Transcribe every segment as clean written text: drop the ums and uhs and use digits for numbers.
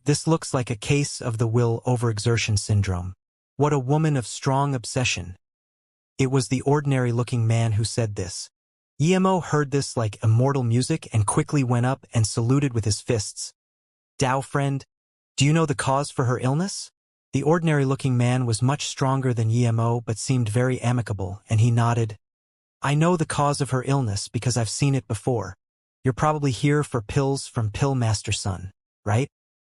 This looks like a case of the will overexertion syndrome. What a woman of strong obsession. It was the ordinary-looking man who said this. Emo heard this like immortal music and quickly went up and saluted with his fists. Dao friend, do you know the cause for her illness? The ordinary-looking man was much stronger than Emo but seemed very amicable, and he nodded. I know the cause of her illness because I've seen it before. You're probably here for pills from Pill Master Sun, right?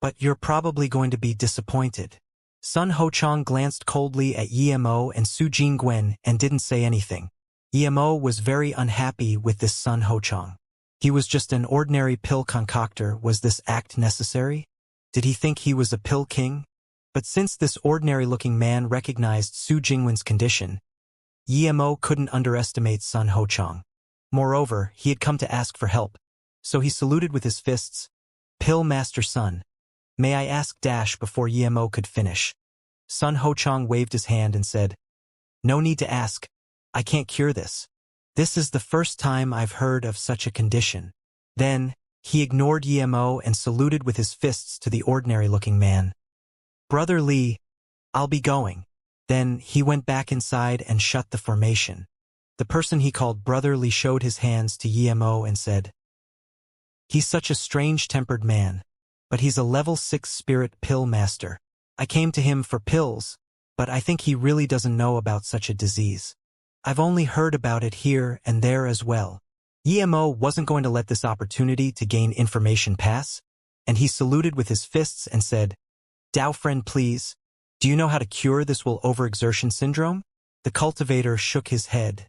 But you're probably going to be disappointed. Sun Hochong glanced coldly at Emo and Su Jingwen and didn't say anything. Emo was very unhappy with this Sun Hochong. He was just an ordinary pill concoctor. Was this act necessary? Did he think he was a pill king? But since this ordinary-looking man recognized Su Jingwen's condition, Emo couldn't underestimate Sun Hochong. Moreover, he had come to ask for help, so he saluted with his fists. Pill Master Sun, may I ask dash before Emo could finish. Sun Hochong waved his hand and said, No need to ask. I can't cure this. This is the first time I've heard of such a condition. Then, he ignored Emo and saluted with his fists to the ordinary-looking man. Brother Li, I'll be going. Then, he went back inside and shut the formation. The person he called Brother Li showed his hands to Emo and said, He's such a strange-tempered man, but he's a level 6 spirit pill master. I came to him for pills, but I think he really doesn't know about such a disease. I've only heard about it here and there as well. Emo wasn't going to let this opportunity to gain information pass, and he saluted with his fists and said, Dao friend please, do you know how to cure this will overexertion syndrome? The cultivator shook his head.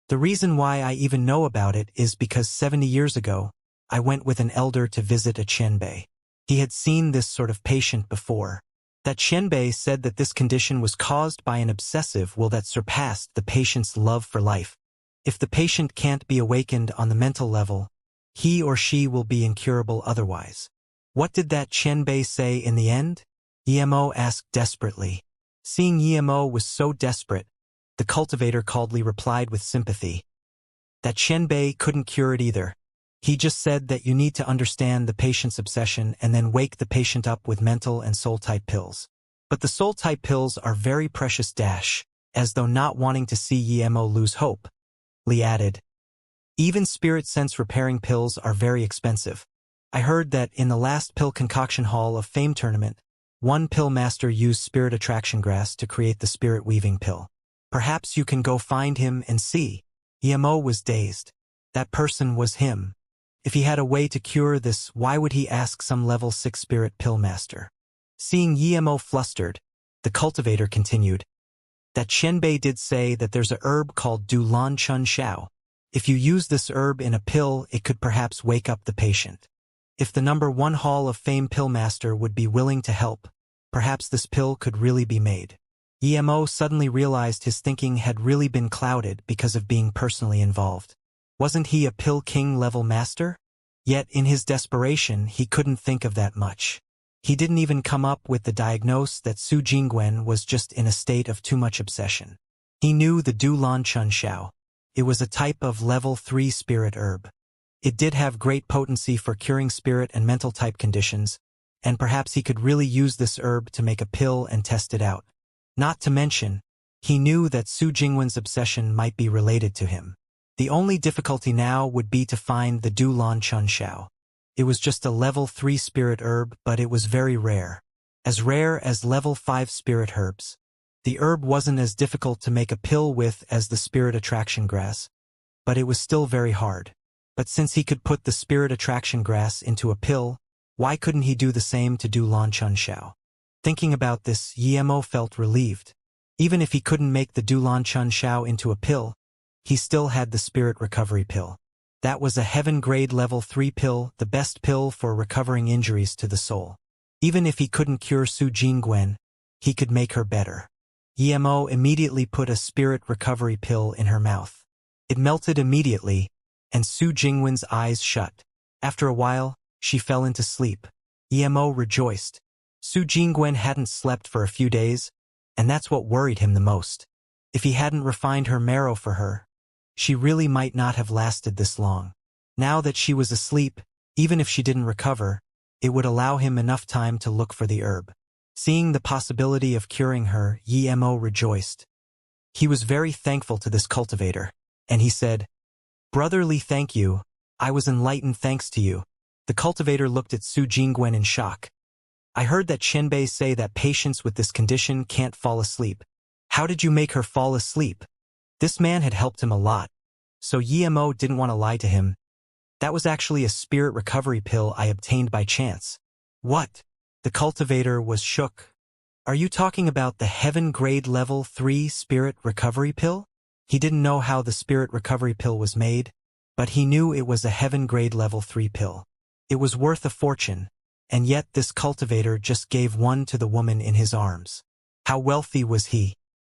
The reason why I even know about it is because 70 years ago, I went with an elder to visit a Qianbei. He had seen this sort of patient before. That Qianbei said that this condition was caused by an obsessive will that surpassed the patient's love for life. If the patient can't be awakened on the mental level, he or she will be incurable otherwise. What did that Qianbei say in the end? Emo asked desperately. Seeing Emo was so desperate, the cultivator coldly replied with sympathy. That Qianbei couldn't cure it either. He just said that you need to understand the patient's obsession and then wake the patient up with mental and soul-type pills. But the soul-type pills are very precious as though not wanting to see Emo lose hope. Li added, even spirit sense repairing pills are very expensive. I heard that in the last pill concoction hall of fame tournament, one pill master used spirit attraction grass to create the spirit weaving pill. Perhaps you can go find him and see. Emo was dazed. That person was him. If he had a way to cure this, why would he ask some level 6 spirit pill master? Seeing Emo flustered, the cultivator continued. That Qianbei did say that there's a herb called Du Lan Chun Xiao. If you use this herb in a pill, it could perhaps wake up the patient. If the number 1 Hall of Fame pill master would be willing to help, perhaps this pill could really be made. Emo suddenly realized his thinking had really been clouded because of being personally involved. Wasn't he a pill king level master? Yet in his desperation he couldn't think of that much. He didn't even come up with the diagnosis that Su Jingwen was just in a state of too much obsession. He knew the Du Lan Chun Xiao. It was a type of level 3 spirit herb. It did have great potency for curing spirit and mental type conditions, and perhaps he could really use this herb to make a pill and test it out. Not to mention, he knew that Su Jingwen's obsession might be related to him. The only difficulty now would be to find the Du Lan Chun Xiao. It was just a level 3 spirit herb, but it was very rare. As rare as level 5 spirit herbs. The herb wasn't as difficult to make a pill with as the spirit attraction grass, but it was still very hard. But since he could put the spirit attraction grass into a pill, why couldn't he do the same to Du Lan Chun Xiao? Thinking about this, Emo felt relieved. Even if he couldn't make the Du Lan Chun Xiao into a pill, he still had the spirit recovery pill. That was a heaven-grade level 3 pill, the best pill for recovering injuries to the soul. Even if he couldn't cure Su Jingwen, he could make her better. Emo immediately put a spirit recovery pill in her mouth. It melted immediately, and Su Jingwen's eyes shut. After a while, she fell into sleep. Emo rejoiced. Su Jingwen hadn't slept for a few days, and that's what worried him the most. If he hadn't refined her marrow for her, she really might not have lasted this long. Now that she was asleep, even if she didn't recover, it would allow him enough time to look for the herb. Seeing the possibility of curing her, Emo rejoiced. He was very thankful to this cultivator, and he said, "Brotherly, thank you. I was enlightened thanks to you." The cultivator looked at Su Jingwen in shock. "I heard that Qianbei say that patients with this condition can't fall asleep. How did you make her fall asleep?" This man had helped him a lot, so Emo didn't want to lie to him. "That was actually a spirit recovery pill I obtained by chance." "What?" The cultivator was shook. "Are you talking about the Heaven Grade Level 3 spirit recovery pill?" He didn't know how the spirit recovery pill was made, but he knew it was a Heaven Grade Level 3 pill. It was worth a fortune, and yet this cultivator just gave one to the woman in his arms. How wealthy was he?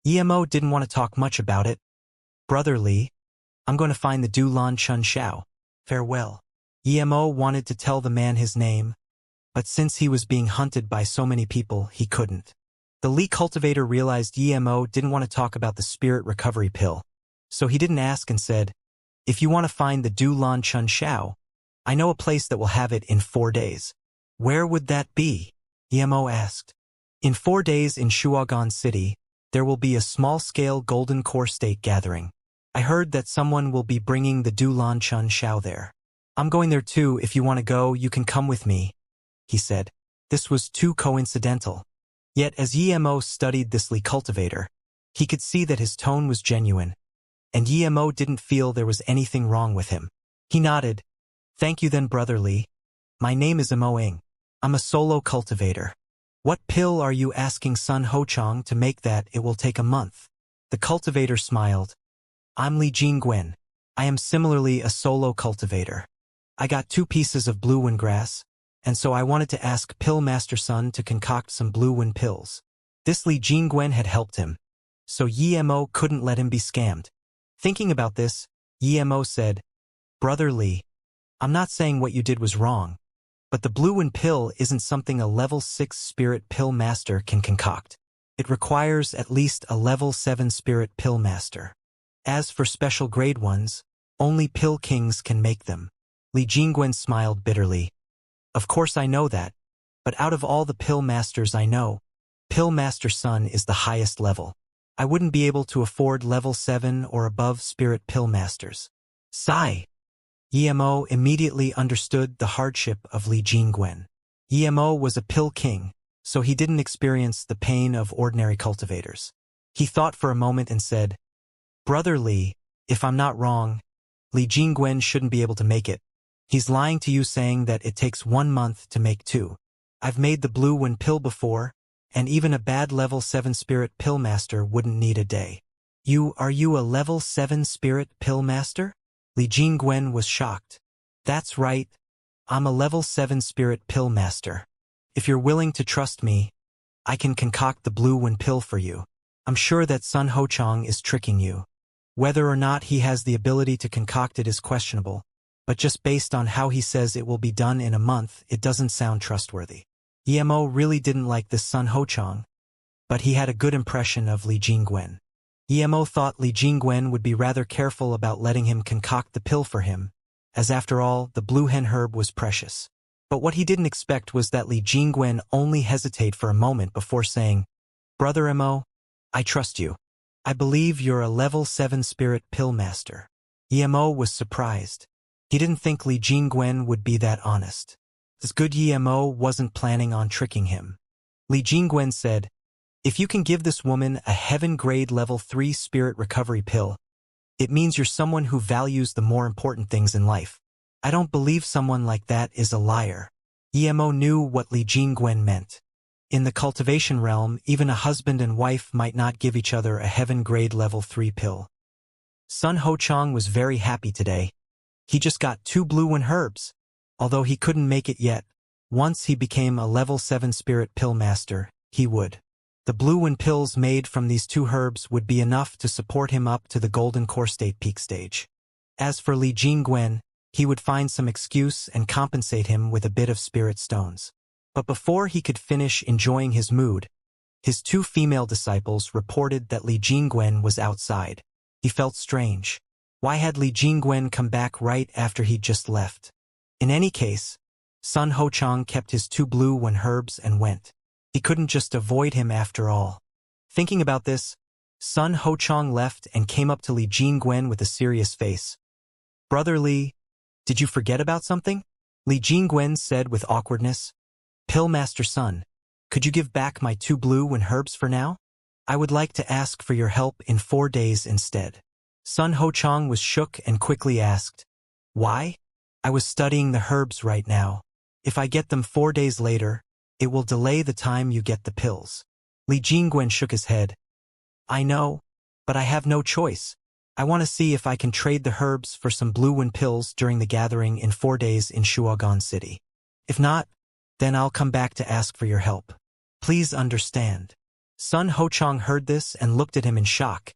Emo didn't want to talk much about it. "Brotherly, I'm going to find the Dulan Chun Xiao. Farewell." Emo wanted to tell the man his name, but since he was being hunted by so many people, he couldn't. The Li cultivator realized Emo didn't want to talk about the spirit recovery pill, so he didn't ask and said, "If you want to find the Dulan Chun Xiao, I know a place that will have it in 4 days." "Where would that be?" Emo asked. "In 4 days in Shuagan City, there will be a small-scale golden core state gathering. I heard that someone will be bringing the Dulan Chun Xiao there. I'm going there too. If you want to go, you can come with me," he said. This was too coincidental. Yet as Emo studied this Li cultivator, he could see that his tone was genuine, and Emo didn't feel there was anything wrong with him. He nodded. "Thank you then, Brother Li. My name is Emo Ing. I'm a solo cultivator. What pill are you asking Sun Hochong to make that it will take a month?" The cultivator smiled. "I'm Li Jingwen. I am similarly a solo cultivator. I got 2 pieces of blue wind grass, and so I wanted to ask Pill Master Sun to concoct some blue wind pills." This Li Jingwen had helped him, so Emo couldn't let him be scammed. Thinking about this, Emo said, "Brother Li, I'm not saying what you did was wrong, but the blue wind pill isn't something a level 6 spirit pill master can concoct. It requires at least a level 7 spirit pill master. As for special grade ones, only pill kings can make them." Li Jingwen smiled bitterly. "Of course I know that, but out of all the pill masters I know, Pill Master Sun is the highest level. I wouldn't be able to afford level 7 or above spirit pill masters." Sigh. Emo immediately understood the hardship of Li Jingwen. Emo was a pill king, so he didn't experience the pain of ordinary cultivators. He thought for a moment and said, "Brother Li, if I'm not wrong, Li Jingwen shouldn't be able to make it. He's lying to you saying that it takes 1 month to make 2. I've made the blue wind pill before, and even a bad level 7 spirit pill master wouldn't need a day." Are you a level 7 spirit pill master?" Li Jingwen was shocked. "That's right. I'm a level 7 spirit pill master. If you're willing to trust me, I can concoct the blue wind pill for you. I'm sure that Sun Hochong is tricking you. Whether or not he has the ability to concoct it is questionable, but just based on how he says it will be done in a month, it doesn't sound trustworthy." Emo really didn't like this Sun Hochong, but he had a good impression of Li Jingwen. Emo thought Li Jingwen would be rather careful about letting him concoct the pill for him, as after all, the blue hen herb was precious. But what he didn't expect was that Li Jingwen only hesitate for a moment before saying, "Brother Emo, I trust you. I believe you're a level 7 spirit pill master." Emo was surprised. He didn't think Li Jingwen would be that honest. This good Emo wasn't planning on tricking him. Li Jingwen said, "If you can give this woman a heaven grade level 3 spirit recovery pill, it means you're someone who values the more important things in life. I don't believe someone like that is a liar." Emo knew what Li Jingwen meant. In the cultivation realm, even a husband and wife might not give each other a heaven grade level 3 pill. Sun Hochong was very happy today. He just got 2 blue wind herbs, although he couldn't make it yet. Once he became a level 7 spirit pill master, he would. The blue wind pills made from these 2 herbs would be enough to support him up to the golden core state peak stage. As for Li Jingwen, he would find some excuse and compensate him with a bit of spirit stones. But before he could finish enjoying his mood, his 2 female disciples reported that Li Jingwen was outside. He felt strange. Why had Li Jingwen come back right after he'd just left? In any case, Sun Hochang kept his 2 blue when herbs and went. He couldn't just avoid him after all. Thinking about this, Sun Hochang left and came up to Li Jingwen with a serious face. "Brother Li, did you forget about something?" Li Jingwen said with awkwardness. "Pill Master Sun, could you give back my 2 blue when herbs for now? I would like to ask for your help in 4 days instead." Sun Hochang was shook and quickly asked, "Why?" "I was studying the herbs right now. If I get them 4 days later, it will delay the time you get the pills." Li Jingwen shook his head. "I know, but I have no choice. I want to see if I can trade the herbs for some blue wind pills during the gathering in 4 days in Shuogan City. If not, then I'll come back to ask for your help. Please understand." Sun Hochang heard this and looked at him in shock.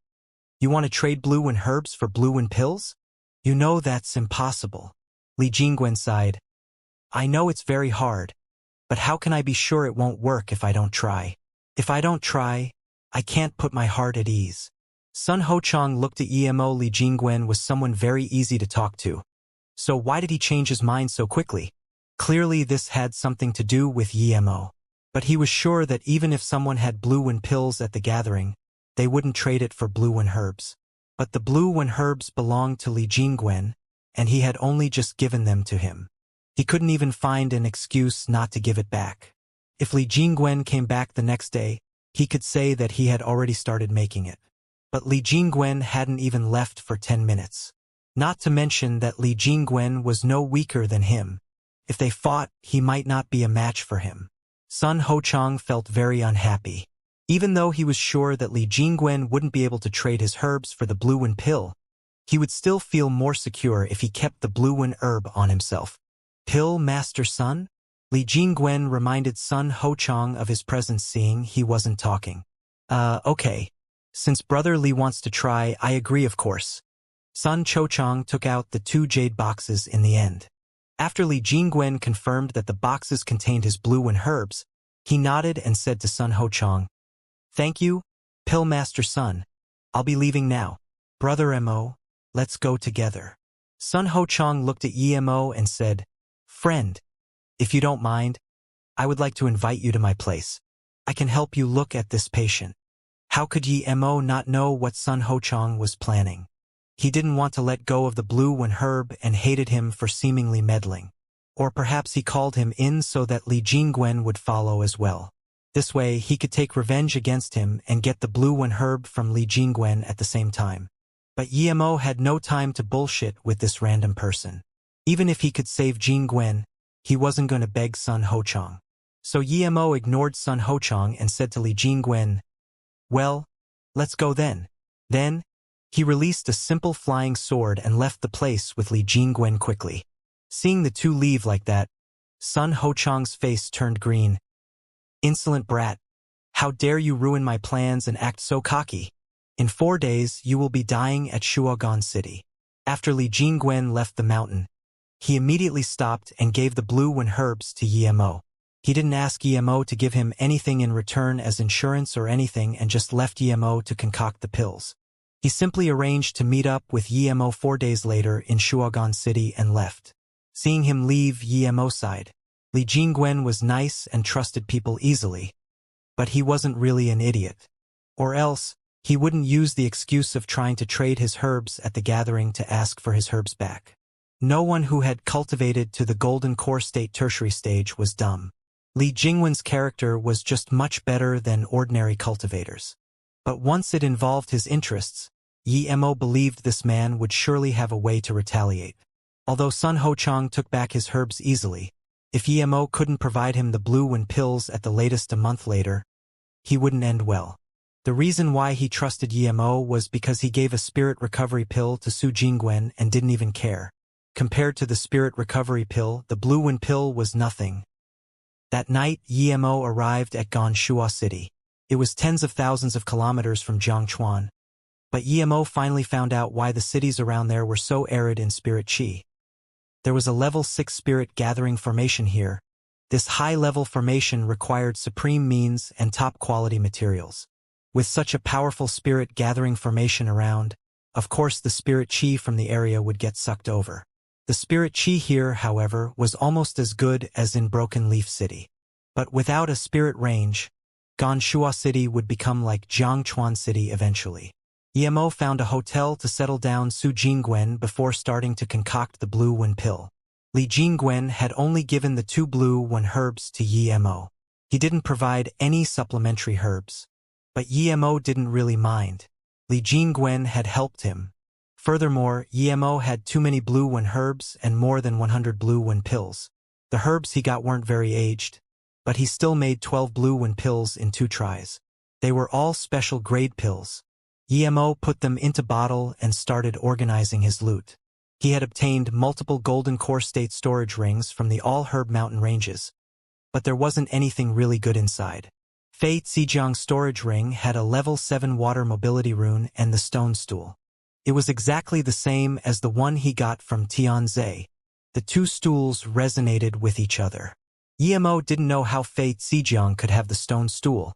"You want to trade blue wind herbs for blue wind pills? You know that's impossible." Li Jingwen sighed. "I know it's very hard, but how can I be sure it won't work if I don't try? If I don't try, I can't put my heart at ease." Sun Hochang looked at Emo. Li Jingwen was someone very easy to talk to. So why did he change his mind so quickly? Clearly this had something to do with Emo. But he was sure that even if someone had blue wind pills at the gathering, they wouldn't trade it for blue wind herbs. But the blue wind herbs belonged to Li Jingwen, and he had only just given them to him. He couldn't even find an excuse not to give it back. If Li Jingwen came back the next day, he could say that he had already started making it. But Li Jingwen hadn't even left for 10 minutes. Not to mention that Li Jingwen was no weaker than him. If they fought, he might not be a match for him. Sun Hochang felt very unhappy. Even though he was sure that Li Jingwen wouldn't be able to trade his herbs for the blue wind pill, he would still feel more secure if he kept the blue wind herb on himself. "Pill Master Sun?" Li Jingwen reminded Sun Hochang of his presence, seeing he wasn't talking. Okay. Since Brother Li wants to try, I agree of course." Sun Hochang took out the 2 jade boxes in the end. After Li Jingwen confirmed that the boxes contained his blue wind herbs, he nodded and said to Sun Hochang, "Thank you, Pill Master Sun. I'll be leaving now. Brother Mo, let's go together." Sun Hochang looked at Emo and said, "Friend, if you don't mind, I would like to invite you to my place. I can help you look at this patient." How could Emo not know what Sun Hochang was planning? He didn't want to let go of the blue wind herb and hated him for seemingly meddling. Or perhaps he called him in so that Li Jingwen would follow as well. This way, he could take revenge against him and get the blue wind herb from Li Jingwen at the same time. But Emo had no time to bullshit with this random person. Even if he could save Jingwen, he wasn't going to beg Sun Hochang. So Emo ignored Sun Hochang and said to Li Jingwen, "Well, let's go then." Then, he released a simple flying sword and left the place with Li Jingwen quickly. Seeing the 2 leave like that, Sun Hochang's face turned green. "Insolent brat. How dare you ruin my plans and act so cocky? In 4 days, you will be dying at Shuogan City." After Li Jingwen left the mountain, he immediately stopped and gave the blue wind herbs to Emo. He didn't ask Emo to give him anything in return as insurance or anything and just left Emo to concoct the pills. He simply arranged to meet up with Emo 4 days later in Shuogan City and left. Seeing him leave, Emo sighed. Li Jingwen was nice and trusted people easily. But he wasn't really an idiot. Or else, he wouldn't use the excuse of trying to trade his herbs at the gathering to ask for his herbs back. No one who had cultivated to the golden core state tertiary stage was dumb. Li Jingwen's character was just much better than ordinary cultivators. But once it involved his interests, Emo believed this man would surely have a way to retaliate. Although Sun Hochang took back his herbs easily, if Emo couldn't provide him the blue wind pills at the latest a month later, he wouldn't end well. The reason why he trusted Emo was because he gave a spirit recovery pill to Su Jingwen and didn't even care. Compared to the spirit recovery pill, the blue wind pill was nothing. That night, Emo arrived at Ganshua City. It was tens of thousands of kilometers from Jiangchuan. But Emo finally found out why the cities around there were so arid in spirit chi. There was a level 6 spirit gathering formation here. This high-level formation required supreme means and top-quality materials. With such a powerful spirit gathering formation around, of course the spirit chi from the area would get sucked over. The spirit chi here, however, was almost as good as in Broken Leaf City. But without a spirit range, Ganshua City would become like Jiangchuan City eventually. Emo found a hotel to settle down Su Jingwen before starting to concoct the blue wen pill. Li Jingwen had only given the 2 blue wen herbs to Emo. He didn't provide any supplementary herbs. But Emo didn't really mind. Li Jingwen had helped him. Furthermore, Emo had too many blue wen herbs and more than 100 blue wen pills. The herbs he got weren't very aged, but he still made 12 blue wen pills in 2 tries. They were all special grade pills. Emo put them into bottle and started organizing his loot. He had obtained multiple golden core state storage rings from the all-herb mountain ranges, but there wasn't anything really good inside. Fei Zijiang's storage ring had a level 7 water mobility rune and the stone stool. It was exactly the same as the one he got from Tianze. The 2 stools resonated with each other. Emo didn't know how Fei Zijiang could have the stone stool,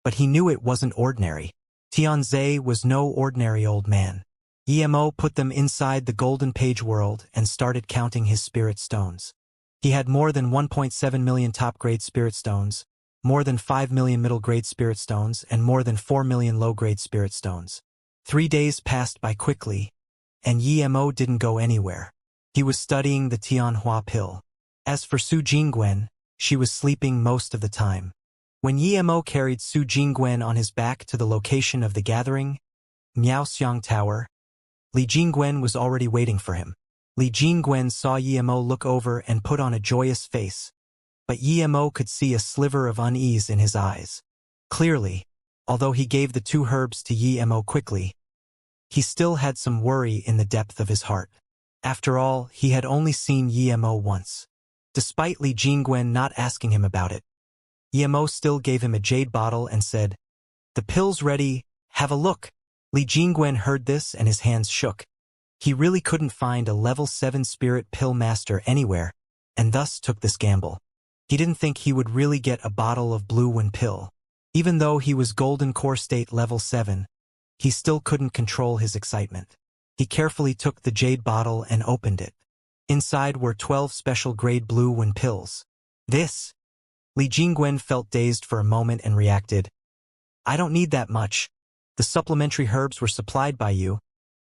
but he knew it wasn't ordinary. Tianze was no ordinary old man. Emo put them inside the golden page world and started counting his spirit stones. He had more than 1.7 million top-grade spirit stones, more than 5 million middle-grade spirit stones, and more than 4 million low-grade spirit stones. 3 days passed by quickly, and Emo didn't go anywhere. He was studying the Tianhua pill. As for Su Jingwen, she was sleeping most of the time. When Emo carried Su Jingwen on his back to the location of the gathering, Miaoxiang Tower, Li Jingwen was already waiting for him. Li Jingwen saw Emo look over and put on a joyous face, but Emo could see a sliver of unease in his eyes. Clearly, although he gave the 2 herbs to Emo quickly, he still had some worry in the depth of his heart. After all, he had only seen Emo once. Despite Li Jingwen not asking him about it, Emo still gave him a jade bottle and said, "The pill's ready, have a look." Li Jingwen heard this and his hands shook. He really couldn't find a level 7 spirit pill master anywhere, and thus took this gamble. He didn't think he would really get a bottle of blue wen pill. Even though he was golden core state level 7, he still couldn't control his excitement. He carefully took the jade bottle and opened it. Inside were 12 special grade blue wen pills. This? Li Jingwen felt dazed for a moment and reacted, "I don't need that much. The supplementary herbs were supplied by you.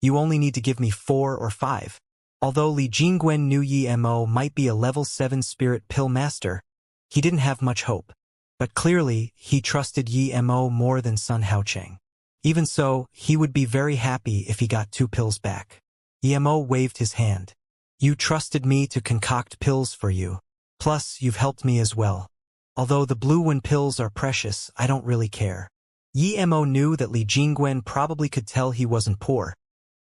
You only need to give me 4 or 5. Although Li Jingwen knew Emo might be a level 7 spirit pill master, he didn't have much hope. But clearly, he trusted Emo more than Sun Haocheng. Even so, he would be very happy if he got 2 pills back. Emo waved his hand. "You trusted me to concoct pills for you. Plus, you've helped me as well. Although the blue wen pills are precious, I don't really care." Emo knew that Li Jingwen probably could tell he wasn't poor,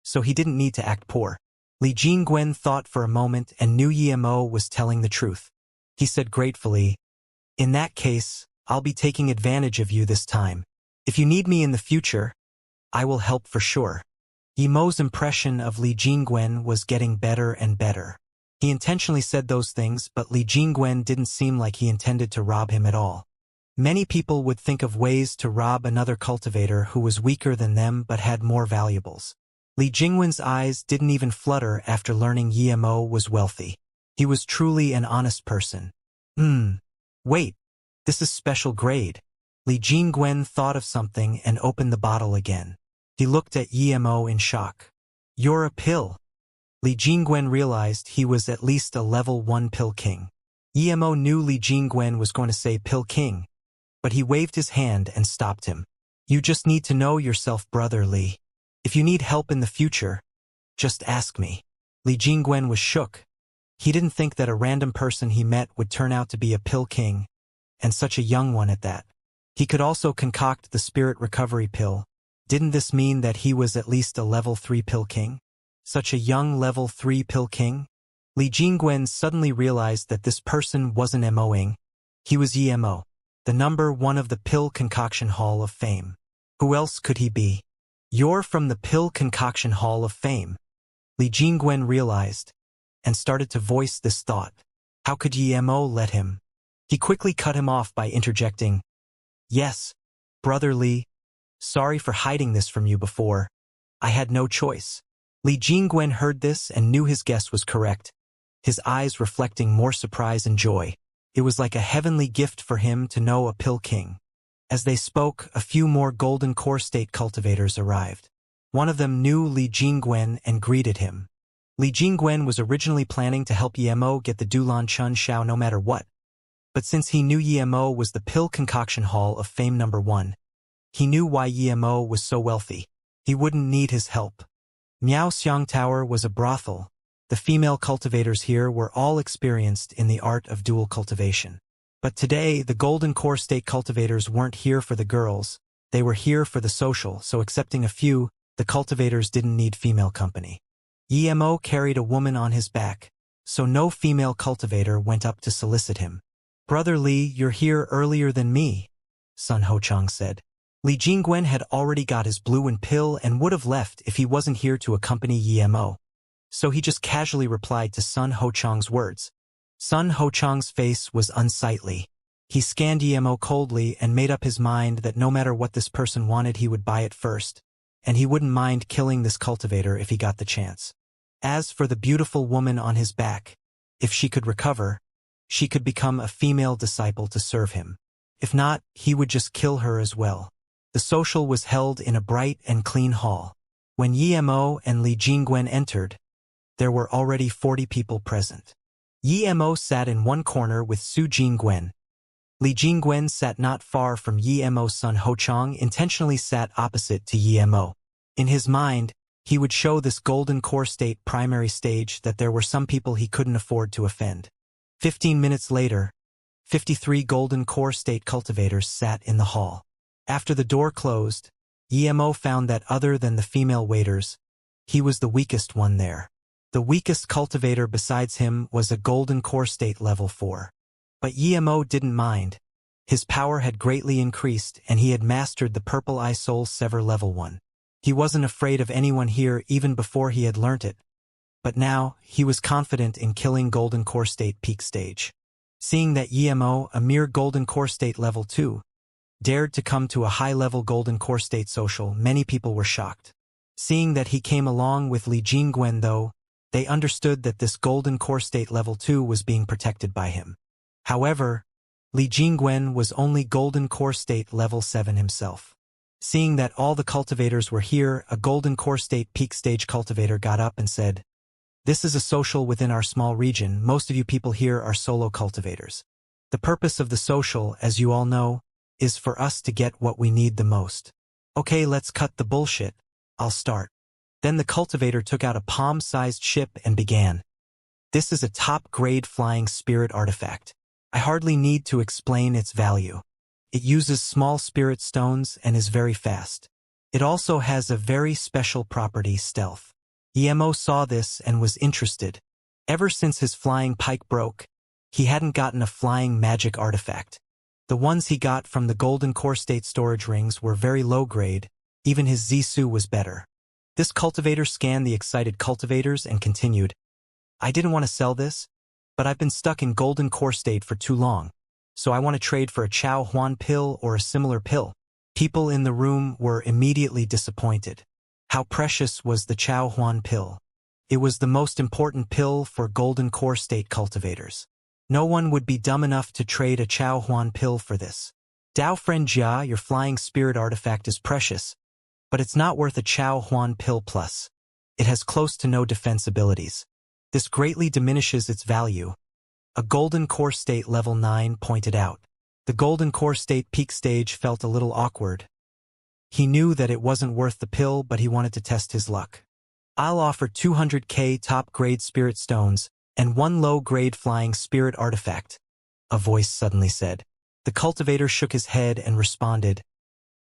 so he didn't need to act poor. Li Jingwen thought for a moment and knew Emo was telling the truth. He said gratefully, "In that case, I'll be taking advantage of you this time. If you need me in the future, I will help for sure." Emo's impression of Li Jingwen was getting better and better. He intentionally said those things, but Li Jingwen didn't seem like he intended to rob him at all. Many people would think of ways to rob another cultivator who was weaker than them but had more valuables. Li Jingwen's eyes didn't even flutter after learning Emo was wealthy. He was truly an honest person. Wait, this is special grade. Li Jingwen thought of something and opened the bottle again. He looked at Emo in shock. "You're a pill." Li Jingwen realized he was at least a level 1 pill king. Emo knew Li Jingwen was going to say pill king, but he waved his hand and stopped him. "You just need to know yourself, brother Li. If you need help in the future, just ask me." Li Jingwen was shook. He didn't think that a random person he met would turn out to be a pill king, and such a young one at that. He could also concoct the spirit recovery pill. Didn't this mean that he was at least a level 3 pill king? Such a young level 3 pill king? Li Jingwen suddenly realized that this person wasn't Moing. He was Emo, the number 1 of the Pill Concoction Hall of Fame. Who else could he be? "You're from the Pill Concoction Hall of Fame," Li Jingwen realized, and started to voice this thought. How could Emo let him? He quickly cut him off by interjecting, "Yes, brother Li. Sorry for hiding this from you before. I had no choice." Li Jingwen heard this and knew his guess was correct. his eyes reflecting more surprise and joy. It was like a heavenly gift for him to know a pill king. As they spoke, a few more golden core state cultivators arrived. One of them knew Li Jingwen and greeted him. Li Jingwen was originally planning to help Yemo get the Dulan Chun Shao no matter what. But since he knew Yemo was the pill concoction hall of fame #1, he knew why Yemo was so wealthy. He wouldn't need his help. Miao Xiang Tower was a brothel. The female cultivators here were all experienced in the art of dual cultivation. But today, the golden core state cultivators weren't here for the girls. They were here for the social, so excepting a few, the cultivators didn't need female company. Yemo carried a woman on his back, so no female cultivator went up to solicit him. "Brother Li, you're here earlier than me," Sun Hochang said. Li Jingwen had already got his blue and pill and would have left if he wasn't here to accompany Yemo. So he just casually replied to Sun Hochang's words. Sun Hochang's face was unsightly. He scanned Yemo coldly and made up his mind that no matter what this person wanted, he would buy it first, and he wouldn't mind killing this cultivator if he got the chance. As for the beautiful woman on his back, if she could recover, she could become a female disciple to serve him. If not, he would just kill her as well. The social was held in a bright and clean hall. When Yemo and Li Jingwen entered, there were already 40 people present. Yemo sat in one corner with Su Jingwen. Li Jingwen sat not far from Yemo. Sun Hochang intentionally sat opposite to Yemo. In his mind, he would show this golden core state primary stage that there were some people he couldn't afford to offend. 15 minutes later, 53 golden core state cultivators sat in the hall. After the door closed, Yemo found that other than the female waiters, he was the weakest one there. The weakest cultivator besides him was a golden core state level 4. But Yemo didn't mind. His power had greatly increased and he had mastered the purple eye soul sever level 1. He wasn't afraid of anyone here even before he had learnt it. But now, he was confident in killing golden core state peak stage. Seeing that Yemo, a mere golden core state level 2, dared to come to a high-level golden core state social, many people were shocked. Seeing that he came along with Li Jingwen though, they understood that this golden core state level 2 was being protected by him. However, Li Jingwen was only golden core state level 7 himself. Seeing that all the cultivators were here, a golden core state peak stage cultivator got up and said, "This is a social within our small region. Most of you people here are solo cultivators. The purpose of the social, as you all know, is for us to get what we need the most. Okay, let's cut the bullshit. I'll start." Then the cultivator took out a palm-sized ship and began. "This is a top-grade flying spirit artifact. I hardly need to explain its value. It uses small spirit stones and is very fast. It also has a very special property, stealth." Yemo saw this and was interested. Ever since his flying pike broke, he hadn't gotten a flying magic artifact. The ones he got from the golden core state storage rings were very low grade, even his Zisu was better. This cultivator scanned the excited cultivators and continued, "I didn't want to sell this, but I've been stuck in golden core state for too long, so I want to trade for a Chao Huan pill or a similar pill." People in the room were immediately disappointed. How precious was the Chao Huan pill? It was the most important pill for golden core state cultivators. No one would be dumb enough to trade a Chao Huan pill for this. "Dao friend Jia, your flying spirit artifact is precious, but it's not worth a Chao Huan pill plus. It has close to no defense abilities. This greatly diminishes its value," a golden core state level 9 pointed out. The golden core state peak stage felt a little awkward. He knew that it wasn't worth the pill, but he wanted to test his luck. "I'll offer 200k top-grade spirit stones and 1 low-grade flying spirit artifact," a voice suddenly said. The cultivator shook his head and responded,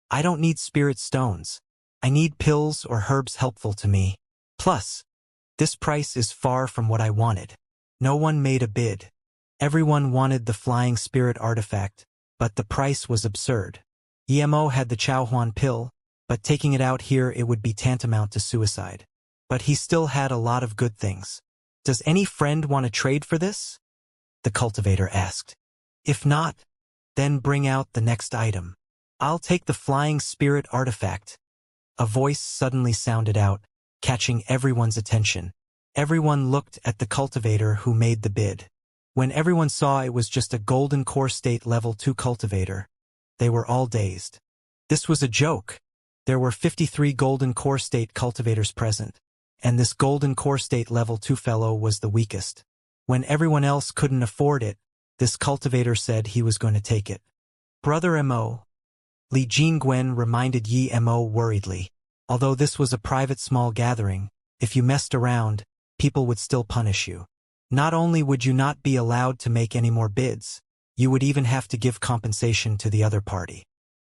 "I don't need spirit stones. I need pills or herbs helpful to me. Plus, this price is far from what I wanted." No one made a bid. Everyone wanted the flying spirit artifact, but the price was absurd. Yemo had the Chao Huan pill, but taking it out here it would be tantamount to suicide. But he still had a lot of good things. "Does any friend want to trade for this?" the cultivator asked. "If not, then bring out the next item." "I'll take the flying spirit artifact," a voice suddenly sounded out, catching everyone's attention. Everyone looked at the cultivator who made the bid. When everyone saw it was just a golden core state level 2 cultivator, they were all dazed. This was a joke. There were 53 golden core state cultivators present, and this golden core state level 2 fellow was the weakest. When everyone else couldn't afford it, this cultivator said he was going to take it. Brother Mo. Li Jingwen reminded Yi Mo worriedly. Although this was a private small gathering, if you messed around, people would still punish you. Not only would you not be allowed to make any more bids, you would even have to give compensation to the other party.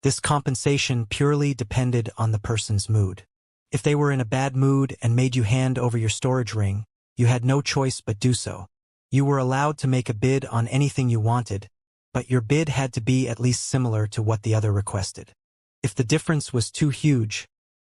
This compensation purely depended on the person's mood. If they were in a bad mood and made you hand over your storage ring, you had no choice but do so. You were allowed to make a bid on anything you wanted, but your bid had to be at least similar to what the other requested. If the difference was too huge,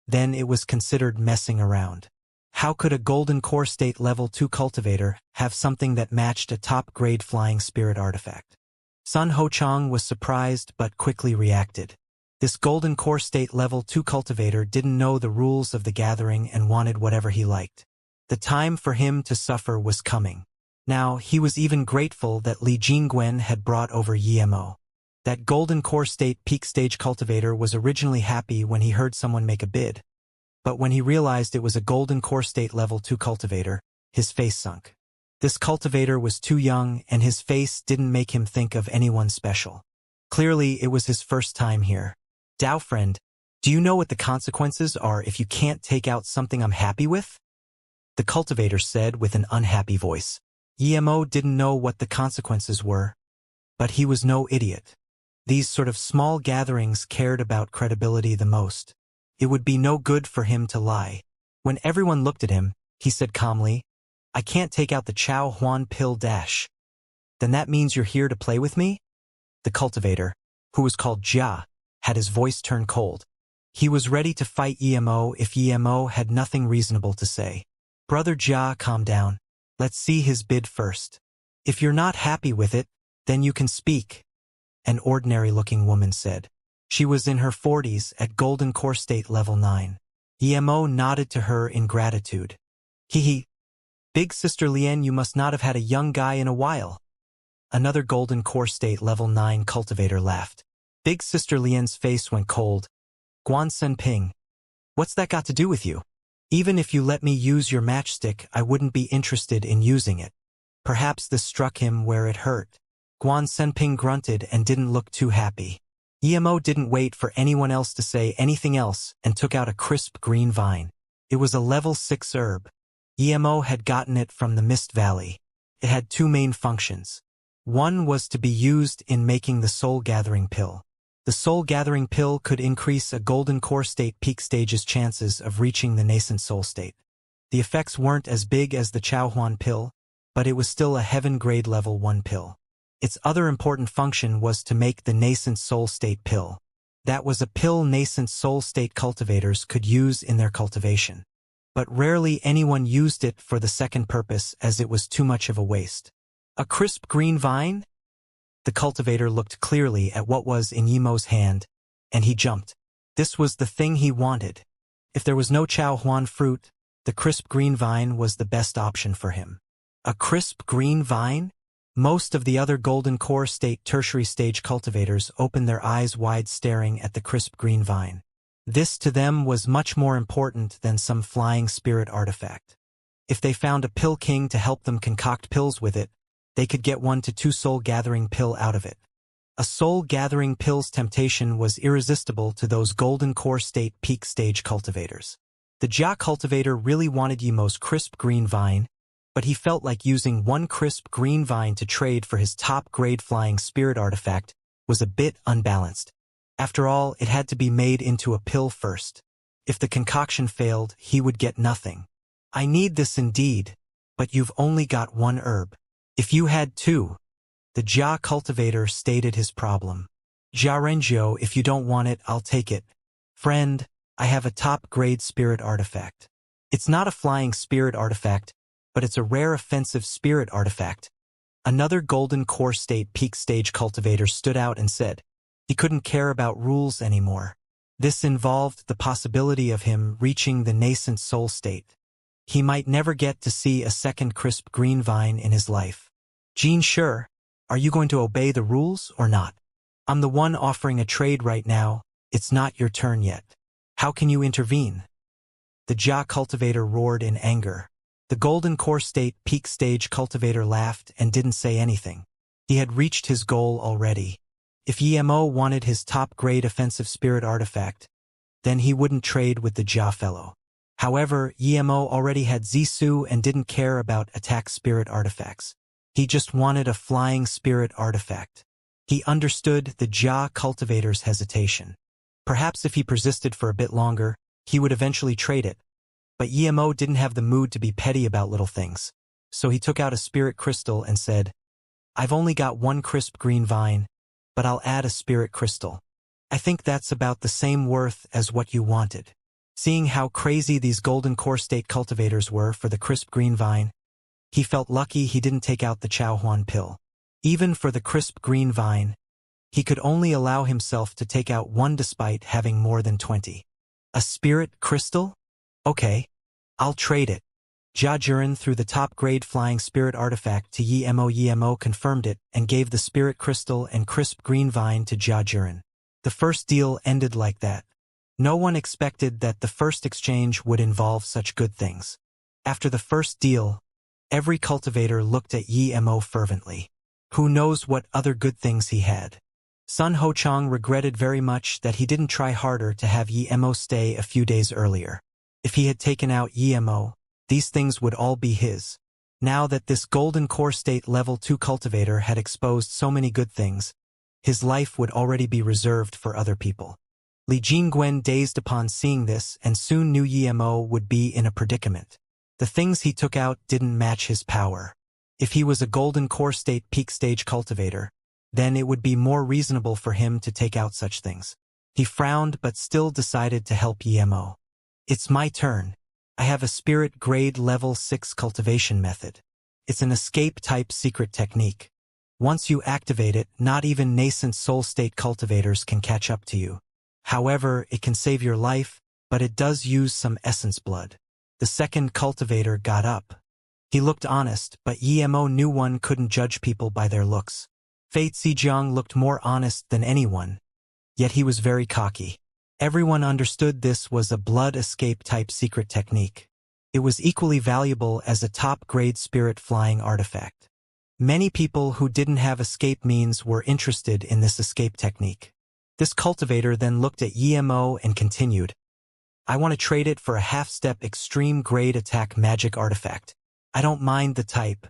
then it was considered messing around. How could a golden core state level 2 cultivator have something that matched a top-grade flying spirit artifact? Sun Hochang was surprised but quickly reacted. This golden core state level 2 cultivator didn't know the rules of the gathering and wanted whatever he liked. The time for him to suffer was coming. Now, he was even grateful that Li Jingwen had brought over Yi Mo. That golden core state peak stage cultivator was originally happy when he heard someone make a bid. But when he realized it was a golden core state level 2 cultivator, his face sunk. This cultivator was too young and his face didn't make him think of anyone special. Clearly, it was his first time here. Dao friend, do you know what the consequences are if you can't take out something I'm happy with? The cultivator said with an unhappy voice. Yi Mo didn't know what the consequences were, but he was no idiot. These sort of small gatherings cared about credibility the most. It would be no good for him to lie. When everyone looked at him, he said calmly, I can't take out the Chao Huan pill dash. Then that means you're here to play with me? The cultivator, who was called Jia, had his voice turn cold. He was ready to fight Yi Mo if Yi Mo had nothing reasonable to say. Brother Jia, calm down. Let's see his bid first. If you're not happy with it, then you can speak, an ordinary-looking woman said. She was in her 40s at Golden Core State Level 9. Yi Mo nodded to her in gratitude. Hee. Big Sister Lien, you must not have had a young guy in a while. Another Golden Core State Level 9 cultivator laughed. Big Sister Lien's face went cold. Guan Senping, what's that got to do with you? Even if you let me use your matchstick, I wouldn't be interested in using it. Perhaps this struck him where it hurt. Guan Senping grunted and didn't look too happy. Yi Mo didn't wait for anyone else to say anything else and took out a crisp green vine. It was a level 6 herb. Yi Mo had gotten it from the Mist Valley. It had two main functions. One was to be used in making the Soul Gathering Pill. The Soul Gathering Pill could increase a Golden Core State peak stage's chances of reaching the nascent soul state. The effects weren't as big as the Chaohuan pill, but it was still a Heaven Grade Level 1 pill. Its other important function was to make the nascent soul state pill. That was a pill nascent soul state cultivators could use in their cultivation. But rarely anyone used it for the second purpose as it was too much of a waste. A crisp green vine? The cultivator looked clearly at what was in Yi Mo's hand, and he jumped. This was the thing he wanted. If there was no Chao Huan fruit, the crisp green vine was the best option for him. A crisp green vine? Most of the other Golden Core State tertiary stage cultivators opened their eyes wide staring at the crisp green vine. This to them was much more important than some flying spirit artifact. If they found a pill king to help them concoct pills with it, they could get 1 to 2 soul gathering pill out of it. A soul gathering pill's temptation was irresistible to those Golden Core State peak stage cultivators. The Jia cultivator really wanted Yi Mo's crisp green vine, but he felt like using 1 crisp green vine to trade for his top-grade flying spirit artifact was a bit unbalanced. After all, it had to be made into a pill first. If the concoction failed, he would get nothing. I need this indeed, but you've only got 1 herb. If you had 2, the Jia cultivator stated his problem. Jia Rengio, if you don't want it, I'll take it. Friend, I have a top-grade spirit artifact. It's not a flying spirit artifact, but it's a rare offensive spirit artifact. Another Golden Core State peak stage cultivator stood out and said he couldn't care about rules anymore. This involved the possibility of him reaching the nascent soul state. he might never get to see a second crisp green vine in his life. Jean, sure. Are you going to obey the rules or not? I'm the one offering a trade right now. It's not your turn yet. How can you intervene? The Jia cultivator roared in anger. The golden core state peak stage cultivator laughed and didn't say anything. He had reached his goal already. If Emo wanted his top-grade offensive spirit artifact, then he wouldn't trade with the Jia fellow. However, Emo already had Zisu and didn't care about attack spirit artifacts. He just wanted a flying spirit artifact. He understood the Jia cultivator's hesitation. Perhaps if he persisted for a bit longer, he would eventually trade it. But Emo didn't have the mood to be petty about little things. So he took out a spirit crystal and said, I've only got one crisp green vine, but I'll add a spirit crystal. I think that's about the same worth as what you wanted. Seeing how crazy these golden core state cultivators were for the crisp green vine, he felt lucky he didn't take out the Chaohuan pill. Even for the crisp green vine, he could only allow himself to take out one despite having more than 20. A spirit crystal? Okay, I'll trade it. Jia Juren threw the top-grade flying spirit artifact to Emo. Emo confirmed it and gave the spirit crystal and crisp green vine to Jia Juren. The first deal ended like that. No one expected that the first exchange would involve such good things. After the first deal, every cultivator looked at Emo fervently. Who knows what other good things he had. Sun Hochang regretted very much that he didn't try harder to have Emo stay a few days earlier. If he had taken out Emo, these things would all be his. Now that this golden core state level 2 cultivator had exposed so many good things, his life would already be reserved for other people. Li Jingwen dazed upon seeing this and soon knew Emo would be in a predicament. The things he took out didn't match his power. If he was a golden core state peak stage cultivator, then it would be more reasonable for him to take out such things. He frowned but still decided to help Emo. It's my turn. I have a spirit grade level 6 cultivation method. It's an escape-type secret technique. Once you activate it, not even nascent soul state cultivators can catch up to you. However, it can save your life, but it does use some essence blood. The second cultivator got up. He looked honest, but Emo knew one couldn't judge people by their looks. Fate Zijiang looked more honest than anyone, yet he was very cocky. Everyone understood this was a blood escape-type secret technique. It was equally valuable as a top-grade spirit flying artifact. Many people who didn't have escape means were interested in this escape technique. This cultivator then looked at Emo and continued, I want to trade it for a half-step extreme grade attack magic artifact. I don't mind the type.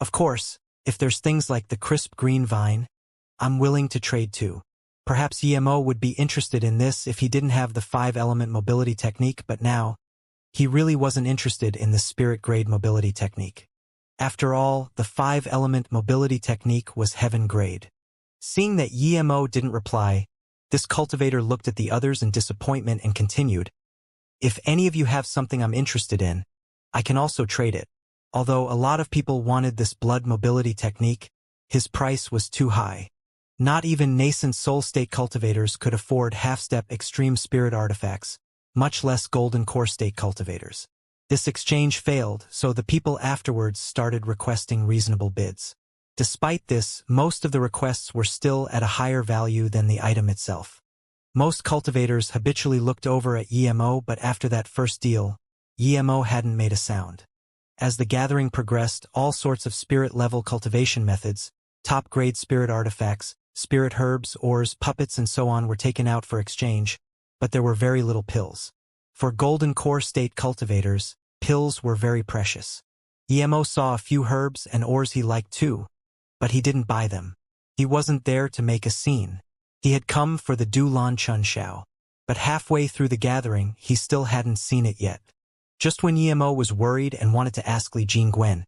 Of course, if there's things like the crisp green vine, I'm willing to trade too. Perhaps Emo would be interested in this if he didn't have the 5-element mobility technique, but now, he really wasn't interested in the spirit grade mobility technique. After all, the 5-element mobility technique was heaven grade. Seeing that Emo didn't reply, this cultivator looked at the others in disappointment and continued, If any of you have something I'm interested in, I can also trade it. Although a lot of people wanted this blood mobility technique, his price was too high. Not even nascent soul state cultivators could afford half-step extreme spirit artifacts, much less golden core state cultivators. This exchange failed, so the people afterwards started requesting reasonable bids. Despite this, most of the requests were still at a higher value than the item itself. Most cultivators habitually looked over at Emo, but after that first deal, Emo hadn't made a sound. As the gathering progressed, all sorts of spirit-level cultivation methods, top-grade spirit artifacts, spirit herbs, ores, puppets and so on were taken out for exchange, but there were very little pills. For golden core state cultivators, pills were very precious. Emo saw a few herbs and ores he liked too, but he didn't buy them. He wasn't there to make a scene. He had come for the Du Lan Chun Shao. But halfway through the gathering, he still hadn't seen it yet. Just when Emo was worried and wanted to ask Li Jingwen,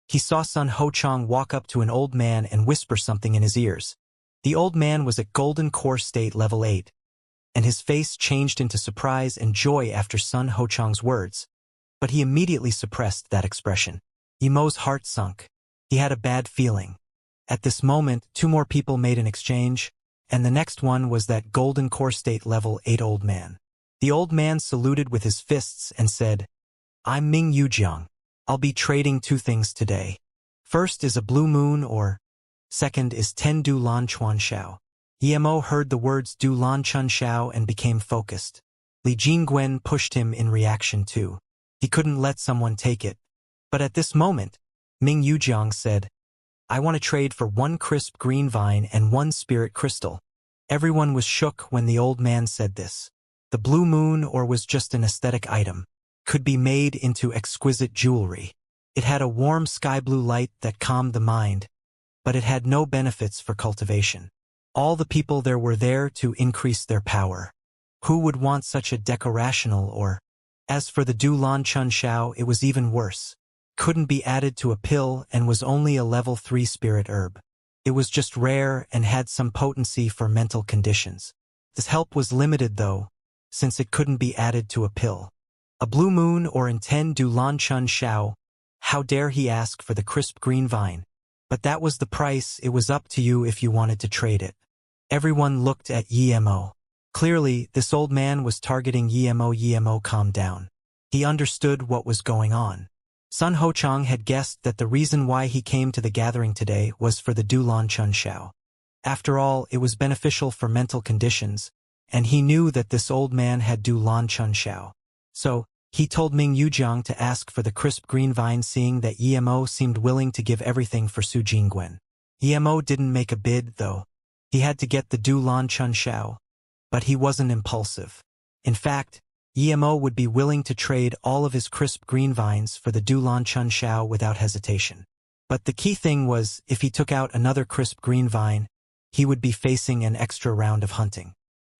he saw Sun Hochang walk up to an old man and whisper something in his ears. The old man was at Golden Core State Level 8, and his face changed into surprise and joy after Sun Hochang's words. But he immediately suppressed that expression. Emo's heart sunk. He had a bad feeling. At this moment, 2 more people made an exchange, and the next one was that Golden Core State Level 8 old man. The old man saluted with his fists and said, I'm Ming Yujiang. I'll be trading two things today. First is a blue moon or second is 10 Du Lan Chuan Xiao. Emo heard the words Du Lan Chun Xiao and became focused. Li Jingwen pushed him in reaction too. He couldn't let someone take it. But at this moment, Ming Yujiang said, I want to trade for 1 crisp green vine and 1 spirit crystal. Everyone was shook when the old man said this. The blue moon or was just an aesthetic item, could be made into exquisite jewelry. It had a warm sky blue light that calmed the mind, but it had no benefits for cultivation. All the people there were there to increase their power. Who would want such a decorational or? As for the Du Lan Chun Xiao, it was even worse. Couldn't be added to a pill and was only a level 3 spirit herb. It was just rare and had some potency for mental conditions. This help was limited though, since it couldn't be added to a pill. A blue moon or in 10 Du Lan Chun Xiao, how dare he ask for the crisp green vine? But that was the price, it was up to you if you wanted to trade it. Everyone looked at Emo. Clearly, this old man was targeting Emo. Emo calmed down. He understood what was going on. Sun Hochang had guessed that the reason why he came to the gathering today was for the Du Lan Chun Xiao. After all, it was beneficial for mental conditions, and he knew that this old man had Du Lan Chun Xiao. So, he told Ming Yujiang to ask for the crisp green vine, seeing that Emo seemed willing to give everything for Su Jingwen. Emo didn't make a bid, though. He had to get the Du Lan Chun Xiao. But he wasn't impulsive. In fact, Emo would be willing to trade all of his crisp green vines for the Du Lan Chun Xiao without hesitation. But the key thing was, if he took out another crisp green vine, he would be facing an extra round of hunting.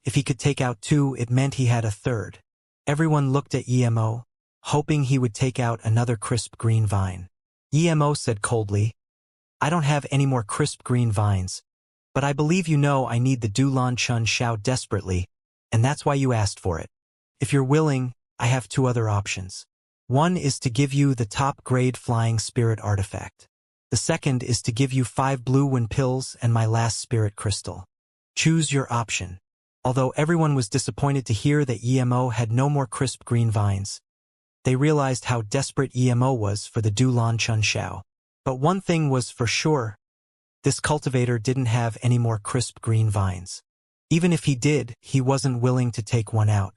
If he could take out 2, it meant he had a third. Everyone looked at Emo, hoping he would take out another crisp green vine. Emo said coldly, I don't have any more crisp green vines, but I believe you know I need the Du Lan Chun Xiao desperately, and that's why you asked for it. If you're willing, I have 2 other options. One is to give you the top-grade flying spirit artifact. The second is to give you 5 blue wind pills and my last spirit crystal. Choose your option. Although everyone was disappointed to hear that Emo had no more crisp green vines, they realized how desperate Emo was for the Du Lan Chun Xiao. But one thing was for sure, this cultivator didn't have any more crisp green vines. Even if he did, he wasn't willing to take one out.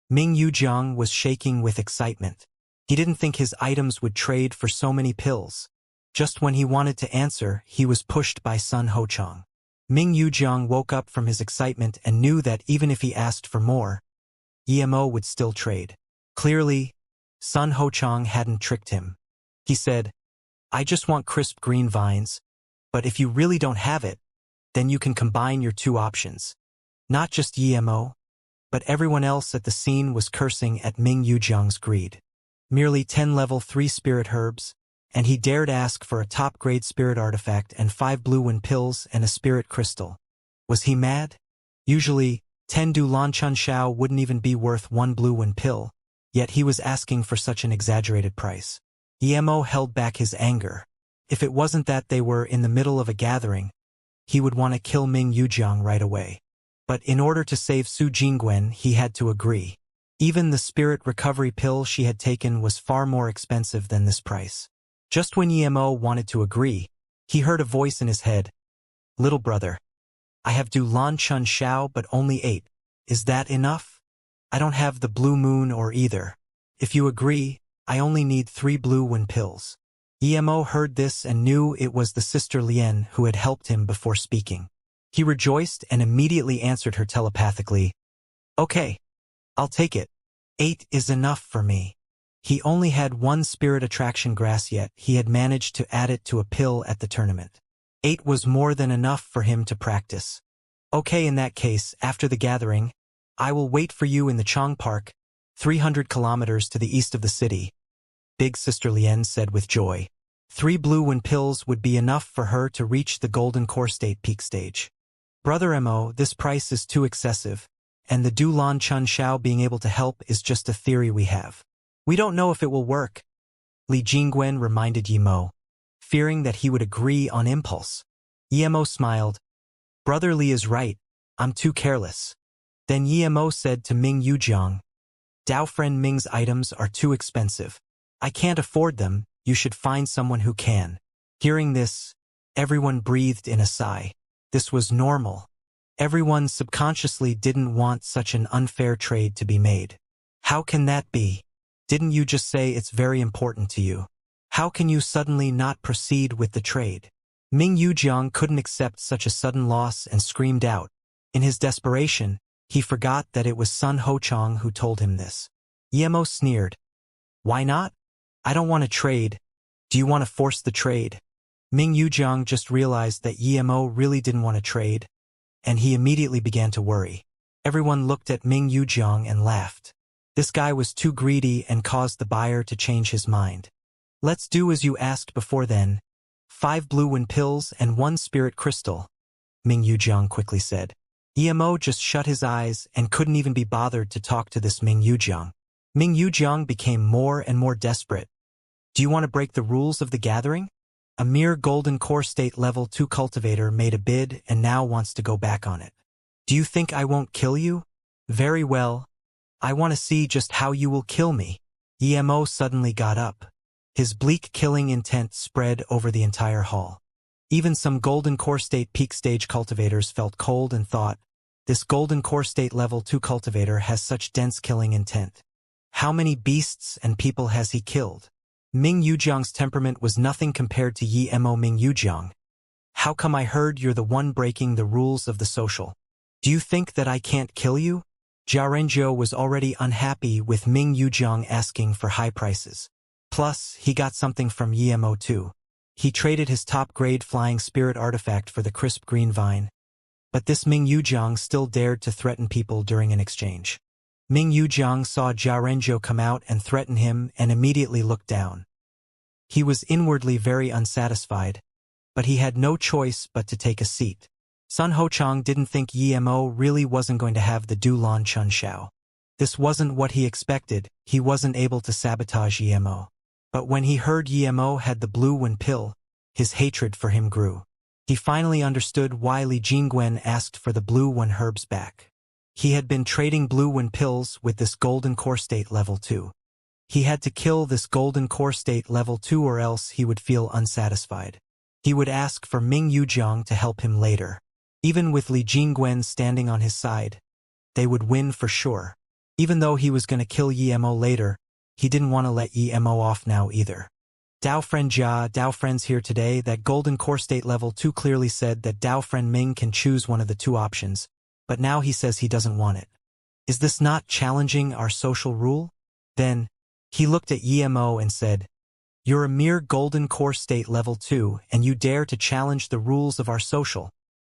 Ming Yujiang was shaking with excitement. He didn't think his items would trade for so many pills. Just when he wanted to answer, he was pushed by Sun Hochang. Ming Yujiang woke up from his excitement and knew that even if he asked for more, Emo would still trade. Clearly, Sun Hochang hadn't tricked him. He said, I just want crisp green vines, but if you really don't have it, then you can combine your 2 options. Not just Emo, but everyone else at the scene was cursing at Ming Yujiang's greed. Merely 10 level 3 spirit herbs, and he dared ask for a top-grade spirit artifact and 5 blue wind pills and a spirit crystal. Was he mad? Usually, 10 Du Lan Chun Xiao wouldn't even be worth 1 blue wind pill, yet he was asking for such an exaggerated price. Emo held back his anger. If it wasn't that they were in the middle of a gathering, he would want to kill Ming Yujiang right away. But in order to save Su Jingwen, he had to agree. Even the spirit recovery pill she had taken was far more expensive than this price. Just when Emo wanted to agree, he heard a voice in his head. Little brother, I have Du Lan Chun Xiao but only 8. Is that enough? I don't have the blue moon or either. If you agree, I only need 3 blue wind pills. Emo heard this and knew it was the sister Lien who had helped him before speaking. He rejoiced and immediately answered her telepathically. Okay, I'll take it. 8 is enough for me. He only had 1 spirit attraction grass, yet he had managed to add it to a pill at the tournament. 8 was more than enough for him to practice. Okay, in that case, after the gathering, I will wait for you in the Chong Park, 300 kilometers to the east of the city. Big Sister Lien said with joy. 3 blue wind pills would be enough for her to reach the Golden Core State peak stage. Brother Mo, this price is too excessive, and the Du Lan Chun Xiao being able to help is just a theory we have. We don't know if it will work. Li Jingwen reminded Yemo, fearing that he would agree on impulse. Yemo smiled. Brother Li is right, I'm too careless. Then Yemo said to Ming Yujiang, Dao friend Ming's items are too expensive. I can't afford them, you should find someone who can. Hearing this, everyone breathed in a sigh. This was normal. Everyone subconsciously didn't want such an unfair trade to be made. How can that be? Didn't you just say it's very important to you? How can you suddenly not proceed with the trade? Ming Yujiang couldn't accept such a sudden loss and screamed out. In his desperation, he forgot that it was Sun Hochang who told him this. Emo sneered. Why not? I don't want to trade. Do you want to force the trade? Ming Yujiang just realized that Emo really didn't want to trade, and he immediately began to worry. Everyone looked at Ming Yujiang and laughed. This guy was too greedy and caused the buyer to change his mind. Let's do as you asked before then. 5 blue wind pills and 1 spirit crystal, Ming Yujiang quickly said. Emo just shut his eyes and couldn't even be bothered to talk to this Ming Yujiang. Ming Yujiang became more and more desperate. Do you want to break the rules of the gathering? A mere golden core state level 2 cultivator made a bid and now wants to go back on it. Do you think I won't kill you? Very well. I want to see just how you will kill me. Emo suddenly got up. His bleak killing intent spread over the entire hall. Even some golden core state peak stage cultivators felt cold and thought, this golden core state level 2 cultivator has such dense killing intent. How many beasts and people has he killed? Ming Yujiang's temperament was nothing compared to Emo Ming Yujiang. How come I heard you're the one breaking the rules of the social? Do you think that I can't kill you? Xianxia was already unhappy with Ming Yujiang asking for high prices. Plus, he got something from Emo too. He traded his top-grade flying spirit artifact for the crisp green vine. But this Ming Yujiang still dared to threaten people during an exchange. Ming Yujiang saw Xianxia come out and threaten him and immediately looked down. He was inwardly very unsatisfied, but he had no choice but to take a seat. Sun Hochang didn't think Emo really wasn't going to have the Dulan Chun Shao. This wasn't what he expected. He wasn't able to sabotage Emo. But when he heard Emo had the blue wind pill, his hatred for him grew. He finally understood why Li Jingwen asked for the blue wind herbs back. He had been trading blue wind pills with this golden core state level 2. He had to kill this golden core state level 2 or else he would feel unsatisfied. He would ask for Ming Yujiang to help him later. Even with Li Jingwen standing on his side, they would win for sure. Even though he was going to kill Emo later, he didn't want to let Emo off now either. Dao Friend Jia, Dao Friends here today. That golden core state level 2 clearly said that Dao Friend Ming can choose one of the 2 options, but now he says he doesn't want it. Is this not challenging our social rule? Then, he looked at Emo and said, you're a mere golden core state level 2 and you dare to challenge the rules of our social.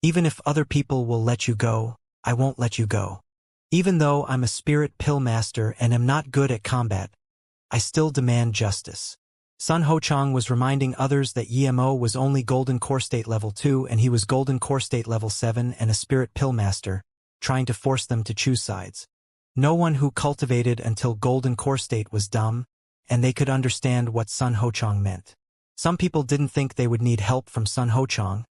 Even if other people will let you go, I won't let you go. Even though I'm a spirit pill master and am not good at combat, I still demand justice. Sun Hochang was reminding others that Emo was only golden core state level 2 and he was golden core state level 7 and a spirit pill master, trying to force them to choose sides. No one who cultivated until golden core state was dumb, and they could understand what Sun Hochang meant. Some people didn't think they would need help from Sun Hochang,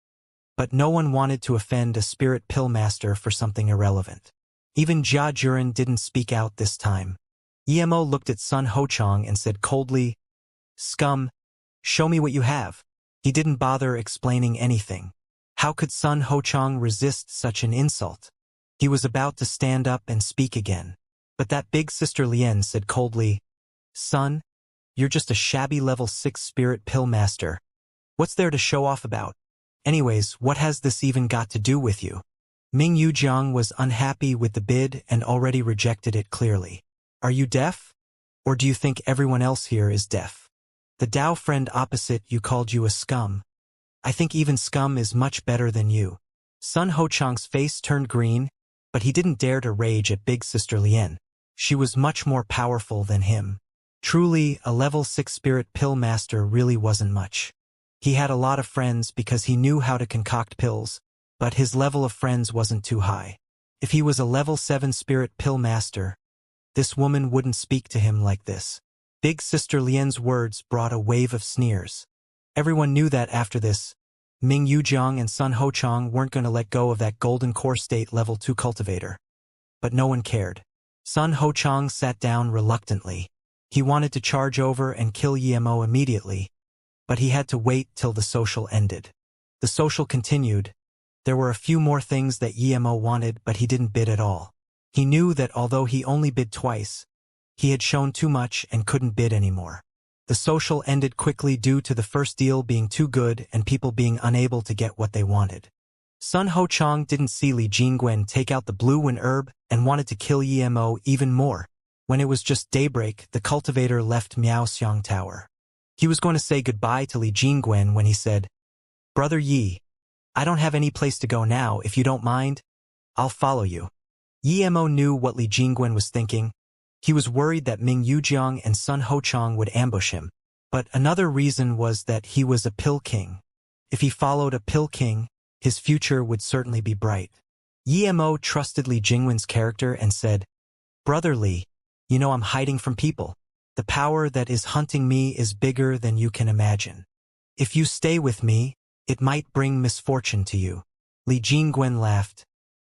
but no one wanted to offend a spirit pill master for something irrelevant. Even Jia Juren didn't speak out this time. Emo looked at Sun Hochang and said coldly, scum, show me what you have. He didn't bother explaining anything. How could Sun Hochang resist such an insult? He was about to stand up and speak again. But that big sister Lien said coldly, son, you're just a shabby level 6 spirit pill master. What's there to show off about? Anyways, what has this even got to do with you? Ming Yujiang was unhappy with the bid and already rejected it clearly. Are you deaf? Or do you think everyone else here is deaf? The Dao friend opposite you called you a scum. I think even scum is much better than you. Sun Hochang's face turned green, but he didn't dare to rage at Big Sister Lien. She was much more powerful than him. Truly, a level 6 spirit pill master really wasn't much. He had a lot of friends because he knew how to concoct pills, but his level of friends wasn't too high. If he was a level 7 spirit pill master, this woman wouldn't speak to him like this. Big Sister Lien's words brought a wave of sneers. Everyone knew that after this, Ming Yujiang and Sun Hochang weren't going to let go of that golden core state level 2 cultivator. But no one cared. Sun Hochang sat down reluctantly. He wanted to charge over and kill Yemo immediately, but he had to wait till the social ended. The social continued. There were a few more things that Yemo wanted, but he didn't bid at all. He knew that although he only bid twice, he had shown too much and couldn't bid anymore. The social ended quickly due to the first deal being too good and people being unable to get what they wanted. Sun Ho-chang didn't see Li Jingwen take out the blue wind herb and wanted to kill Yemo even more. When it was just daybreak, the cultivator left Miaoxiang Tower. He was going to say goodbye to Li Jingwen when he said, "Brother Yi, I don't have any place to go now. If you don't mind, I'll follow you." Yemo knew what Li Jingwen was thinking. He was worried that Ming Yujiang and Sun Ho-chang would ambush him. But another reason was that he was a pill king. If he followed a pill king, his future would certainly be bright. Yemo trusted Li Jingwen's character and said, "Brother Li, you know I'm hiding from people. The power that is hunting me is bigger than you can imagine. If you stay with me, it might bring misfortune to you." Li Jingwen laughed.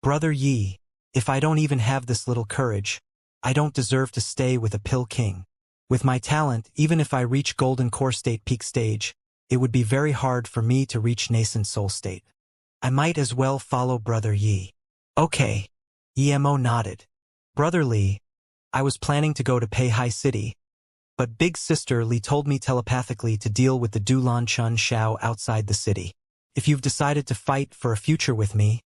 "Brother Yi, if I don't even have this little courage, I don't deserve to stay with a pill king. With my talent, even if I reach golden core state peak stage, it would be very hard for me to reach nascent soul state. I might as well follow Brother Yi." "Okay." Yemo nodded. "Brother Li, I was planning to go to Peihai City, but Big Sister Li told me telepathically to deal with the Dulan Chun Shao outside the city. If you've decided to fight for a future with me,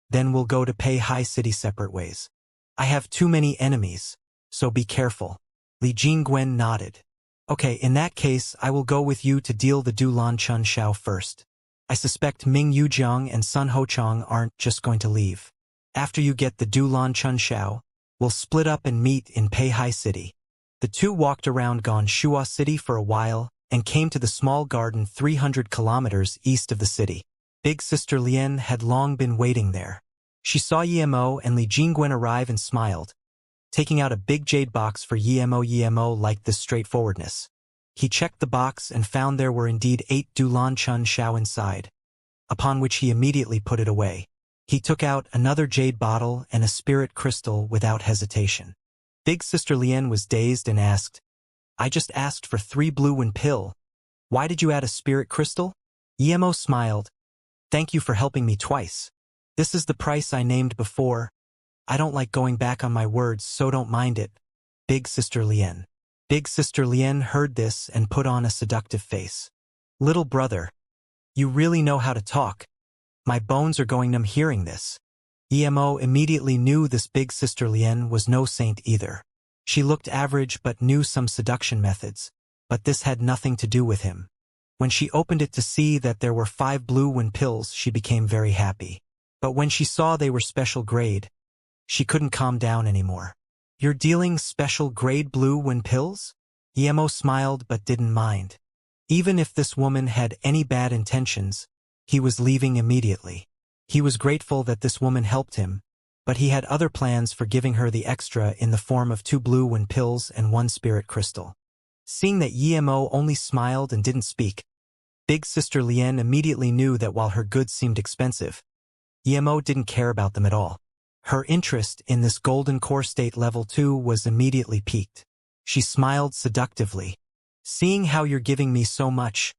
then we'll go to Peihai City separate ways. I have too many enemies, so be careful." Li Jingwen nodded. "Okay, in that case I will go with you to deal the Dulan Chun Shao first. I suspect Ming Yujiang and Sun Ho-chang aren't just going to leave. After you get the Dulan Chun Shao, we'll split up and meet in Peihai City." The two walked around Ganshua City for a while and came to the small garden 300 kilometers east of the city. Big Sister Lien had long been waiting there. She saw Yemo and Li Jingwen arrive and smiled, taking out a big jade box for Yemo. Yemo liked this straightforwardness. He checked the box and found there were indeed 8 Dulan Chun Shao inside, upon which he immediately put it away. He took out another jade bottle and a spirit crystal without hesitation. Big Sister Lien was dazed and asked, "I just asked for 3 blue wind pill. Why did you add a spirit crystal?" Yemo smiled. "Thank you for helping me twice. This is the price I named before. I don't like going back on my words, so don't mind it. Big Sister Lien." Big Sister Lien heard this and put on a seductive face. "Little brother, you really know how to talk. My bones are going numb hearing this." Yemo immediately knew this Big Sister Lien was no saint either. She looked average but knew some seduction methods, but this had nothing to do with him. When she opened it to see that there were 5 blue wind pills, she became very happy. But when she saw they were special grade, she couldn't calm down anymore. "You're dealing special grade blue wind pills?" Yemo smiled but didn't mind. Even if this woman had any bad intentions, he was leaving immediately. He was grateful that this woman helped him, but he had other plans for giving her the extra in the form of 2 blue wind pills and 1 spirit crystal. Seeing that Yemo only smiled and didn't speak, Big Sister Lien immediately knew that while her goods seemed expensive, Yemo didn't care about them at all. Her interest in this golden core state level 2 was immediately piqued. She smiled seductively. "Seeing how you're giving me so much,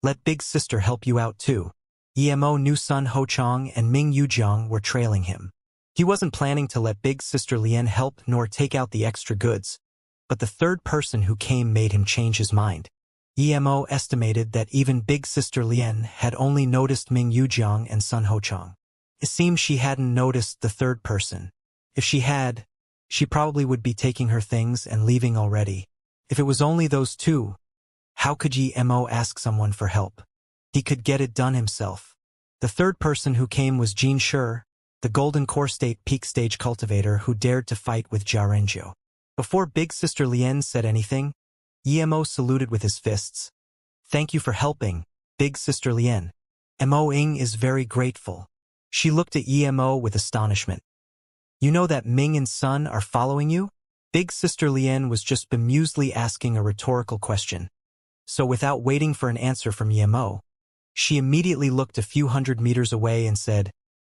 let Big Sister help you out too." Yemo knew Sun Ho-chang and Ming Yujiang were trailing him. He wasn't planning to let Big Sister Lien help nor take out the extra goods, but the third person who came made him change his mind. Yemo estimated that even Big Sister Lien had only noticed Ming Yujiang and Sun Ho-chang. It seemed she hadn't noticed the third person. If she had, she probably would be taking her things and leaving already. If it was only those two, how could Yemo ask someone for help? He could get it done himself. The third person who came was Jin Shi, the golden core state peak stage cultivator who dared to fight with Jia Renjiu. Before Big Sister Lien said anything, Yemo saluted with his fists. "Thank you for helping, Big Sister Lien. Mo Ing is very grateful." She looked at Yemo with astonishment. "You know that Ming and Sun are following you?" Big Sister Lien was just bemusedly asking a rhetorical question. So without waiting for an answer from Yemo, she immediately looked a few hundred meters away and said,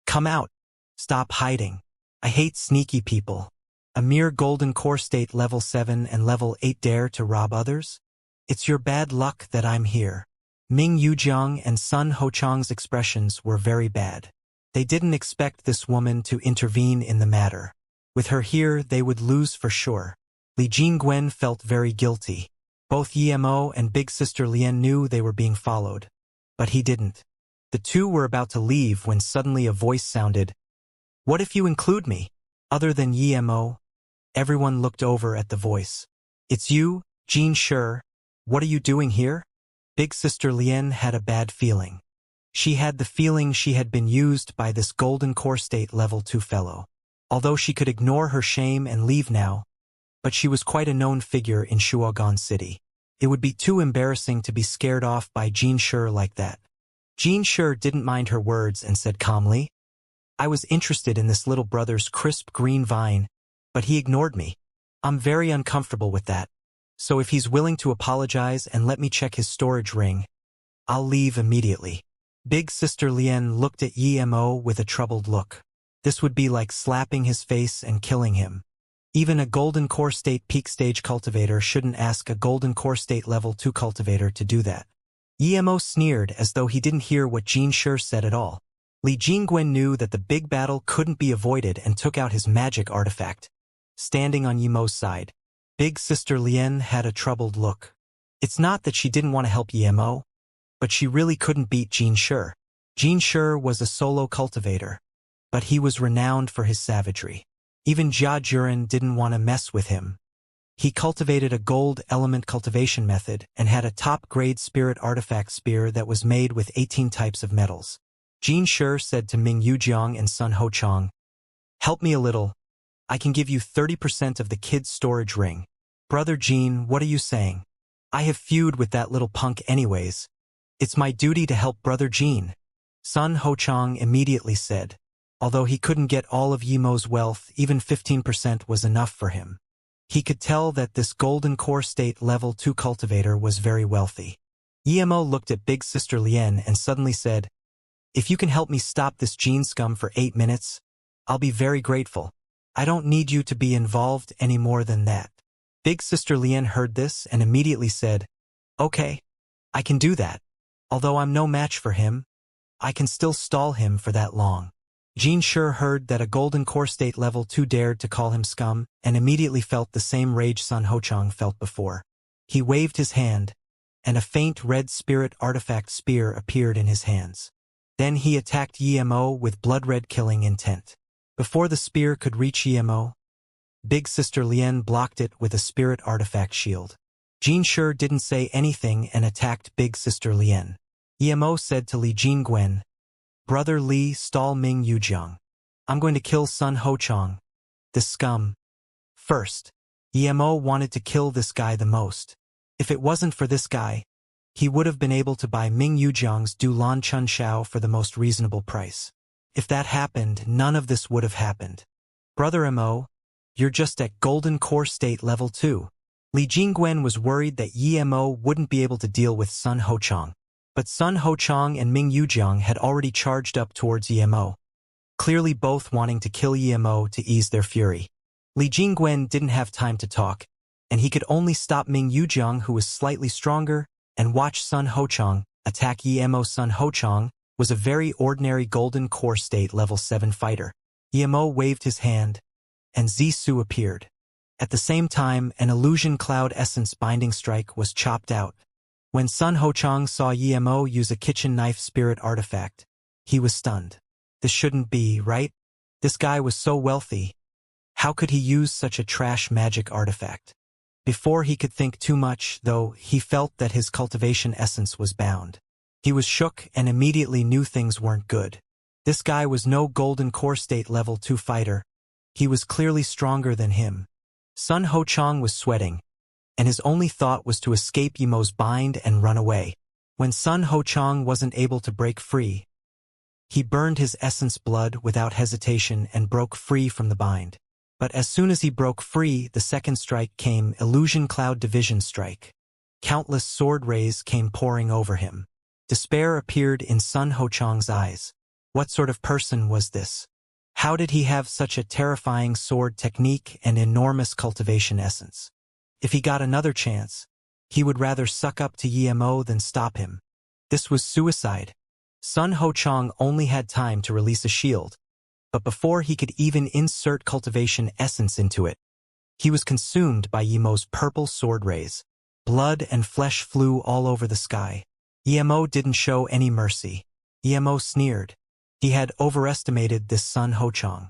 "Come out. Stop hiding. I hate sneaky people." A mere golden core state level 7 and level 8 dare to rob others? It's your bad luck that I'm here. Ming Yujiang and Sun Hochang's expressions were very bad. They didn't expect this woman to intervene in the matter. With her here, they would lose for sure. Li Jingwen felt very guilty. Both Yemo and Big Sister Lien knew they were being followed. But he didn't. The two were about to leave when suddenly a voice sounded, "What if you include me?" Other than Yemo, everyone looked over at the voice. "It's you, Jean Shi. What are you doing here?" Big Sister Lien had a bad feeling. She had the feeling she had been used by this golden core state level 2 fellow. Although she could ignore her shame and leave now, but she was quite a known figure in Shuogan City. It would be too embarrassing to be scared off by Jean Shi like that. Jean Shi didn't mind her words and said calmly, "I was interested in this little brother's crisp green vine, but he ignored me. I'm very uncomfortable with that. So if he's willing to apologize and let me check his storage ring, I'll leave immediately." Big Sister Lien looked at Yemo with a troubled look. This would be like slapping his face and killing him. Even a golden core state peak stage cultivator shouldn't ask a golden core state level 2 cultivator to do that. Yemo sneered as though he didn't hear what Jean Shi said at all. Li Jingwen knew that the big battle couldn't be avoided and took out his magic artifact. Standing on Yemo's side, Big Sister Lien had a troubled look. It's not that she didn't want to help Yemo, but she really couldn't beat Jean Shi. Jean Shi was a solo cultivator, but he was renowned for his savagery. Even Jia Juren didn't want to mess with him. He cultivated a gold element cultivation method and had a top-grade spirit artifact spear that was made with 18 types of metals. Jean Shi said to Ming Yujiang and Sun Hochang, "Help me a little. I can give you 30% of the kid's storage ring." "Brother Jean, what are you saying? I have feud with that little punk anyways. It's my duty to help Brother Jean," Sun Hochang immediately said. Although he couldn't get all of Yemo's wealth, even 15% was enough for him. He could tell that this golden core state level 2 cultivator was very wealthy. Yemo looked at Big Sister Lien and suddenly said, "If you can help me stop this Jean scum for 8 minutes, I'll be very grateful. I don't need you to be involved any more than that." Big Sister Lien heard this and immediately said, "Okay, I can do that. Although I'm no match for him, I can still stall him for that long." Jean Shi heard that a golden core state level 2 dared to call him scum and immediately felt the same rage Sun Hochang felt before. He waved his hand, and a faint red spirit artifact spear appeared in his hands. Then he attacked Yemo with blood-red killing intent. Before the spear could reach Yemo, Big Sister Lien blocked it with a spirit artifact shield. Jean Shi didn't say anything and attacked Big Sister Lien. Yemo said to Li Jingwen, "Brother Li, stall Ming Yujiang. I'm going to kill Sun Hochang, this scum, first." Yemo wanted to kill this guy the most. If it wasn't for this guy, he would have been able to buy Ming Yujiang's Dulan Chun Shao for the most reasonable price. If that happened, none of this would have happened. "Brother Mo, you're just at golden core state level 2. Li Jingwen was worried that Yemo wouldn't be able to deal with Sun Hochang. But Sun Hochang and Ming Yujiang had already charged up towards Yemo, clearly both wanting to kill Yemo to ease their fury. Li Jingwen didn't have time to talk, and he could only stop Ming Yujiang, who was slightly stronger, and watch Sun Hochang attack Yemo. Sun Hochang was a very ordinary golden core state level 7 fighter. Yemo waved his hand, and Zisu appeared. At the same time, an illusion cloud essence binding strike was chopped out. When Sun Hochang saw Yemo use a kitchen knife spirit artifact, he was stunned. This shouldn't be, right? This guy was so wealthy. How could he use such a trash magic artifact? Before he could think too much, though, he felt that his cultivation essence was bound. He was shook and immediately knew things weren't good. This guy was no golden core state level 2 fighter. He was clearly stronger than him. Sun Hochang was sweating, and his only thought was to escape Yemo's bind and run away. When Sun Hochang wasn't able to break free, he burned his essence blood without hesitation and broke free from the bind. But as soon as he broke free, the second strike came, Illusion Cloud Division Strike. Countless sword rays came pouring over him. Despair appeared in Sun Hochang's eyes. What sort of person was this? How did he have such a terrifying sword technique and enormous cultivation essence? If he got another chance, he would rather suck up to Emo than stop him. This was suicide. Sun Hochang only had time to release a shield, but before he could even insert cultivation essence into it, he was consumed by Yemo's purple sword rays. Blood and flesh flew all over the sky. Yemo didn't show any mercy. Yemo sneered. He had overestimated this Sun Hochang.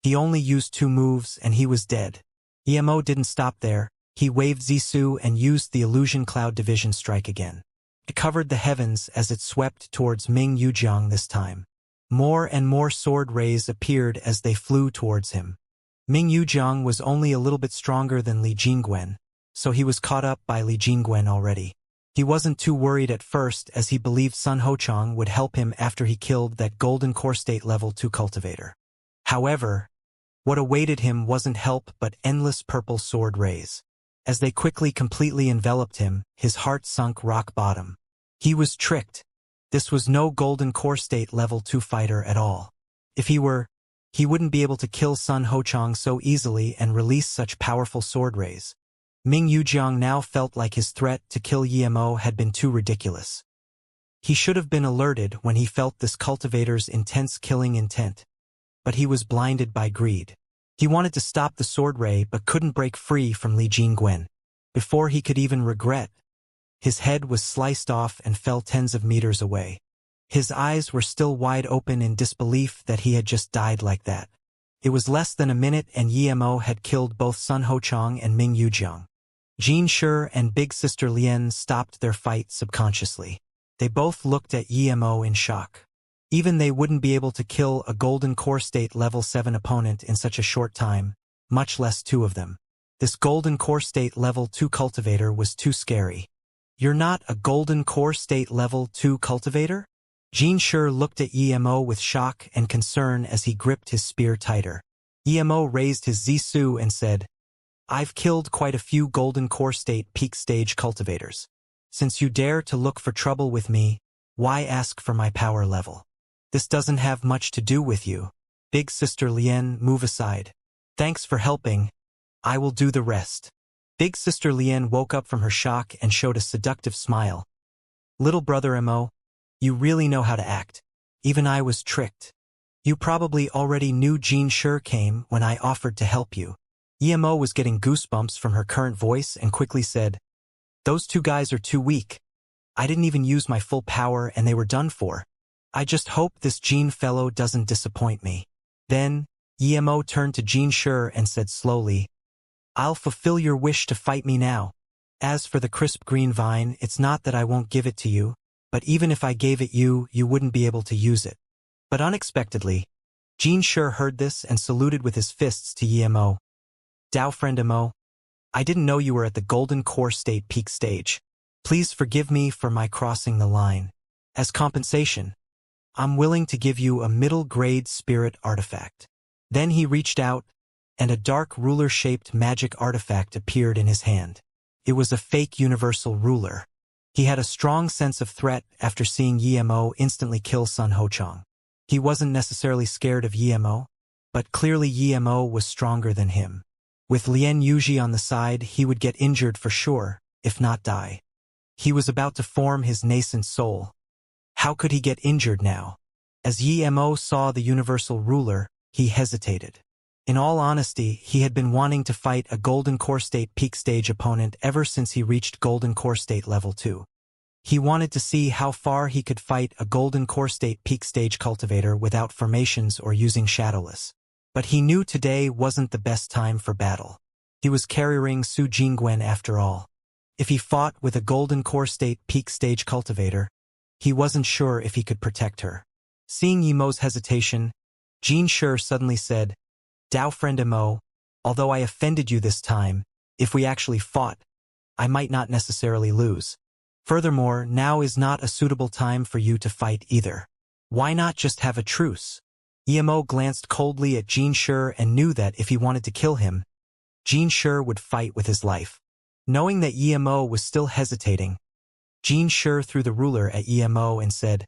He only used 2 moves and he was dead. Yemo didn't stop there. He waved Zisu and used the Illusion Cloud Division strike again. It covered the heavens as it swept towards Ming Yujiang this time. More and more sword rays appeared as they flew towards him. Ming Yujiang was only a little bit stronger than Li Jingwen, so he was caught up by Li Jingwen already. He wasn't too worried at first as he believed Sun Hochang would help him after he killed that golden core state level 2 cultivator. However, what awaited him wasn't help but endless purple sword rays. As they quickly completely enveloped him, his heart sunk rock bottom. He was tricked. This was no golden core state level 2 fighter at all. If he were, he wouldn't be able to kill Sun Hochang so easily and release such powerful sword rays. Ming Yujiang now felt like his threat to kill Yemo had been too ridiculous. He should have been alerted when he felt this cultivator's intense killing intent. But he was blinded by greed. He wanted to stop the sword ray but couldn't break free from Li Jingwen. Before he could even regret, his head was sliced off and fell tens of meters away. His eyes were still wide open in disbelief that he had just died like that. It was less than a minute and Yemo had killed both Sun Hochang and Ming Yujiang. Jin Shi and Big Sister Lien stopped their fight subconsciously. They both looked at Yemo in shock. Even they wouldn't be able to kill a golden core state level 7 opponent in such a short time, much less 2 of them. This golden core state level 2 cultivator was too scary. You're not a golden core state level 2 cultivator? Jin Shi looked at Yemo with shock and concern as he gripped his spear tighter. Yemo raised his Zisu and said, I've killed quite a few golden core state peak stage cultivators. Since you dare to look for trouble with me, why ask for my power level? This doesn't have much to do with you. Big Sister Lien, move aside. Thanks for helping. I will do the rest. Big Sister Lien woke up from her shock and showed a seductive smile. Little brother Mo, you really know how to act. Even I was tricked. You probably already knew Jin Shi came when I offered to help you. Emo was getting goosebumps from her current voice and quickly said, Those 2 guys are too weak. I didn't even use my full power and they were done for. I just hope this Jin fellow doesn't disappoint me. Then, Emo turned to Jin Shi and said slowly, I'll fulfill your wish to fight me now. As for the crisp green vine, it's not that I won't give it to you, but even if I gave it you, you wouldn't be able to use it. But unexpectedly, Jin Shi heard this and saluted with his fists to Emo. Dao friend Emo, I didn't know you were at the golden core state peak stage. Please forgive me for my crossing the line. As compensation, I'm willing to give you a middle-grade spirit artifact. Then he reached out, and a dark ruler-shaped magic artifact appeared in his hand. It was a fake universal ruler. He had a strong sense of threat after seeing Yemo instantly kill Sun Hochang. He wasn't necessarily scared of Yemo, but clearly Yemo was stronger than him. With Lien Yuji on the side, he would get injured for sure, if not die. He was about to form his nascent soul. How could he get injured now? As Yemo saw the universal ruler, he hesitated. In all honesty, he had been wanting to fight a Golden Core State peak stage opponent ever since he reached Golden Core State level 2. He wanted to see how far he could fight a Golden Core State peak stage cultivator without formations or using Shadowless. But he knew today wasn't the best time for battle. He was carrying Su Jingwen after all. If he fought with a Golden Core State peak stage cultivator, he wasn't sure if he could protect her. Seeing Yemo's hesitation, Jin Shi suddenly said, Dao friend Emo, although I offended you this time, if we actually fought, I might not necessarily lose. Furthermore, now is not a suitable time for you to fight either. Why not just have a truce? Emo glanced coldly at Jin Shi and knew that if he wanted to kill him, Jin Shi would fight with his life. Knowing that Emo was still hesitating, Jin Shi threw the ruler at Emo and said,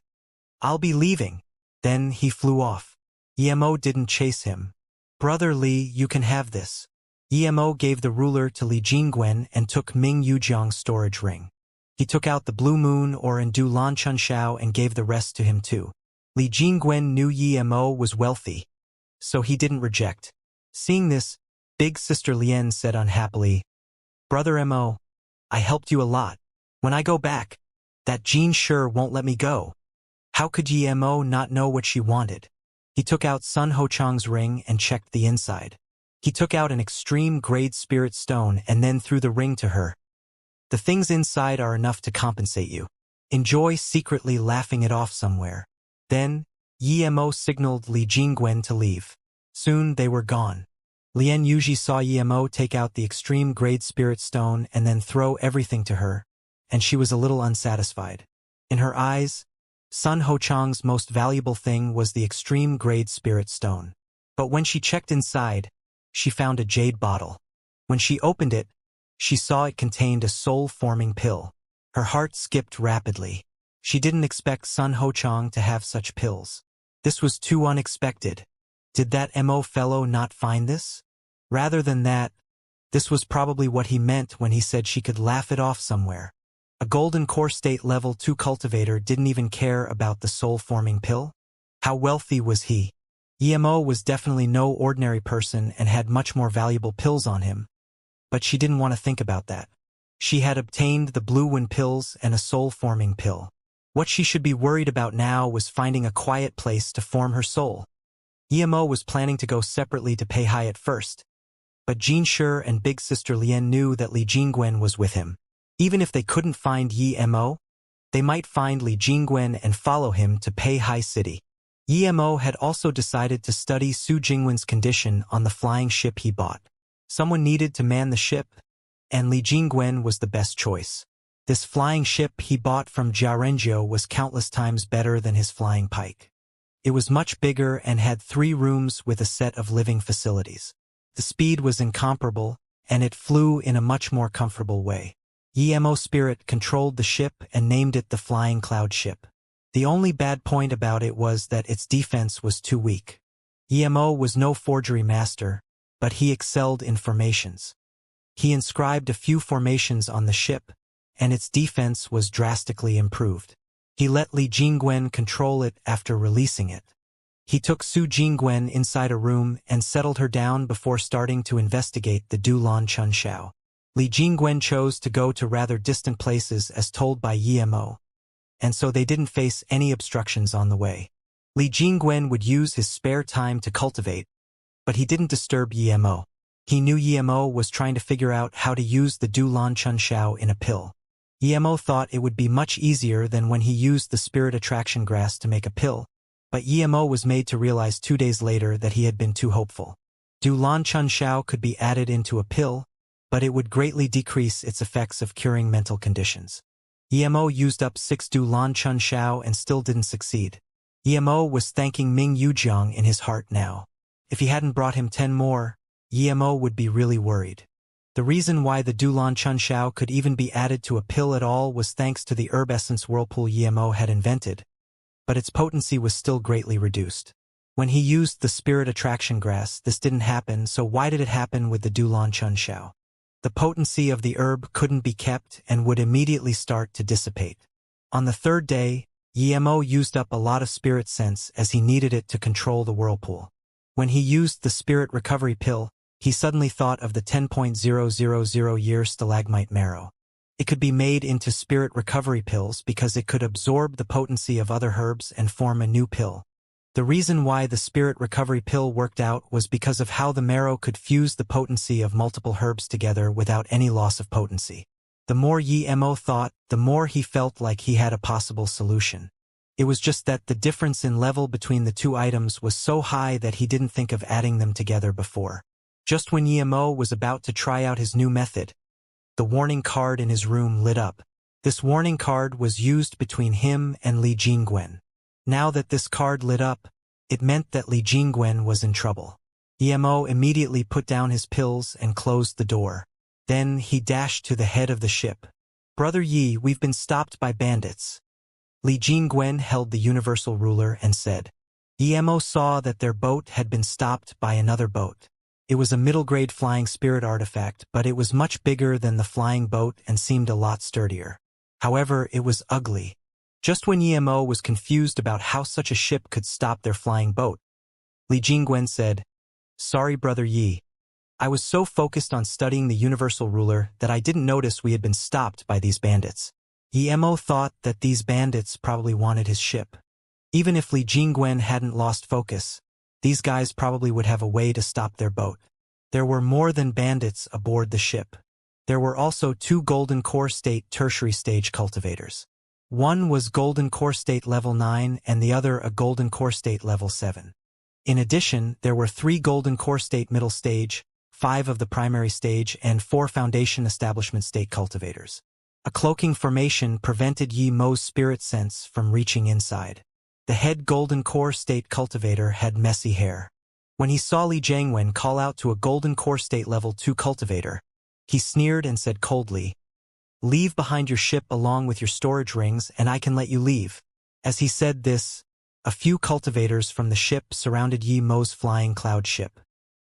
I'll be leaving. Then he flew off. Emo didn't chase him. "Brother Li, you can have this." Emo gave the ruler to Li Jingwen and took Ming Yujiang's storage ring. He took out the blue moon or in Du Lan Chunxiao and gave the rest to him too. Li Jingwen knew Emo was wealthy, so he didn't reject. Seeing this, big sister Lien said unhappily, "Brother Mo, I helped you a lot. When I go back, that Jean sure won't let me go." How could Mo not know what she wanted? He took out Sun Ho-chang's ring and checked the inside. He took out an extreme-grade spirit stone and then threw the ring to her. "The things inside are enough to compensate you. Enjoy secretly laughing it off somewhere." Then, Mo signaled Li Jingwen to leave. Soon they were gone. Lien Yuji saw Mo take out the extreme-grade spirit stone and then throw everything to her, and she was a little unsatisfied. In her eyes, Sun Ho-chang's most valuable thing was the extreme-grade spirit stone. But when she checked inside, she found a jade bottle. When she opened it, she saw it contained a soul-forming pill. Her heart skipped rapidly. She didn't expect Sun Ho-chang to have such pills. This was too unexpected. Did that Mo fellow not find this? Rather than that, this was probably what he meant when he said she could laugh it off somewhere. A golden core state level 2 cultivator didn't even care about the soul-forming pill? How wealthy was he? Mo was definitely no ordinary person and had much more valuable pills on him. But she didn't want to think about that. She had obtained the blue wind pills and a soul-forming pill. What she should be worried about now was finding a quiet place to form her soul. Mo was planning to go separately to Peihai at first. But Jean Shi and Big Sister Lien knew that Li Jingwen was with him. Even if they couldn't find Mo, they might find Li Jingwen and follow him to Peihai City. Mo had also decided to study Su Jingwen's condition on the flying ship he bought. Someone needed to man the ship, and Li Jingwen was the best choice. This flying ship he bought from Jiarenzhou was countless times better than his flying pike. It was much bigger and had 3 rooms with a set of living facilities. The speed was incomparable, and it flew in a much more comfortable way. Mo's spirit controlled the ship and named it the Flying Cloud Ship. The only bad point about it was that its defense was too weak. Mo was no forgery master, but he excelled in formations. He inscribed a few formations on the ship, and its defense was drastically improved. He let Li Jingwen control it after releasing it. He took Su Jingwen inside a room and settled her down before starting to investigate the Dulan Chunxiao. Li Jingwen chose to go to rather distant places as told by Mo, and so they didn't face any obstructions on the way. Li Jingwen would use his spare time to cultivate, but he didn't disturb Mo. He knew Mo was trying to figure out how to use the Dulan Chunxiao in a pill. Mo thought it would be much easier than when he used the spirit attraction grass to make a pill, but Mo was made to realize 2 days later that he had been too hopeful. Dulan Chunxiao could be added into a pill, but it would greatly decrease its effects of curing mental conditions. Mo used up 6 Dulan Chunxiao and still didn't succeed. Mo was thanking Ming Yujiang in his heart now. If he hadn't brought him 10 more, Mo would be really worried. The reason why the Dulan Chunxiao could even be added to a pill at all was thanks to the herb essence whirlpool Mo had invented, but its potency was still greatly reduced. When he used the spirit attraction grass, this didn't happen, so why did it happen with the Dulan Chunxiao? The potency of the herb couldn't be kept and would immediately start to dissipate. On the 3rd day, Mo used up a lot of spirit sense as he needed it to control the whirlpool. When he used the spirit recovery pill, he suddenly thought of the 10.000-year stalagmite marrow. It could be made into spirit recovery pills because it could absorb the potency of other herbs and form a new pill. The reason why the spirit recovery pill worked out was because of how the marrow could fuse the potency of multiple herbs together without any loss of potency. The more Mo thought, the more he felt like he had a possible solution. It was just that the difference in level between the 2 items was so high that he didn't think of adding them together before. Just when Mo was about to try out his new method, the warning card in his room lit up. This warning card was used between him and Li Jingwen. Now that this card lit up, it meant that Li Jingwen was in trouble. Mo immediately put down his pills and closed the door. Then he dashed to the head of the ship. "Brother Yi, we've been stopped by bandits." Li Jingwen held the universal ruler and said, Emo saw that their boat had been stopped by another boat. It was a middle-grade flying spirit artifact, but it was much bigger than the flying boat and seemed a lot sturdier. However, it was ugly. Just when Emo was confused about how such a ship could stop their flying boat, Li Jingwen said, "Sorry, Brother Yi. I was so focused on studying the universal ruler that I didn't notice we had been stopped by these bandits." Emo thought that these bandits probably wanted his ship. Even if Li Jingwen hadn't lost focus, these guys probably would have a way to stop their boat. There were more than bandits aboard the ship. There were also 2 Golden Core State tertiary stage cultivators. One was Golden Core State level 9 and the other a Golden Core State level 7. In addition, there were 3 Golden Core State middle stage, 5 of the primary stage, and 4 Foundation Establishment State cultivators. A cloaking formation prevented Yi Mo's spirit sense from reaching inside. The head Golden Core State cultivator had messy hair. When he saw Li Jingwen call out to a Golden Core State level 2 cultivator, he sneered and said coldly, "Leave behind your ship along with your storage rings and I can let you leave." As he said this, a few cultivators from the ship surrounded Yi Mo's flying cloud ship.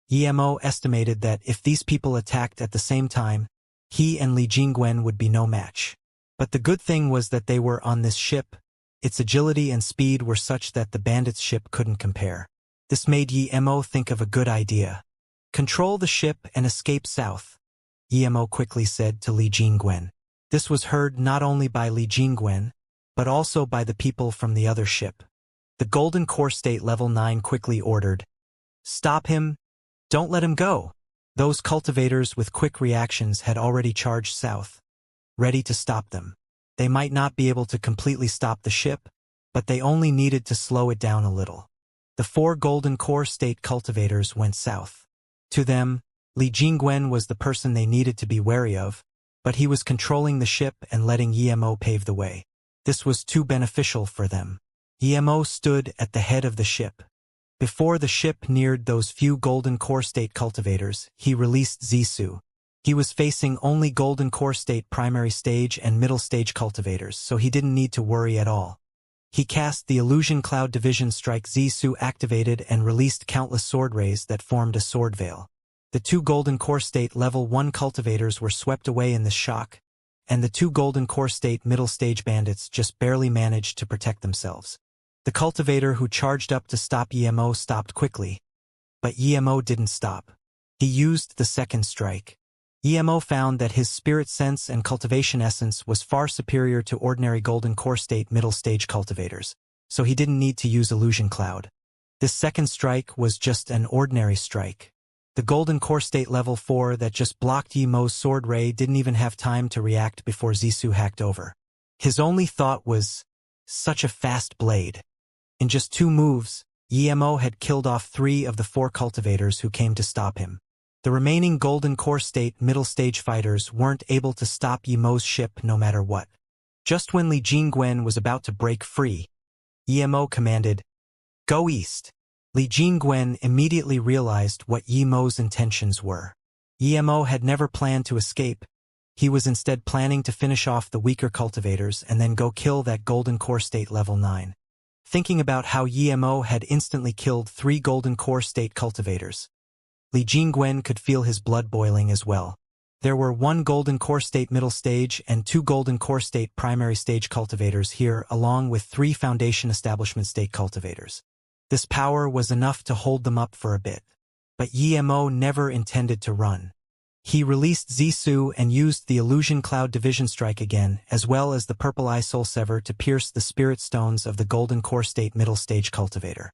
Emo estimated that if these people attacked at the same time, he and Li Jingwen would be no match. But the good thing was that they were on this ship. Its agility and speed were such that the bandits' ship couldn't compare. This made Emo think of a good idea. "Control the ship and escape south," Emo quickly said to Li Jingwen. This was heard not only by Li Jingwen, but also by the people from the other ship. The Golden Core State level 9 quickly ordered, "Stop him! Don't let him go!" Those cultivators with quick reactions had already charged south, ready to stop them. They might not be able to completely stop the ship, but they only needed to slow it down a little. The 4 Golden Core State cultivators went south. To them, Li Jingwen was the person they needed to be wary of, but he was controlling the ship and letting Emo pave the way. This was too beneficial for them. Emo stood at the head of the ship. Before the ship neared those few Golden Core State cultivators, he released Zissou. He was facing only Golden Core State primary stage and middle stage cultivators, so he didn't need to worry at all. He cast the Illusion Cloud Division Strike. Zissou activated and released countless sword rays that formed a sword veil. The 2 Golden Core State level 1 cultivators were swept away in this shock, and the 2 Golden Core State middle stage bandits just barely managed to protect themselves. The cultivator who charged up to stop Emo stopped quickly, but Emo didn't stop. He used the second strike. Emo found that his spirit sense and cultivation essence was far superior to ordinary Golden Core State middle stage cultivators, so he didn't need to use Illusion Cloud. This second strike was just an ordinary strike. The Golden Core State level 4 that just blocked Emo's sword ray didn't even have time to react before Zissou hacked over. His only thought was, such a fast blade. In just 2 moves, Emo had killed off 3 of the 4 cultivators who came to stop him. The remaining Golden Core State middle stage fighters weren't able to stop Emo's ship no matter what. Just when Li Jingwen was about to break free, Emo commanded, "Go east." Li Jingwen immediately realized what Emo's intentions were. Emo had never planned to escape. He was instead planning to finish off the weaker cultivators and then go kill that Golden Core State level 9. Thinking about how Emo had instantly killed 3 Golden Core State cultivators, Li Jingwen could feel his blood boiling as well. There were 1 Golden Core State middle stage and 2 Golden Core State primary stage cultivators here, along with 3 Foundation Establishment State cultivators. This power was enough to hold them up for a bit. But Emo never intended to run. He released Zissou and used the Illusion Cloud Division Strike again, as well as the Purple Eye Soul Sever to pierce the spirit stones of the Golden Core State middle stage cultivator.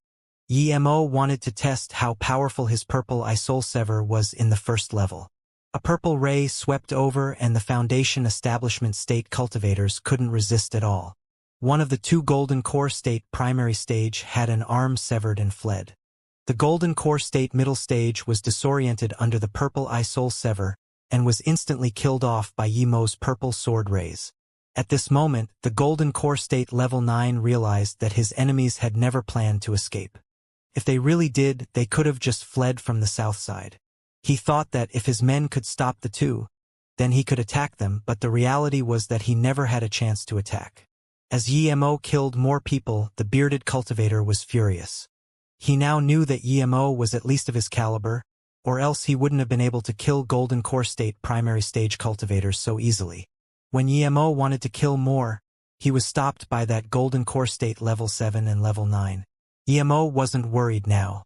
Emo wanted to test how powerful his Purple Eye Soul Sever was in the first level. A purple ray swept over and the Foundation Establishment State cultivators couldn't resist at all. One of the 2 Golden Core State primary stage had an arm severed and fled. The Golden Core State middle stage was disoriented under the Purple Eye Soul Sever and was instantly killed off by Emo's purple sword rays. At this moment, the Golden Core State level 9 realized that his enemies had never planned to escape. If they really did, they could have just fled from the south side. He thought that if his men could stop the 2, then he could attack them, but the reality was that he never had a chance to attack. As Emo killed more people, the bearded cultivator was furious. He now knew that EMO was at least of his caliber, or else he wouldn't have been able to kill Golden Core State primary stage cultivators so easily. When EMO wanted to kill more, he was stopped by that Golden Core State level 7 and level 9. EMO wasn't worried now.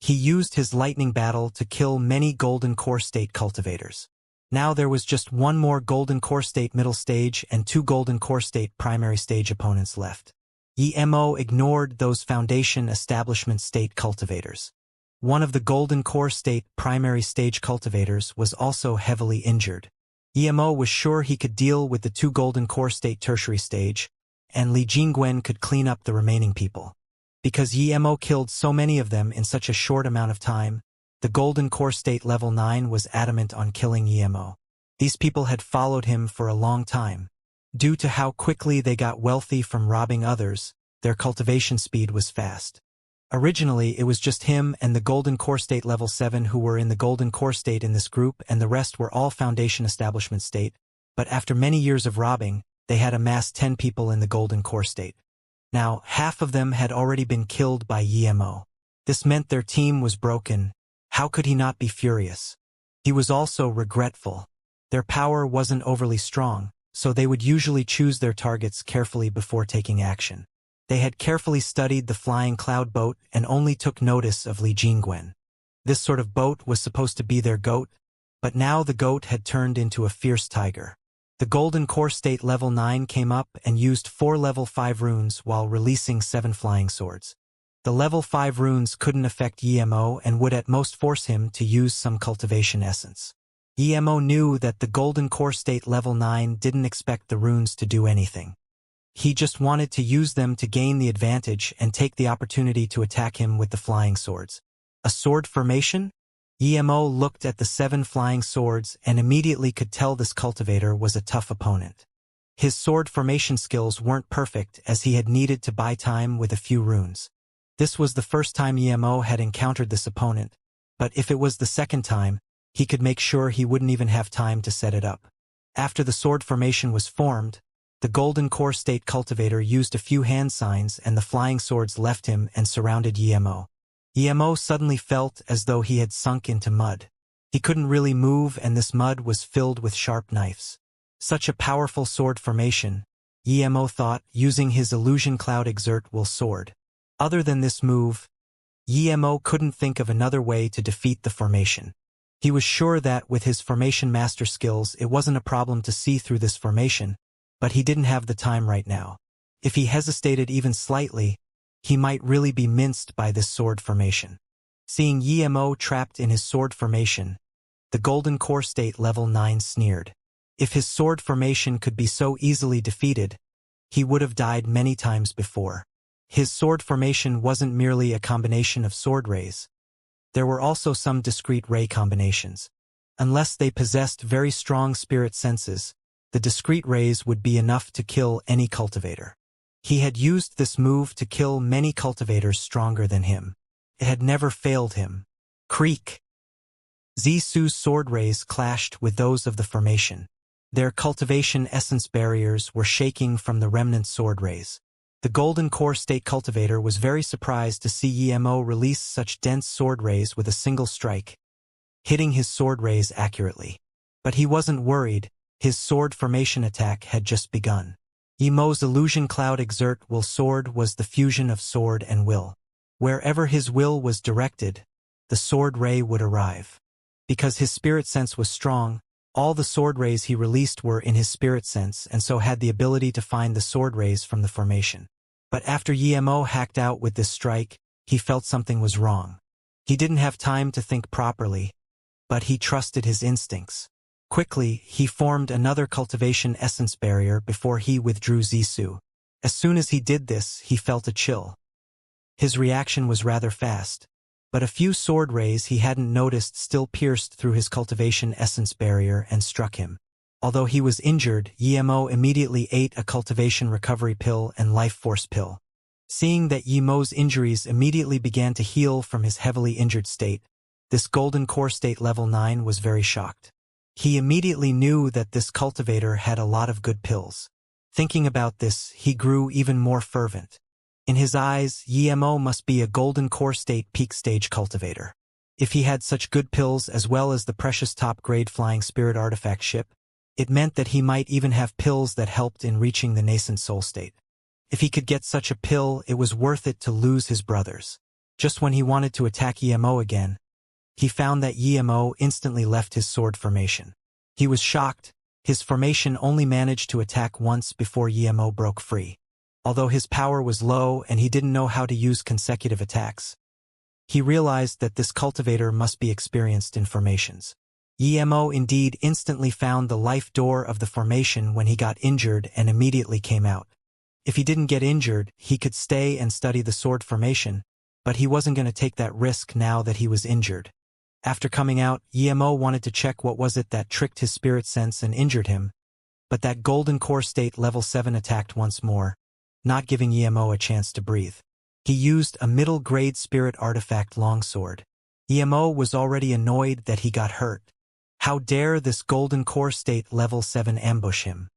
He used his lightning battle to kill many Golden Core State cultivators. Now there was just one more Golden Core State middle stage and 2 Golden Core State primary stage opponents left. EMO ignored those Foundation Establishment State cultivators. One of the Golden Core State primary stage cultivators was also heavily injured. EMO was sure he could deal with the 2 Golden Core State tertiary stage, and Li Jingwen could clean up the remaining people. Because EMO killed so many of them in such a short amount of time, the Golden Core State level 9 was adamant on killing EMO. These people had followed him for a long time. Due to how quickly they got wealthy from robbing others, their cultivation speed was fast. Originally, it was just him and the Golden Core State level 7 who were in the Golden Core State in this group, and the rest were all Foundation Establishment State, but after many years of robbing, they had amassed 10 people in the Golden Core State. Now, half of them had already been killed by EMO. This meant their team was broken. How could he not be furious? He was also regretful. Their power wasn't overly strong, so they would usually choose their targets carefully before taking action. They had carefully studied the flying cloud boat and only took notice of Li Jingwen. This sort of boat was supposed to be their goat, but now the goat had turned into a fierce tiger. The Golden Core State level 9 came up and used 4 level 5 runes while releasing 7 flying swords. The level 5 runes couldn't affect EMO and would at most force him to use some cultivation essence. EMO knew that the Golden Core State level 9 didn't expect the runes to do anything. He just wanted to use them to gain the advantage and take the opportunity to attack him with the flying swords. A sword formation? EMO looked at the 7 flying swords and immediately could tell this cultivator was a tough opponent. His sword formation skills weren't perfect as he had needed to buy time with a few runes. This was the first time EMO had encountered this opponent, but if it was the second time, he could make sure he wouldn't even have time to set it up. After the sword formation was formed, the Golden Core State cultivator used a few hand signs and the flying swords left him and surrounded EMO. EMO suddenly felt as though he had sunk into mud. He couldn't really move and this mud was filled with sharp knives. Such a powerful sword formation, EMO thought, using his illusion cloud exert will sword. Other than this move, EMO couldn't think of another way to defeat the formation. He was sure that with his formation master skills it wasn't a problem to see through this formation, but he didn't have the time right now. If he hesitated even slightly, he might really be minced by this sword formation. Seeing EMO trapped in his sword formation, the Golden Core State level 9 sneered. If his sword formation could be so easily defeated, he would have died many times before. His sword formation wasn't merely a combination of sword rays. There were also some discrete ray combinations. Unless they possessed very strong spirit senses, the discrete rays would be enough to kill any cultivator. He had used this move to kill many cultivators stronger than him. It had never failed him. Creak! Zisu's sword rays clashed with those of the formation. Their cultivation essence barriers were shaking from the remnant sword rays. The Golden Core State cultivator was very surprised to see EMO release such dense sword rays with a single strike, hitting his sword rays accurately. But he wasn't worried. His sword formation attack had just begun. EMO's illusion cloud exert will sword was the fusion of sword and will. Wherever his will was directed, the sword ray would arrive. Because his spirit sense was strong, all the sword rays he released were in his spirit sense and so had the ability to find the sword rays from the formation. But after EMO hacked out with this strike, he felt something was wrong. He didn't have time to think properly, but he trusted his instincts. Quickly, he formed another cultivation essence barrier before he withdrew Zisu. As soon as he did this, he felt a chill. His reaction was rather fast, but a few sword rays he hadn't noticed still pierced through his cultivation essence barrier and struck him. Although he was injured, EMO immediately ate a cultivation recovery pill and life force pill. Seeing that EMO's injuries immediately began to heal from his heavily injured state, this Golden Core State level 9 was very shocked. He immediately knew that this cultivator had a lot of good pills. Thinking about this, he grew even more fervent. In his eyes, Emo must be a golden core state peak stage cultivator. If he had such good pills as well as the precious top-grade flying spirit artifact ship, it meant that he might even have pills that helped in reaching the nascent soul state. If he could get such a pill, it was worth it to lose his brothers. Just when he wanted to attack Emo again, he found that Emo instantly left his sword formation. He was shocked. His formation only managed to attack once before Emo broke free. Although his power was low and he didn't know how to use consecutive attacks, he realized that this cultivator must be experienced in formations. Emo indeed instantly found the life door of the formation when he got injured and immediately came out. If he didn't get injured, he could stay and study the sword formation, but he wasn't going to take that risk now that he was injured. After coming out, Emo wanted to check what was it that tricked his spirit sense and injured him, but that golden core state level 7 attacked once more, not giving Emo a chance to breathe. He used a middle-grade spirit artifact longsword. Emo was already annoyed that he got hurt. How dare this golden core state level 7 ambush him?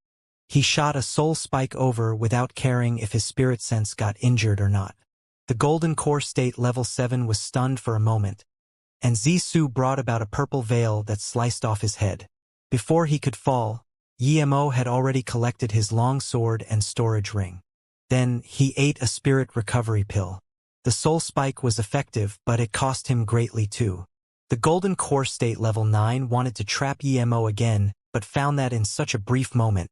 He shot a soul spike over without caring if his spirit sense got injured or not. The golden core state level 7 was stunned for a moment, and Zisu brought about a purple veil that sliced off his head. Before he could fall, Emo had already collected his long sword and storage ring. Then he ate a spirit recovery pill. The soul spike was effective, but it cost him greatly too. The golden core state level 9 wanted to trap Emo again, but found that in such a brief moment,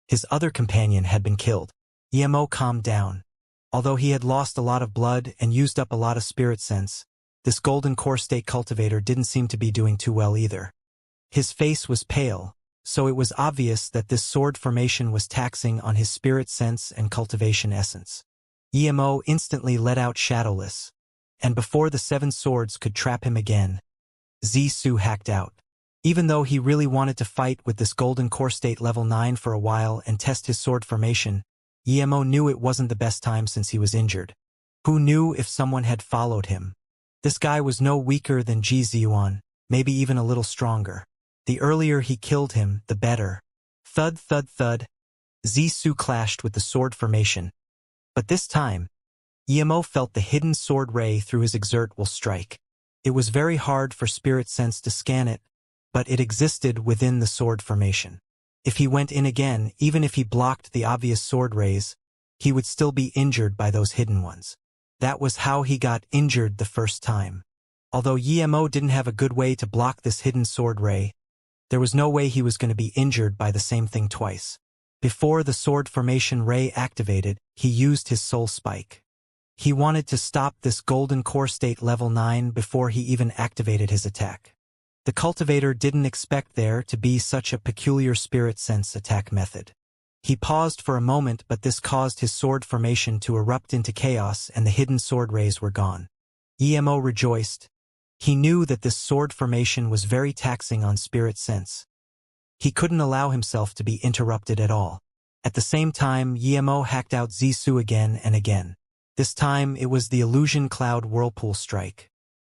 his other companion had been killed. Emo calmed down. Although he had lost a lot of blood and used up a lot of spirit sense, this golden core state cultivator didn't seem to be doing too well either. His face was pale, so it was obvious that this sword formation was taxing on his spirit sense and cultivation essence. Emo instantly let out Shadowless, and before the 7 swords could trap him again, Zisu hacked out. Even though he really wanted to fight with this golden core state level 9 for a while and test his sword formation, Emo knew it wasn't the best time since he was injured. Who knew if someone had followed him? This guy was no weaker than Ji Ziyuan, maybe even a little stronger. The earlier he killed him, the better. Thud thud thud. Zisu clashed with the sword formation. But this time, Emo felt the hidden sword ray through his exert will strike. It was very hard for spirit sense to scan it, but it existed within the sword formation. If he went in again, even if he blocked the obvious sword rays, he would still be injured by those hidden ones. That was how he got injured the first time. Although Emo didn't have a good way to block this hidden sword ray, there was no way he was going to be injured by the same thing twice. Before the sword formation ray activated, he used his soul spike. He wanted to stop this golden core state level 9 before he even activated his attack. The cultivator didn't expect there to be such a peculiar spirit sense attack method. He paused for a moment, but this caused his sword formation to erupt into chaos and the hidden sword rays were gone. Emo rejoiced. He knew that this sword formation was very taxing on spirit sense. He couldn't allow himself to be interrupted at all. At the same time, Emo hacked out Zisu again and again. This time, it was the illusion cloud whirlpool strike.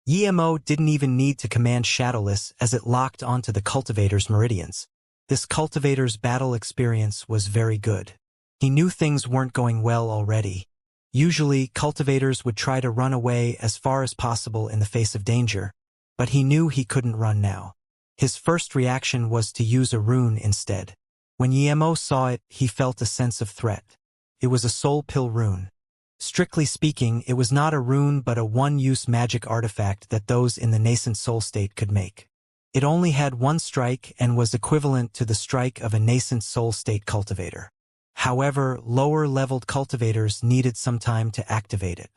Emo didn't even need to command Shadowless as it locked onto the cultivator's meridians. This cultivator's battle experience was very good. He knew things weren't going well already. Usually, cultivators would try to run away as far as possible in the face of danger, but he knew he couldn't run now. His first reaction was to use a rune instead. When Emo saw it, he felt a sense of threat. It was a soul pill rune. Strictly speaking, it was not a rune but a one-use magic artifact that those in the nascent soul state could make. It only had one strike and was equivalent to the strike of a nascent soul state cultivator. However, lower-leveled cultivators needed some time to activate it.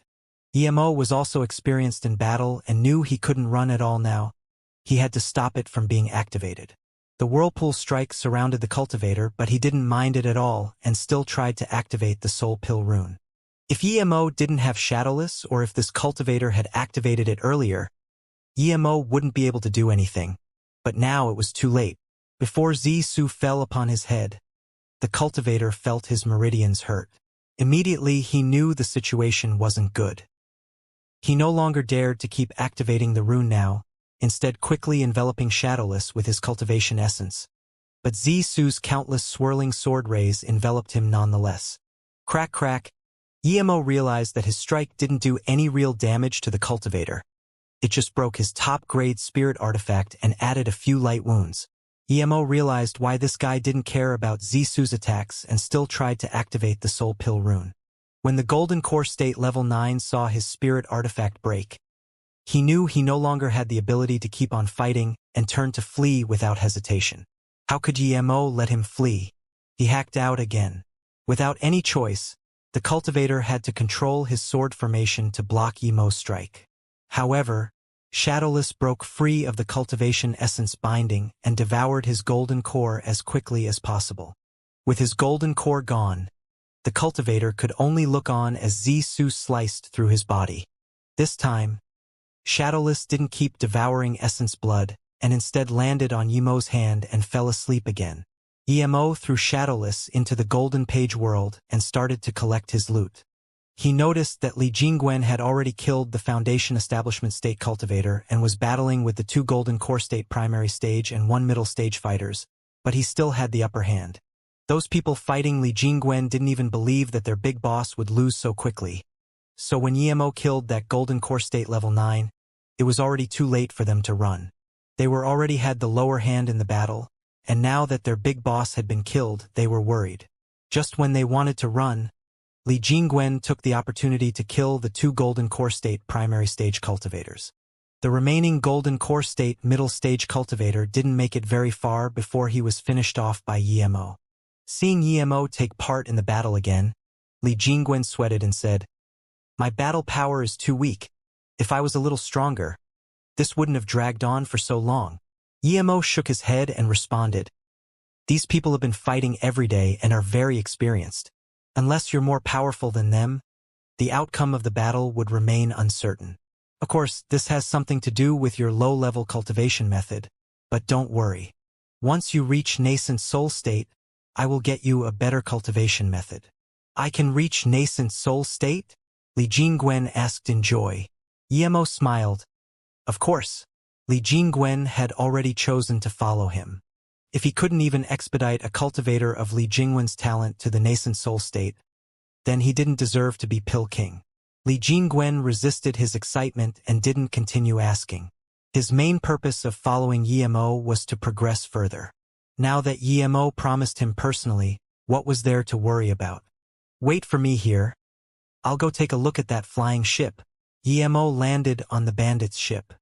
Emo was also experienced in battle and knew he couldn't run at all now. He had to stop it from being activated. The whirlpool strike surrounded the cultivator, but he didn't mind it at all and still tried to activate the soul pill rune. If Emo didn't have Shadowless or if this cultivator had activated it earlier, Emo wouldn't be able to do anything. But now it was too late. Before Zisu fell upon his head, the cultivator felt his meridians hurt. Immediately he knew the situation wasn't good. He no longer dared to keep activating the rune now, instead quickly enveloping Shadowless with his cultivation essence. But Zisu's countless swirling sword rays enveloped him nonetheless. Crack crack, Emo realized that his strike didn't do any real damage to the cultivator. It just broke his top-grade spirit artifact and added a few light wounds. Emo realized why this guy didn't care about Zisu's attacks and still tried to activate the Soul Pill rune. When the Golden Core State level 9 saw his spirit artifact break, he knew he no longer had the ability to keep on fighting and turned to flee without hesitation. How could Emo let him flee? He hacked out again. Without any choice, the cultivator had to control his sword formation to block Emo's strike. However, Shadowless broke free of the cultivation essence binding and devoured his golden core as quickly as possible. With his golden core gone, the cultivator could only look on as Zisu sliced through his body. This time, Shadowless didn't keep devouring essence blood and instead landed on Emo's hand and fell asleep again. Emo threw Shadowless into the Golden Page world and started to collect his loot. He noticed that Li Jingwen had already killed the Foundation Establishment State Cultivator and was battling with the 2 Golden Core State Primary Stage and 1 Middle Stage fighters, but he still had the upper hand. Those people fighting Li Jingwen didn't even believe that their big boss would lose so quickly. So when Emo killed that Golden Core State level 9, it was already too late for them to run. They were already had the lower hand in the battle, and now that their big boss had been killed, they were worried. Just when they wanted to run, Li Jingwen took the opportunity to kill the 2 Golden Core State Primary Stage Cultivators. The remaining Golden Core State Middle Stage Cultivator didn't make it very far before he was finished off by Emo. Seeing Emo take part in the battle again, Li Jingwen sweated and said, "My battle power is too weak. If I was a little stronger, this wouldn't have dragged on for so long." Emo shook his head and responded, "These people have been fighting every day and are very experienced. Unless you're more powerful than them, the outcome of the battle would remain uncertain. Of course, this has something to do with your low-level cultivation method, but don't worry. Once you reach nascent soul state, I will get you a better cultivation method." "I can reach nascent soul state?" Li Jingwen asked in joy. Emo smiled. Of course. Li Jingwen had already chosen to follow him. If he couldn't even expedite a cultivator of Li Jingwen's talent to the nascent soul state, then he didn't deserve to be Pill King. Li Jingwen resisted his excitement and didn't continue asking. His main purpose of following Emo was to progress further. Now that Emo promised him personally, what was there to worry about? "Wait for me here. I'll go take a look at that flying ship." Emo landed on the bandit's ship.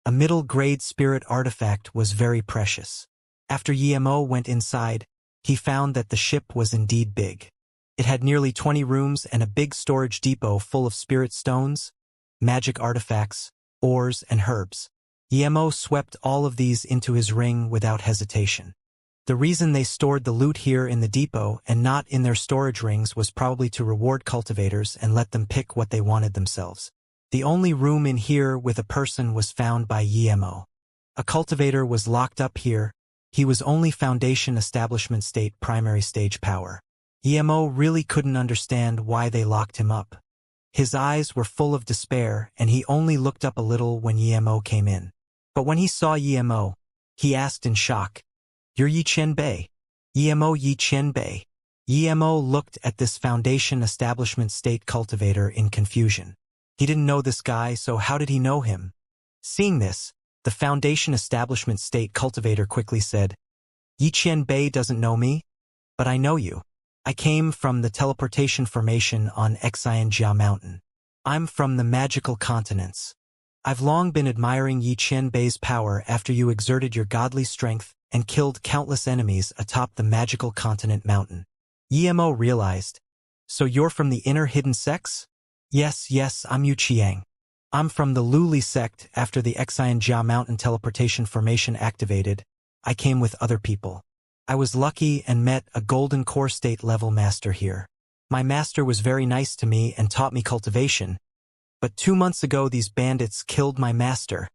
A middle-grade spirit artifact was very precious. After Emo went inside, he found that the ship was indeed big. It had nearly 20 rooms and a big storage depot full of spirit stones, magic artifacts, ores, and herbs. Emo swept all of these into his ring without hesitation. The reason they stored the loot here in the depot and not in their storage rings was probably to reward cultivators and let them pick what they wanted themselves. The only room in here with a person was found by Emo. A cultivator was locked up here. He was only Foundation Establishment State Primary Stage power. Emo really couldn't understand why they locked him up. His eyes were full of despair, and he only looked up a little when Emo came in. But when he saw Emo, he asked in shock, "You're Yi Qianbei?" "Emo Yi Qianbei." Emo looked at this Foundation Establishment State cultivator in confusion. He didn't know this guy, so how did he know him? Seeing this, the Foundation Establishment State cultivator quickly said, "Yi Qianbei doesn't know me, but I know you. I came from the teleportation formation on Xianxia Mountain. I'm from the magical continents. I've long been admiring Yi Qianbei's power after you exerted your godly strength and killed countless enemies atop the magical continent mountain." Emo realized, "So you're from the inner hidden sects?" Yes, I'm Yu Qiang. I'm from the Luli sect. After the Xianxia Mountain teleportation formation activated, I came with other people. I was lucky and met a Golden Core State level master here. My master was very nice to me and taught me cultivation, but 2 months ago these bandits killed my master."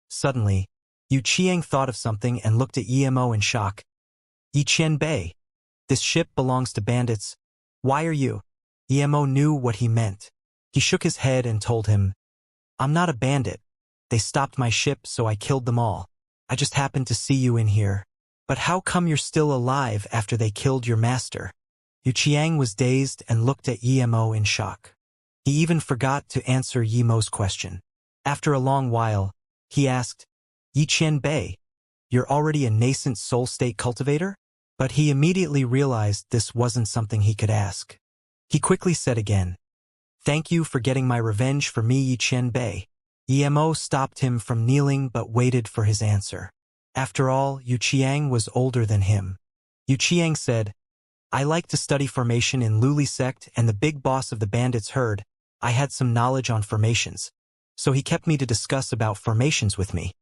Suddenly, Yu Qiang thought of something and looked at Emo in shock. "Yi Qianbei, this ship belongs to bandits. Why are you?" Emo knew what he meant. He shook his head and told him, "I'm not a bandit. They stopped my ship, so I killed them all. I just happened to see you in here. But how come you're still alive after they killed your master?" Yu was dazed and looked at Yimo in shock. He even forgot to answer Yimo's question. After a long while, he asked, Yi Qianbei, you're already a nascent soul state cultivator? But he immediately realized this wasn't something he could ask. He quickly said again, Thank you for getting my revenge for me, Yi Qianbei. Yimo stopped him from kneeling but waited for his answer. After all, Yu Qiang was older than him. Yu Qiang said, I like to study formation in Luli sect, and the big boss of the bandits heard I had some knowledge on formations. So he kept me to discuss about formations with me.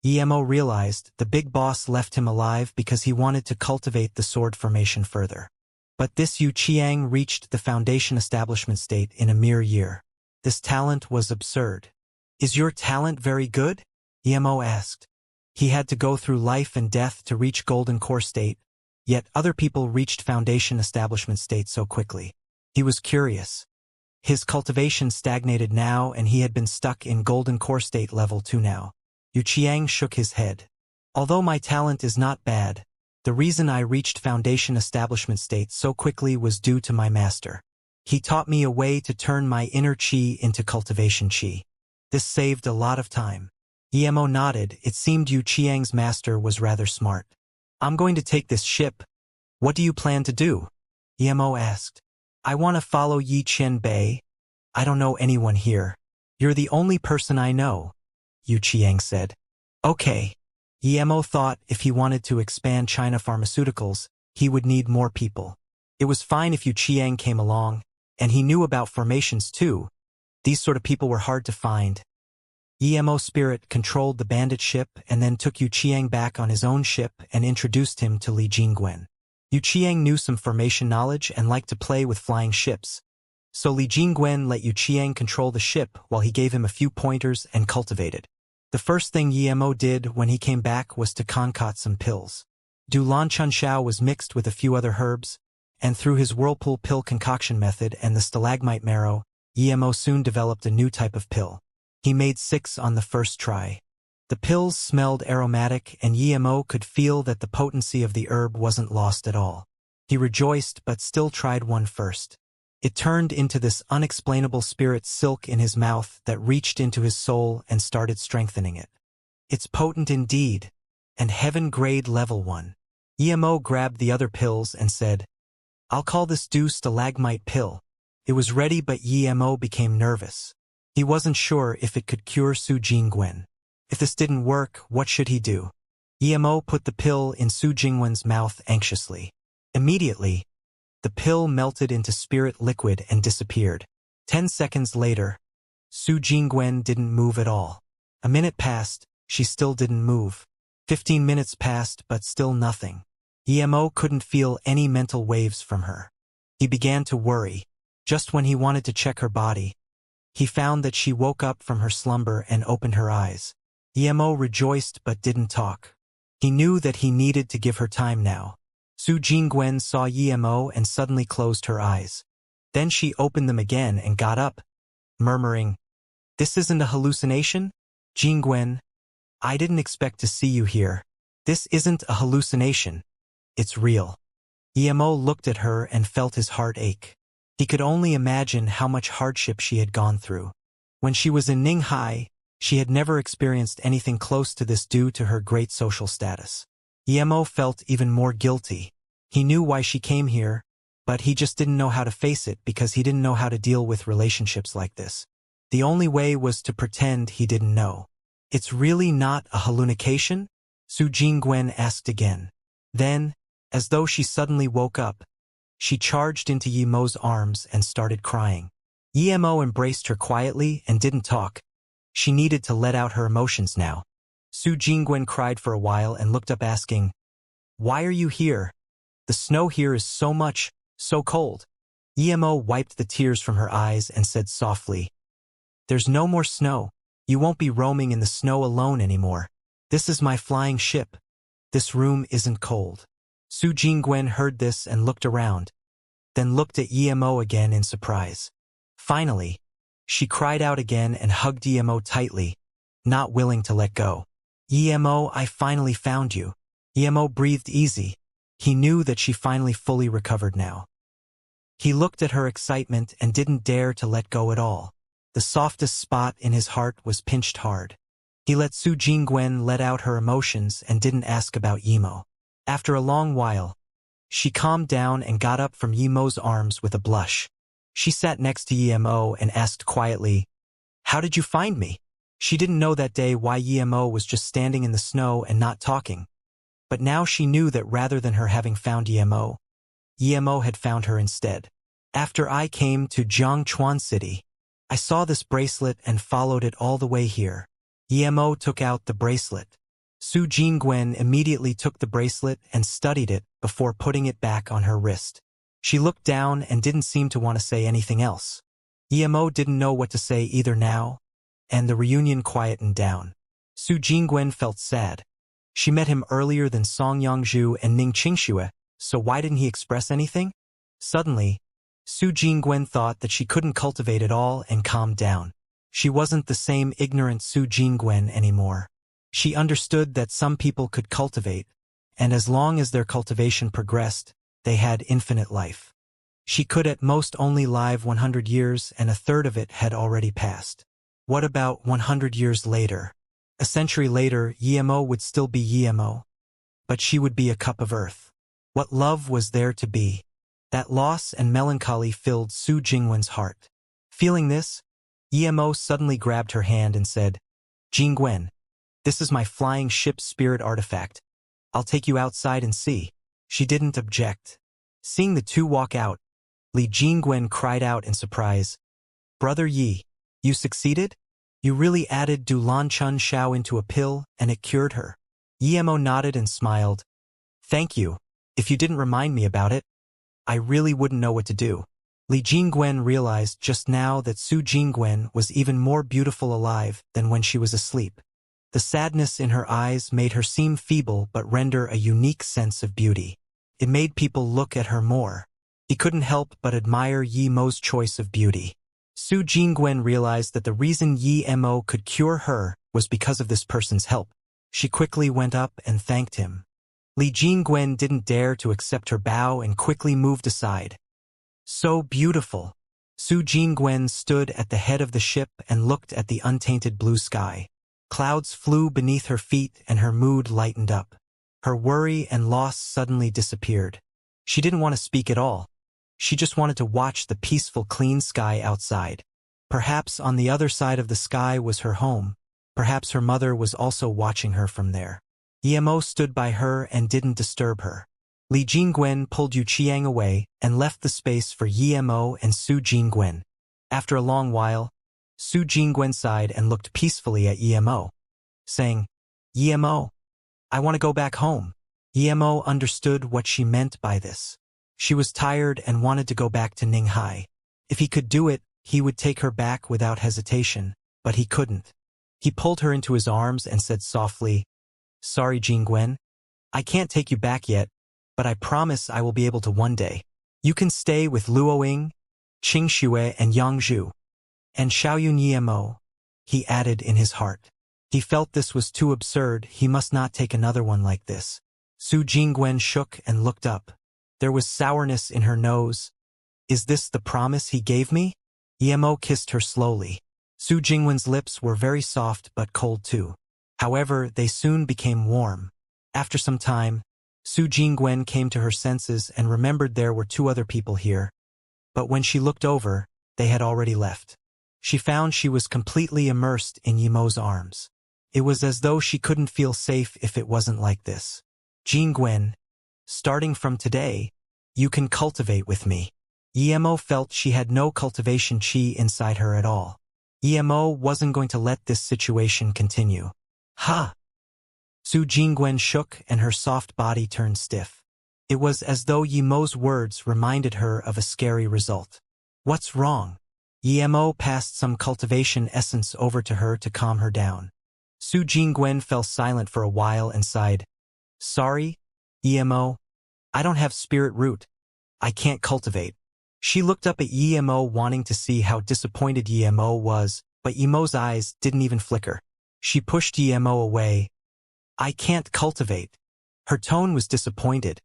Yimo realized the big boss left him alive because he wanted to cultivate the sword formation further. But this Yu Qiang reached the foundation establishment state in a mere year. This talent was absurd. Is your talent very good? Yimo asked. He had to go through life and death to reach golden core state, yet other people reached foundation establishment state so quickly. He was curious. His cultivation stagnated now, and he had been stuck in golden core state level 2 now. Yu Qiang shook his head. Although my talent is not bad, the reason I reached foundation establishment state so quickly was due to my master. He taught me a way to turn my inner chi into cultivation chi. This saved a lot of time. Yimo nodded. It seemed Yu Qiang's master was rather smart. I'm going to take this ship. What do you plan to do? Yimo asked. I want to follow Yi Qianbei. I don't know anyone here. You're the only person I know, Yu Qiang said. Okay. Yimo thought if he wanted to expand China pharmaceuticals, he would need more people. It was fine if Yu Qiang came along, and he knew about formations too. These sort of people were hard to find. Yimo's spirit controlled the bandit ship and then took Yu Qiang back on his own ship and introduced him to Li Jingwen. Yu Qiang knew some formation knowledge and liked to play with flying ships. So Li Jingwen let Yu Qiang control the ship while he gave him a few pointers and cultivated. The first thing Yimo did when he came back was to concoct some pills. Du Lan Chunxiao was mixed with a few other herbs, and through his whirlpool pill concoction method and the stalagmite marrow, Yimo soon developed a new type of pill. He made 6 on the first try. The pills smelled aromatic, and Yimo could feel that the potency of the herb wasn't lost at all. He rejoiced but still tried one first. It turned into this unexplainable spirit silk in his mouth that reached into his soul and started strengthening it. It's potent indeed, and heaven-grade level 1. Yimo grabbed the other pills and said, I'll call this dew stalagmite pill. It was ready, but Yimo became nervous. He wasn't sure if it could cure Su Jingwen. If this didn't work, what should he do? Yimo put the pill in Su Jingwen's mouth anxiously. Immediately, the pill melted into spirit liquid and disappeared. 10 seconds later, Su Jingwen didn't move at all. A minute passed, she still didn't move. 15 minutes passed, but still nothing. Yimo couldn't feel any mental waves from her. He began to worry. Just when he wanted to check her body, he found that she woke up from her slumber and opened her eyes. Yimo rejoiced but didn't talk. He knew that he needed to give her time now. Su Jingwen saw Yimo and suddenly closed her eyes. Then she opened them again and got up, murmuring, This isn't a hallucination? Jingwen, I didn't expect to see you here. This isn't a hallucination. It's real. Yimo looked at her and felt his heart ache. He could only imagine how much hardship she had gone through. When she was in Ninghai, she had never experienced anything close to this due to her great social status. Yimo felt even more guilty. He knew why she came here, but he just didn't know how to face it because he didn't know how to deal with relationships like this. The only way was to pretend he didn't know. It's really not a hallucination? Su Jingwen asked again. Then, as though she suddenly woke up, she charged into Yimo's arms and started crying. Yimo embraced her quietly and didn't talk. She needed to let out her emotions now. Su Jingwen cried for a while and looked up asking, Why are you here? The snow here is so cold. Yimo wiped the tears from her eyes and said softly, There's no more snow. You won't be roaming in the snow alone anymore. This is my flying ship. This room isn't cold. Su Jingwen heard this and looked around, then looked at Yimo again in surprise. Finally, she cried out again and hugged Yimo tightly, not willing to let go. Yimo, I finally found you. Yimo breathed easy. He knew that she finally fully recovered now. He looked at her excitement and didn't dare to let go at all. The softest spot in his heart was pinched hard. He let Su Jingwen let out her emotions and didn't ask about Yimo. After a long while, she calmed down and got up from Yimo's arms with a blush. She sat next to Yimo and asked quietly, "How did you find me?" She didn't know that day why Yimo was just standing in the snow and not talking. But now she knew that rather than her having found Yimo had found her instead. "After I came to Jiangchuan City, I saw this bracelet and followed it all the way here." Yimo took out the bracelet. Su Jingwen immediately took the bracelet and studied it before putting it back on her wrist. She looked down and didn't seem to want to say anything else. Yimo didn't know what to say either now, and the reunion quietened down. Su Jingwen felt sad. She met him earlier than Song Yongzhu and Ning Qingxue, so why didn't he express anything? Suddenly, Su Jingwen thought that she couldn't cultivate at all and calmed down. She wasn't the same ignorant Su Jingwen anymore. She understood that some people could cultivate, and as long as their cultivation progressed, they had infinite life. She could at most only live 100 years, and a third of it had already passed. What about 100 years later? A century later, Yimo would still be Yimo, but she would be a cup of earth. What love was there to be? That loss and melancholy filled Su Jingwen's heart. Feeling this, Yimo suddenly grabbed her hand and said, "Jingwen, this is my flying ship spirit artifact. I'll take you outside and see." She didn't object. Seeing the two walk out, Li Jingwen cried out in surprise, "Brother Yi, you succeeded? You really added Du Lan Chun Shao into a pill and it cured her?" Yimo nodded and smiled. "Thank you. If you didn't remind me about it, I really wouldn't know what to do." Li Jingwen realized just now that Su Jingwen was even more beautiful alive than when she was asleep. The sadness in her eyes made her seem feeble but render a unique sense of beauty. It made people look at her more. He couldn't help but admire Yimo's choice of beauty. Su Jingwen realized that the reason Yimo could cure her was because of this person's help. She quickly went up and thanked him. Li Jingwen didn't dare to accept her bow and quickly moved aside. "So beautiful." Su Jingwen stood at the head of the ship and looked at the untainted blue sky. Clouds flew beneath her feet and her mood lightened up. Her worry and loss suddenly disappeared. She didn't want to speak at all. She just wanted to watch the peaceful, clean sky outside. Perhaps on the other side of the sky was her home. Perhaps her mother was also watching her from there. Yimo stood by her and didn't disturb her. Li Jingwen pulled Yu Qiang away and left the space for Yimo and Su Jingwen. After a long while, Su Jingwen sighed and looked peacefully at Yimo, saying, "Yimo, I want to go back home." Yimo understood what she meant by this. She was tired and wanted to go back to Ninghai. If he could do it, he would take her back without hesitation, but he couldn't. He pulled her into his arms and said softly, "Sorry, Jingwen. I can't take you back yet, but I promise I will be able to one day. You can stay with Luoying, Qingxue and Yangzhu. And Xiaoyun Yimo," he added in his heart. He felt this was too absurd, he must not take another one like this. Su Jingwen shook and looked up. There was sourness in her nose. "Is this the promise he gave me?" Yimo kissed her slowly. Su Jingwen's lips were very soft but cold too. However, they soon became warm. After some time, Su Jingwen came to her senses and remembered there were two other people here. But when she looked over, they had already left. She found she was completely immersed in Yimo's arms. It was as though she couldn't feel safe if it wasn't like this. "Jingwen, starting from today, you can cultivate with me." Yimo felt she had no cultivation chi inside her at all. Yimo wasn't going to let this situation continue. "Ha!" Su Jingwen shook and her soft body turned stiff. It was as though Yimo's words reminded her of a scary result. "What's wrong?" Yimo passed some cultivation essence over to her to calm her down. Su Jingwen fell silent for a while and sighed. "Sorry, Yimo. I don't have spirit root. I can't cultivate." She looked up at Yimo wanting to see how disappointed Yimo was, but Yimo's eyes didn't even flicker. She pushed Yimo away. "I can't cultivate." Her tone was disappointed.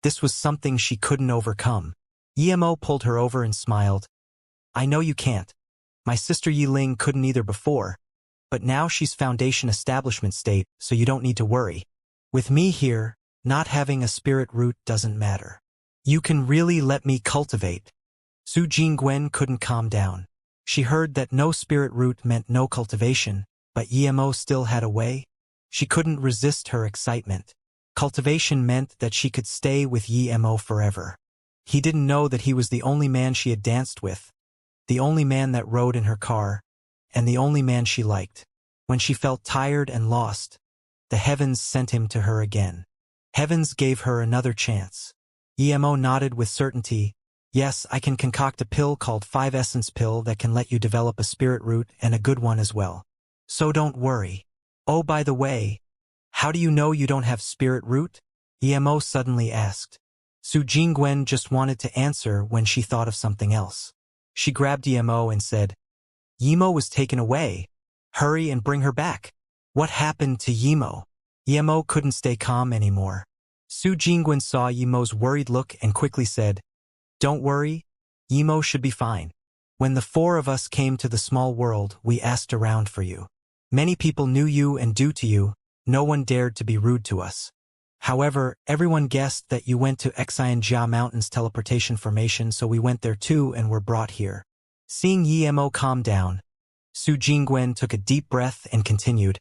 This was something she couldn't overcome. Emo pulled her over and smiled. I know you can't. My sister Yiling couldn't either before, but now she's foundation establishment state, so you don't need to worry. With me here, not having a spirit root doesn't matter. You can really let me cultivate. Su Jingwen couldn't calm down. She heard that no spirit root meant no cultivation, but Emo still had a way. She couldn't resist her excitement. Cultivation meant that she could stay with Emo forever. He didn't know that he was the only man she had danced with, the only man that rode in her car, and the only man she liked. When she felt tired and lost, the heavens sent him to her again. Heavens gave her another chance. Emo nodded with certainty. Yes, I can concoct a pill called 5-essence pill that can let you develop a spirit root and a good one as well. So don't worry. Oh, by the way, how do you know you don't have spirit root? Emo suddenly asked. Su Jingwen just wanted to answer when she thought of something else. She grabbed Emo and said, Emo was taken away. Hurry and bring her back. What happened to Emo? Emo couldn't stay calm anymore. Su Jingwen saw Emo's worried look and quickly said, Don't worry, Emo should be fine. When the four of us came to the small world, we asked around for you. Many people knew you and due to you, no one dared to be rude to us. However, everyone guessed that you went to Xianxia Mountain's teleportation formation, so we went there too and were brought here. Seeing Emo calm down, Su Jingwen took a deep breath and continued,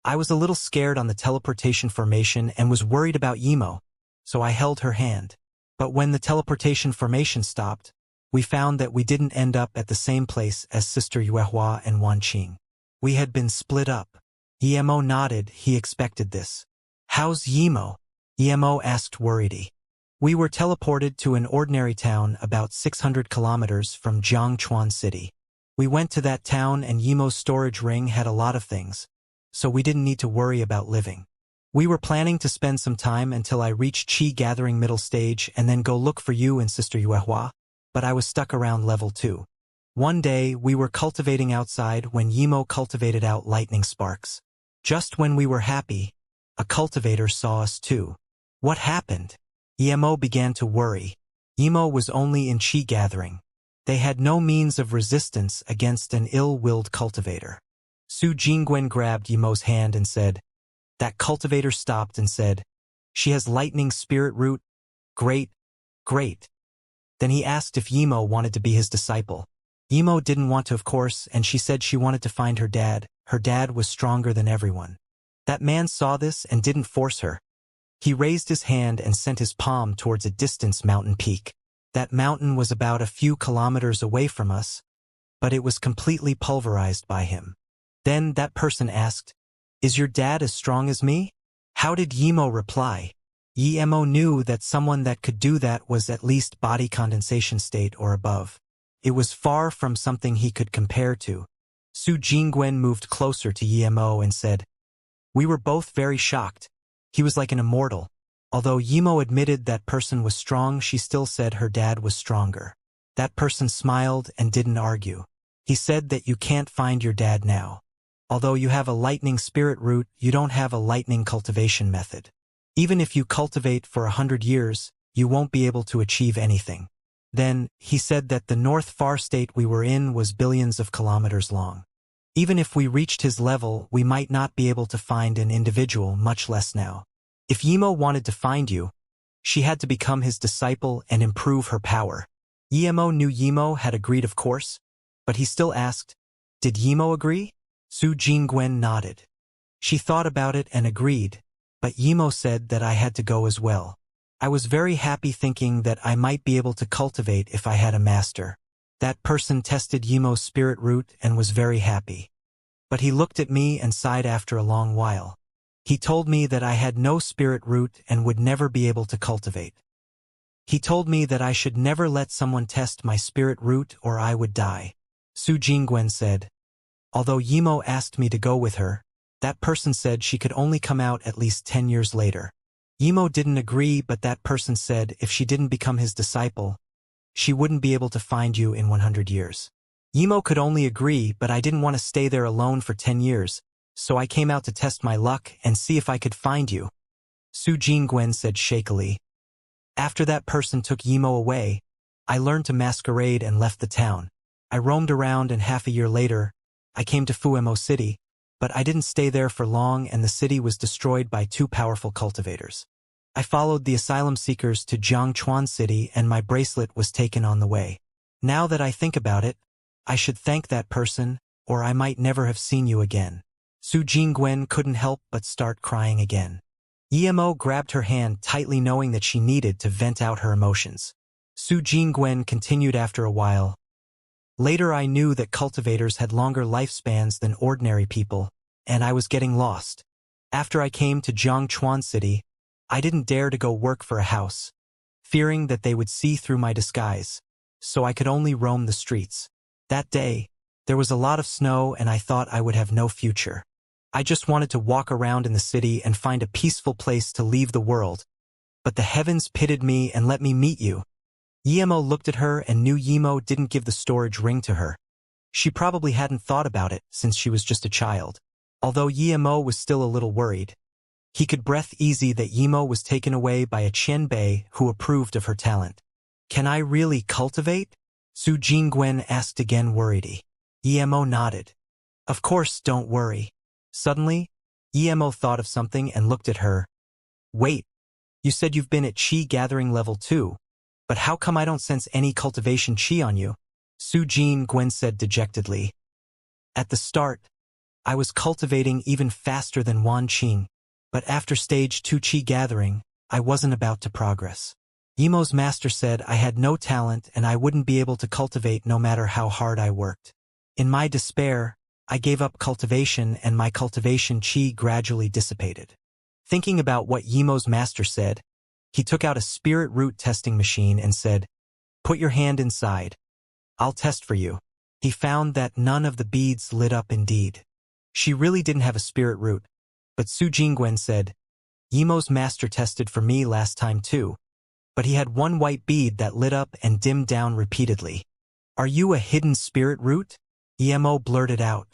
I was a little scared on the teleportation formation and was worried about Emo, so I held her hand. But when the teleportation formation stopped, we found that we didn't end up at the same place as Sister Yuehua and Wanqing. We had been split up. Emo nodded. He expected this. How's Emo? Emo asked worriedly. We were teleported to an ordinary town about 600 kilometers from Jiangchuan City. We went to that town and Emo's storage ring had a lot of things, so we didn't need to worry about living. We were planning to spend some time until I reached Qi Gathering middle stage and then go look for you and Sister Yuehua, but I was stuck around level 2. One day, we were cultivating outside when Emo cultivated out lightning sparks. Just when we were happy, a cultivator saw us too. What happened? Emo began to worry. Emo was only in Qi Gathering. They had no means of resistance against an ill-willed cultivator. Su Jingwen grabbed Emo's hand and said, That cultivator stopped and said, She has lightning spirit root. Great, great. Then he asked if Emo wanted to be his disciple. Emo didn't want to, of course, and she said she wanted to find her dad. Her dad was stronger than everyone. That man saw this and didn't force her. He raised his hand and sent his palm towards a distant mountain peak. That mountain was about a few kilometers away from us, but it was completely pulverized by him. Then that person asked, Is your dad as strong as me? How did Emo reply? Emo knew that someone that could do that was at least body condensation state or above. It was far from something he could compare to. Su Jingwen moved closer to Emo and said, We were both very shocked. He was like an immortal. Although Emo admitted that person was strong, she still said her dad was stronger. That person smiled and didn't argue. He said that you can't find your dad now. Although you have a lightning spirit root, you don't have a lightning cultivation method. Even if you cultivate for 100 years, you won't be able to achieve anything. Then, he said that the North Far state we were in was billions of kilometers long. Even if we reached his level, we might not be able to find an individual, much less now. If Emo wanted to find you, she had to become his disciple and improve her power. Emo knew Emo had agreed, of course, but he still asked, Did Emo agree? Su Jingwen nodded. She thought about it and agreed, but Emo said that I had to go as well. I was very happy thinking that I might be able to cultivate if I had a master. That person tested Emo's spirit root and was very happy. But he looked at me and sighed after a long while. He told me that I had no spirit root and would never be able to cultivate. He told me that I should never let someone test my spirit root or I would die. Su Jingwen said. Although Emo asked me to go with her, that person said she could only come out at least 10 years later. Emo didn't agree, but that person said if she didn't become his disciple, she wouldn't be able to find you in 100 years. Emo could only agree, but I didn't want to stay there alone for 10 years, so I came out to test my luck and see if I could find you. Su Jingwen said shakily. After that person took Emo away, I learned to masquerade and left the town. I roamed around and half a year later, I came to Fuemo City, but I didn't stay there for long and the city was destroyed by two powerful cultivators. I followed the asylum seekers to Jiangchuan City and my bracelet was taken on the way. Now that I think about it, I should thank that person, or I might never have seen you again. Su Jingwen couldn't help but start crying again. Emo grabbed her hand tightly knowing that she needed to vent out her emotions. Su Jingwen continued after a while. Later I knew that cultivators had longer lifespans than ordinary people, and I was getting lost. After I came to Jiangchuan City, I didn't dare to go work for a house, fearing that they would see through my disguise, so I could only roam the streets. That day, there was a lot of snow and I thought I would have no future. I just wanted to walk around in the city and find a peaceful place to leave the world, but the heavens pitied me and let me meet you. Yemo looked at her and knew Yemo didn't give the storage ring to her. She probably hadn't thought about it since she was just a child. Although Yemo was still a little worried, he could breathe easy that Yemo was taken away by a Qianbei who approved of her talent. Can I really cultivate? Su Jingwen asked again worriedly. Yemo nodded. Of course, don't worry. Suddenly, Yemo thought of something and looked at her. Wait, you said you've been at Qi gathering level 2. But how come I don't sense any cultivation Qi on you? Su Jingwen said dejectedly. At the start, I was cultivating even faster than Wan Qing, but after stage 2 Qi gathering, I wasn't about to progress. Yemo's master said I had no talent and I wouldn't be able to cultivate no matter how hard I worked. In my despair, I gave up cultivation and my cultivation Qi gradually dissipated. Thinking about what Yemo's master said, he took out a spirit root testing machine and said, "Put your hand inside. I'll test for you." He found that none of the beads lit up indeed. She really didn't have a spirit root, but Su Jingwen said, "Yemo's master tested for me last time too, but he had one white bead that lit up and dimmed down repeatedly. Are you a hidden spirit root?" Yemo blurted out.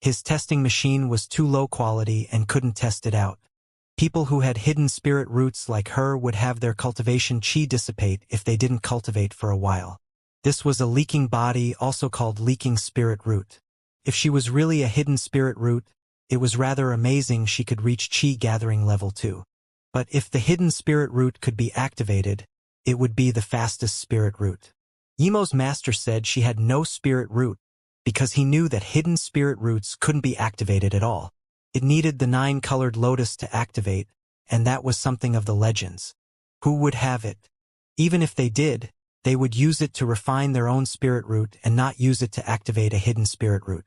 His testing machine was too low quality and couldn't test it out. People who had hidden spirit roots like her would have their cultivation Qi dissipate if they didn't cultivate for a while. This was a leaking body, also called leaking spirit root. If she was really a hidden spirit root, it was rather amazing she could reach Qi gathering level 2. But if the hidden spirit root could be activated, it would be the fastest spirit root. Yemo's master said she had no spirit root, because he knew that hidden spirit roots couldn't be activated at all. It needed the 9-colored lotus to activate, and that was something of the legends. Who would have it? Even if they did, they would use it to refine their own spirit root and not use it to activate a hidden spirit root.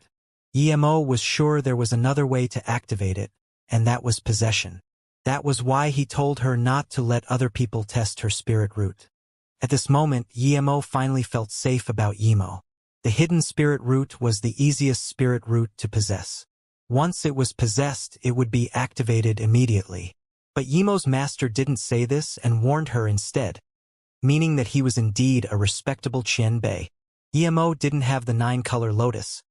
Yemo was sure there was another way to activate it, and that was possession. That was why he told her not to let other people test her spirit root. At this moment, Yemo finally felt safe about Yemo. The hidden spirit root was the easiest spirit root to possess. Once it was possessed, it would be activated immediately. But Yemo's master didn't say this and warned her instead, meaning that he was indeed a respectable Qianbei. Yemo didn't have the 9-color lotus,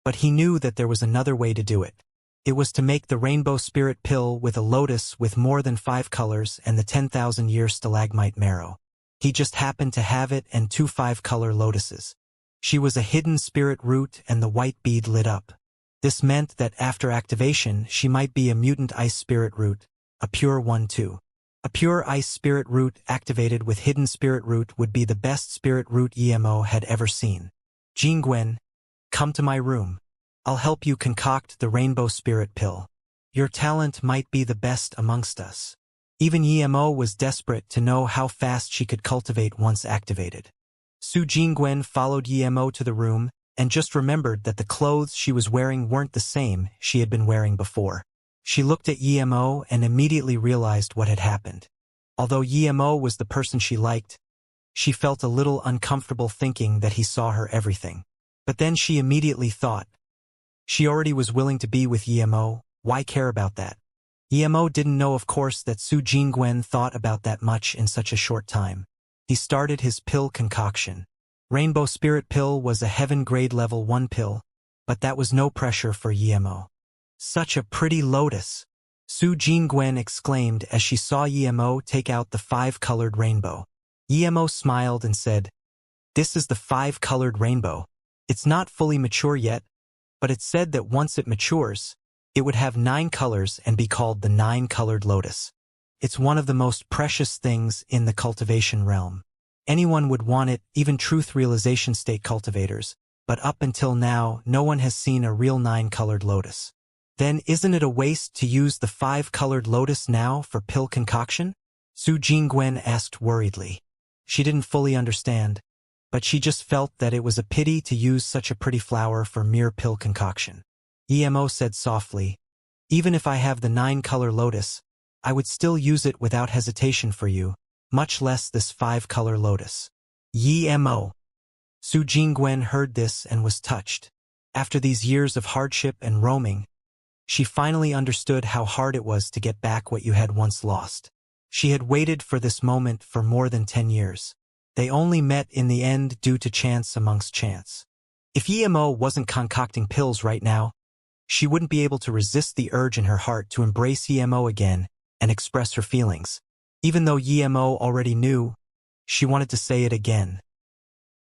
but he knew that there was another way to do it. It was to make the rainbow spirit pill with a lotus with more than 5 colors and the 10,000-year stalagmite marrow. He just happened to have it and 2 5-color lotuses. She was a hidden spirit root and the white bead lit up. This meant that after activation, she might be a mutant ice spirit root, a pure one too. A pure ice spirit root activated with hidden spirit root would be the best spirit root Yemo had ever seen. Jingwen, come to my room. I'll help you concoct the rainbow spirit pill. Your talent might be the best amongst us. Even Yemo was desperate to know how fast she could cultivate once activated. Su Jingwen followed Yemo to the room and just remembered that the clothes she was wearing weren't the same she had been wearing before. She looked at Yemo and immediately realized what had happened. Although Yemo was the person she liked, she felt a little uncomfortable thinking that he saw her everything. But then she immediately thought, she already was willing to be with Yemo, why care about that? Yemo didn't know of course that Su Jingwen thought about that much in such a short time. He started his pill concoction. Rainbow Spirit Pill was a heaven grade level 1 pill, but that was no pressure for Yemo. Such a pretty lotus! Su Jingwen exclaimed as she saw Yemo take out the 5-colored rainbow. Yemo smiled and said, This is the 5-colored rainbow. It's not fully mature yet, but it's said that once it matures, it would have 9 colors and be called the 9-colored lotus. It's one of the most precious things in the cultivation realm. Anyone would want it, even truth realization state cultivators, but up until now, no one has seen a real 9-colored lotus. Then isn't it a waste to use the 5-colored lotus now for pill concoction? Su Jingwen asked worriedly. She didn't fully understand, but she just felt that it was a pity to use such a pretty flower for mere pill concoction. Emo said softly, even if I have the 9-color lotus, I would still use it without hesitation for you, much less this 5-color lotus. Emo. Su Jingwen heard this and was touched. After these years of hardship and roaming, she finally understood how hard it was to get back what you had once lost. She had waited for this moment for more than 10 years. They only met in the end due to chance amongst chance. If Emo wasn't concocting pills right now, she wouldn't be able to resist the urge in her heart to embrace Emo again and express her feelings. Even though Emo already knew, she wanted to say it again.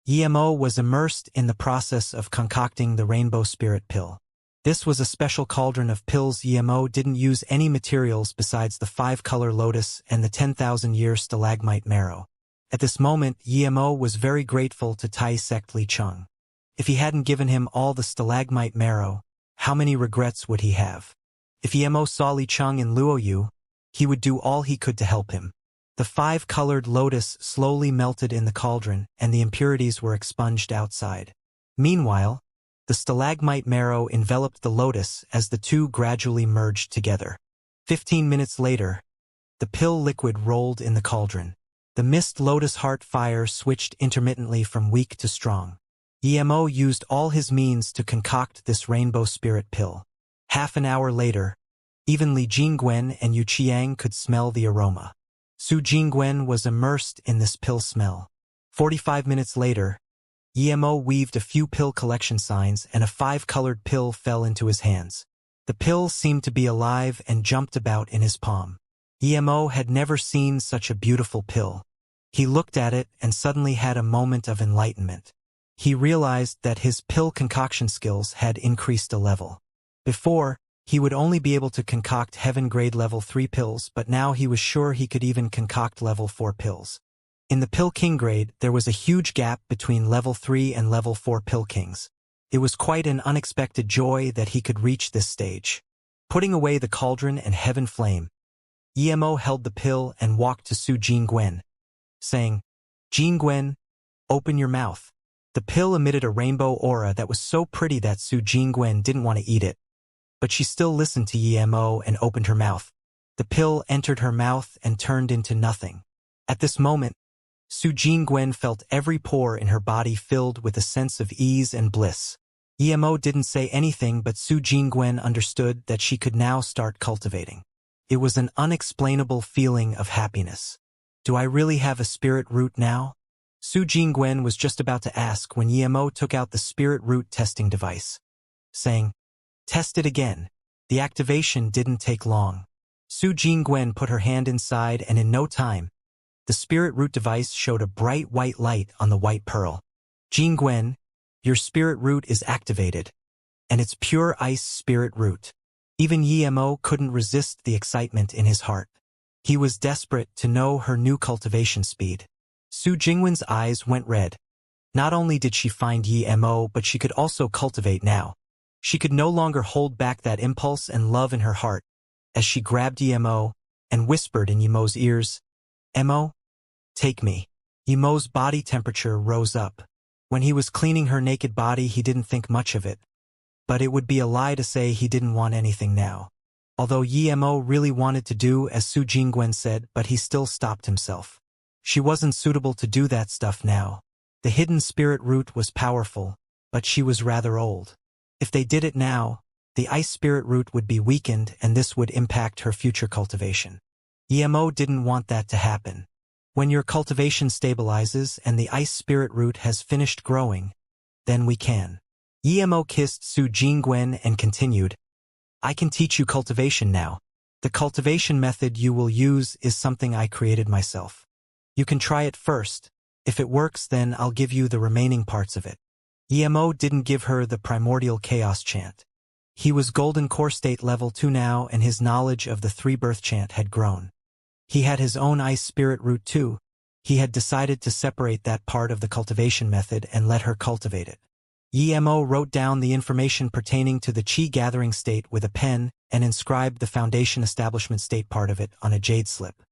Emo was immersed in the process of concocting the rainbow spirit pill. This was a special cauldron of pills. Emo didn't use any materials besides the 5-color lotus and the 10,000-year stalagmite marrow. At this moment, Emo was very grateful to Tai Sect Li Chung. If he hadn't given him all the stalagmite marrow, how many regrets would he have? If Emo saw Li Chung in Luoyu, he would do all he could to help him. The 5-colored lotus slowly melted in the cauldron, and the impurities were expunged outside. Meanwhile, the stalagmite marrow enveloped the lotus as the two gradually merged together. 15 minutes later, the pill liquid rolled in the cauldron. The mist lotus heart fire switched intermittently from weak to strong. Emo used all his means to concoct this rainbow spirit pill. Half an hour later, even Li Jingwen and Yu Qiang could smell the aroma. Su Jingwen was immersed in this pill smell. 45 minutes later, Emo weaved a few pill collection signs and a 5-colored pill fell into his hands. The pill seemed to be alive and jumped about in his palm. Emo had never seen such a beautiful pill. He looked at it and suddenly had a moment of enlightenment. He realized that his pill concoction skills had increased a level. Before, he would only be able to concoct heaven-grade level 3 pills, but now he was sure he could even concoct level 4 pills. In the Pill King grade, there was a huge gap between level 3 and level 4 Pill Kings. It was quite an unexpected joy that he could reach this stage. Putting away the cauldron and heaven flame, Emo held the pill and walked to Su Jingwen, saying, Jingwen, open your mouth. The pill emitted a rainbow aura that was so pretty that Su Jingwen didn't want to eat it. But she still listened to Emo and opened her mouth. The pill entered her mouth and turned into nothing. At this moment, Su Jingwen felt every pore in her body filled with a sense of ease and bliss. Emo didn't say anything, but Su Jingwen understood that she could now start cultivating. It was an unexplainable feeling of happiness. Do I really have a spirit root now? Su Jingwen was just about to ask when Emo took out the spirit root testing device, saying, Test it again. The activation didn't take long. Su Jingwen put her hand inside and in no time, the spirit root device showed a bright white light on the white pearl. Jingwen, your spirit root is activated, and it's pure ice spirit root. Even Emo couldn't resist the excitement in his heart. He was desperate to know her new cultivation speed. Su Jingwen's eyes went red. Not only did she find Emo, but she could also cultivate now. She could no longer hold back that impulse and love in her heart, as she grabbed Emo and whispered in Emo's ears, Emo, take me. Emo's body temperature rose up. When he was cleaning her naked body, he didn't think much of it. But it would be a lie to say he didn't want anything now. Although Emo really wanted to do as Su Jingwen said, but he still stopped himself. She wasn't suitable to do that stuff now. The hidden spirit root was powerful, but she was rather old. If they did it now, the ice spirit root would be weakened and this would impact her future cultivation. Emo didn't want that to happen. When your cultivation stabilizes and the ice spirit root has finished growing, then we can. Emo kissed Su Jingwen and continued, I can teach you cultivation now. The cultivation method you will use is something I created myself. You can try it first, If it works, then I'll give you the remaining parts of it. Emo didn't give her the primordial chaos chant. He was golden core state level 2 now, and his knowledge of the 3-birth chant had grown. He had his own ice spirit root too. He had decided to separate that part of the cultivation method and let her cultivate it. Emo wrote down the information pertaining to the chi gathering state with a pen and inscribed the foundation establishment state part of it on a jade slip.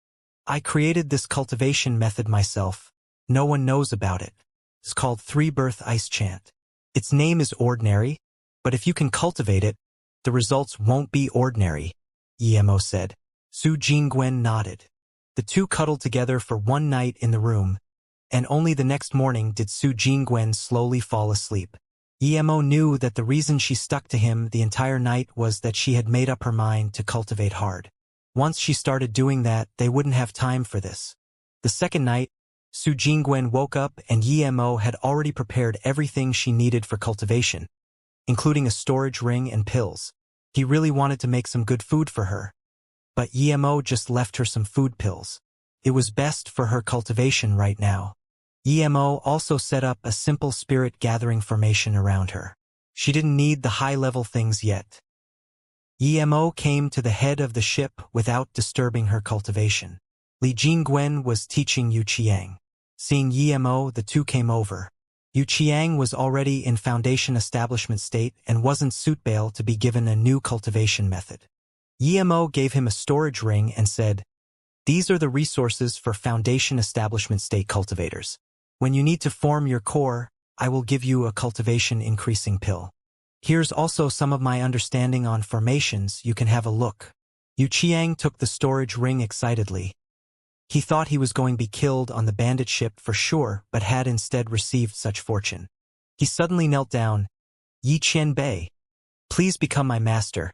I created this cultivation method myself. No one knows about it. It's called 3-birth ice chant. Its name is ordinary, but if you can cultivate it, the results won't be ordinary, Emo said. Su Jingwen nodded. The two cuddled together for one night in the room, and only the next morning did Su Jingwen slowly fall asleep. Emo knew that the reason she stuck to him the entire night was that she had made up her mind to cultivate hard. Once she started doing that, they wouldn't have time for this. The second night, Su Jingwen woke up and Emo had already prepared everything she needed for cultivation, including a storage ring and pills. He really wanted to make some good food for her, but Emo just left her some food pills. It was best for her cultivation right now. Emo also set up a simple spirit gathering formation around her. She didn't need the high-level things yet. Emo came to the head of the ship without disturbing her cultivation. Li Jingwen was teaching Yu Qiang. Seeing Emo, the two came over. Yu Qiang was already in foundation establishment state and wasn't suitable to be given a new cultivation method. Emo gave him a storage ring and said, "These are the resources for foundation establishment state cultivators. When you need to form your core, I will give you a cultivation increasing pill. Here's also some of my understanding on formations, you can have a look." Yu Qiang took the storage ring excitedly. He thought he was going to be killed on the bandit ship for sure, but had instead received such fortune. He suddenly knelt down. "Yi Qianbei, please become my master.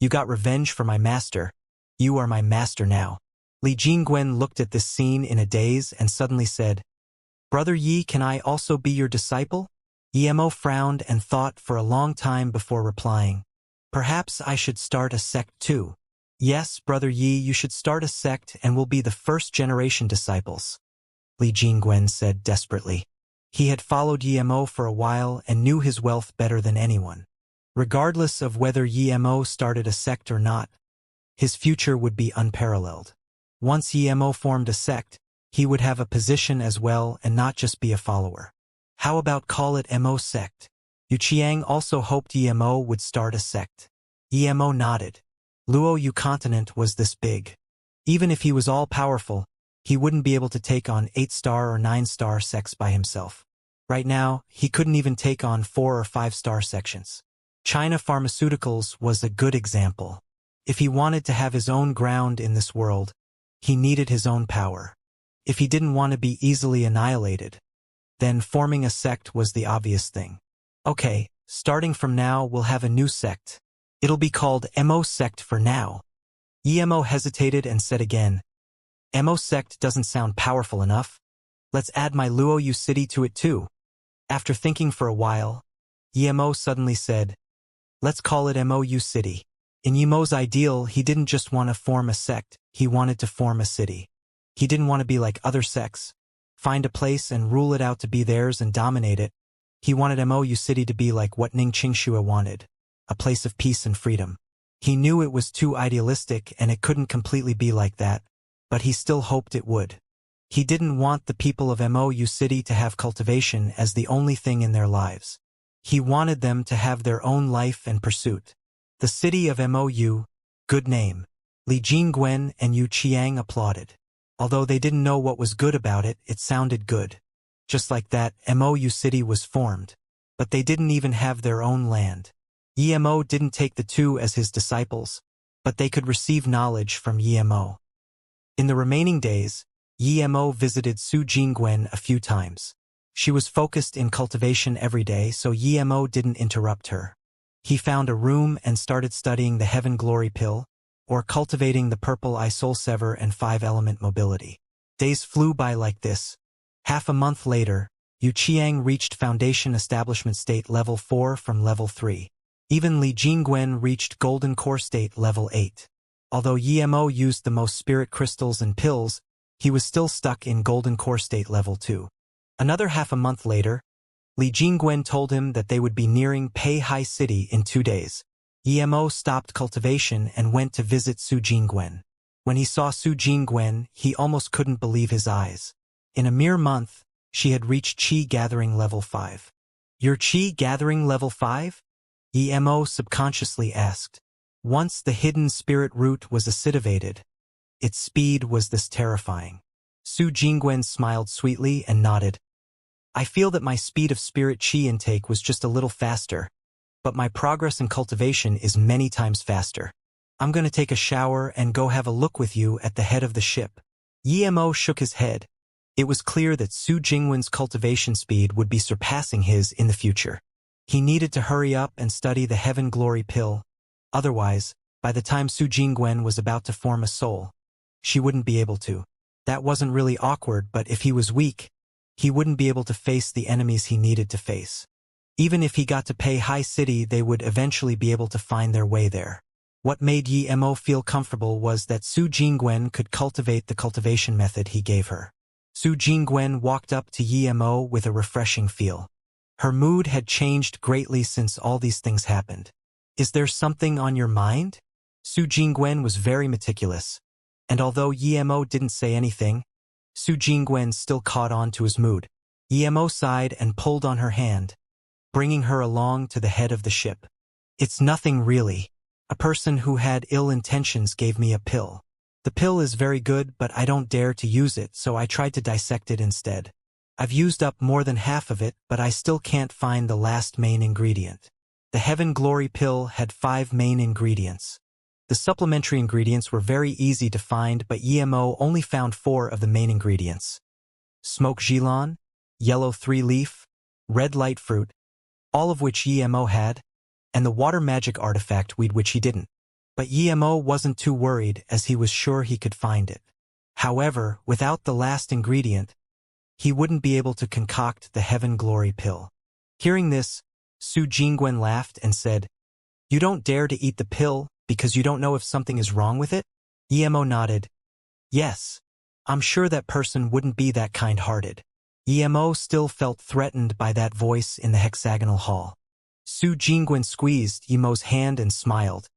You got revenge for my master. You are my master now." Li Jingwen looked at this scene in a daze and suddenly said, "Brother Yi, can I also be your disciple?" Emo frowned and thought for a long time before replying, "Perhaps I should start a sect too." "Yes, Brother Yi, you should start a sect and will be the first-generation disciples," Li Jingwen said desperately. He had followed Emo for a while and knew his wealth better than anyone. Regardless of whether Emo started a sect or not, his future would be unparalleled. Once Emo formed a sect, he would have a position as well and not just be a follower. How about call it Emo sect? Yu Qiang also hoped Emo would start a sect. Emo nodded. Luo Yu continent was this big. Even if he was all-powerful, he wouldn't be able to take on 8-star or 9-star sects by himself. Right now, he couldn't even take on 4 or 5-star sections. China Pharmaceuticals was a good example. If he wanted to have his own ground in this world, he needed his own power. If he didn't want to be easily annihilated, then forming a sect was the obvious thing. Okay, starting from now we'll have a new sect. It'll be called Emo sect for now. Emo hesitated and said again, "Emo sect doesn't sound powerful enough. Let's add my Luo Yu city to it too." After thinking for a while, Emo suddenly said, "Let's call it Emo Yu city." In Emo's ideal, he didn't just want to form a sect, he wanted to form a city. He didn't want to be like other sects, find a place and rule it out to be theirs and dominate it. He wanted Mo City to be like what Ning Qingxue wanted, a place of peace and freedom. He knew it was too idealistic and it couldn't completely be like that, but he still hoped it would. He didn't want the people of Mo City to have cultivation as the only thing in their lives. He wanted them to have their own life and pursuit. The city of Mou, good name. Li Jingwen and Yu Qiang applauded. Although they didn't know what was good about it, it sounded good. Just like that, Mou City was formed. But they didn't even have their own land. Emo didn't take the two as his disciples, but they could receive knowledge from Emo. In the remaining days, Emo visited Su Jingwen a few times. She was focused in cultivation every day, so Emo didn't interrupt her. He found a room and started studying the Heaven Glory Pill, or cultivating the Purple Eye Soul Sever and 5-element mobility. Days flew by like this. Half a month later, Yu Qiang reached Foundation Establishment State Level 4 from Level 3. Even Li Jingwen reached Golden Core State Level 8. Although Emo used the most spirit crystals and pills, he was still stuck in Golden Core State Level 2. Another half a month later, Li Jingwen told him that they would be nearing Peihai City in 2 days. Emo stopped cultivation and went to visit Su Jingwen. When he saw Su Jingwen, he almost couldn't believe his eyes. In a mere month, she had reached Qi Gathering Level 5. Your Qi Gathering Level 5? Emo subconsciously asked. Once the hidden spirit root was acidivated, its speed was this terrifying. Su Jingwen smiled sweetly and nodded. I feel that my speed of spirit Qi intake was just a little faster, but my progress in cultivation is many times faster. I'm going to take a shower and go have a look with you at the head of the ship. Emo shook his head. It was clear that Su Jingwen's cultivation speed would be surpassing his in the future. He needed to hurry up and study the Heaven Glory pill. Otherwise, by the time Su Jingwen was about to form a soul, she wouldn't be able to. That wasn't really awkward, but if he was weak, he wouldn't be able to face the enemies he needed to face. Even if he got to Peihai City, they would eventually be able to find their way there. What made Emo feel comfortable was that Su Jingwen could cultivate the cultivation method he gave her. Su Jingwen walked up to Emo with a refreshing feel. Her mood had changed greatly since all these things happened. Is there something on your mind? Su Jingwen was very meticulous, and although Emo didn't say anything, Su Jingwen still caught on to his mood. Emo sighed and pulled on her hand, bringing her along to the head of the ship. It's nothing really. A person who had ill intentions gave me a pill. The pill is very good, but I don't dare to use it, so I tried to dissect it instead. I've used up more than half of it, but I still can't find the last main ingredient. The Heaven Glory pill had 5 main ingredients. The supplementary ingredients were very easy to find, but Emo only found 4 of the main ingredients. Smoke Jilon, yellow 3-leaf, red light fruit, all of which Emo had, and the water magic artifact weed which he didn't. But Emo wasn't too worried as he was sure he could find it. However, without the last ingredient, he wouldn't be able to concoct the Heaven Glory pill. Hearing this, Su Jingwen laughed and said, You don't dare to eat the pill because you don't know if something is wrong with it? Emo nodded. Yes. I'm sure that person wouldn't be that kind-hearted. Emo still felt threatened by that voice in the hexagonal hall. Su Jingwen squeezed Emo's hand and smiled.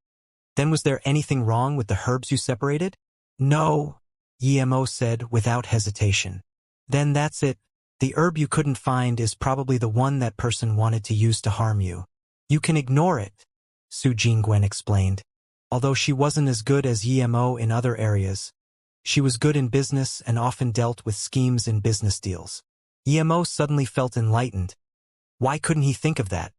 Then was there anything wrong with the herbs you separated? No, Emo said without hesitation. Then that's it. The herb you couldn't find is probably the one that person wanted to use to harm you. You can ignore it, Su Jingwen explained. Although she wasn't as good as Emo in other areas, she was good in business and often dealt with schemes in business deals. Emo suddenly felt enlightened. Why couldn't he think of that?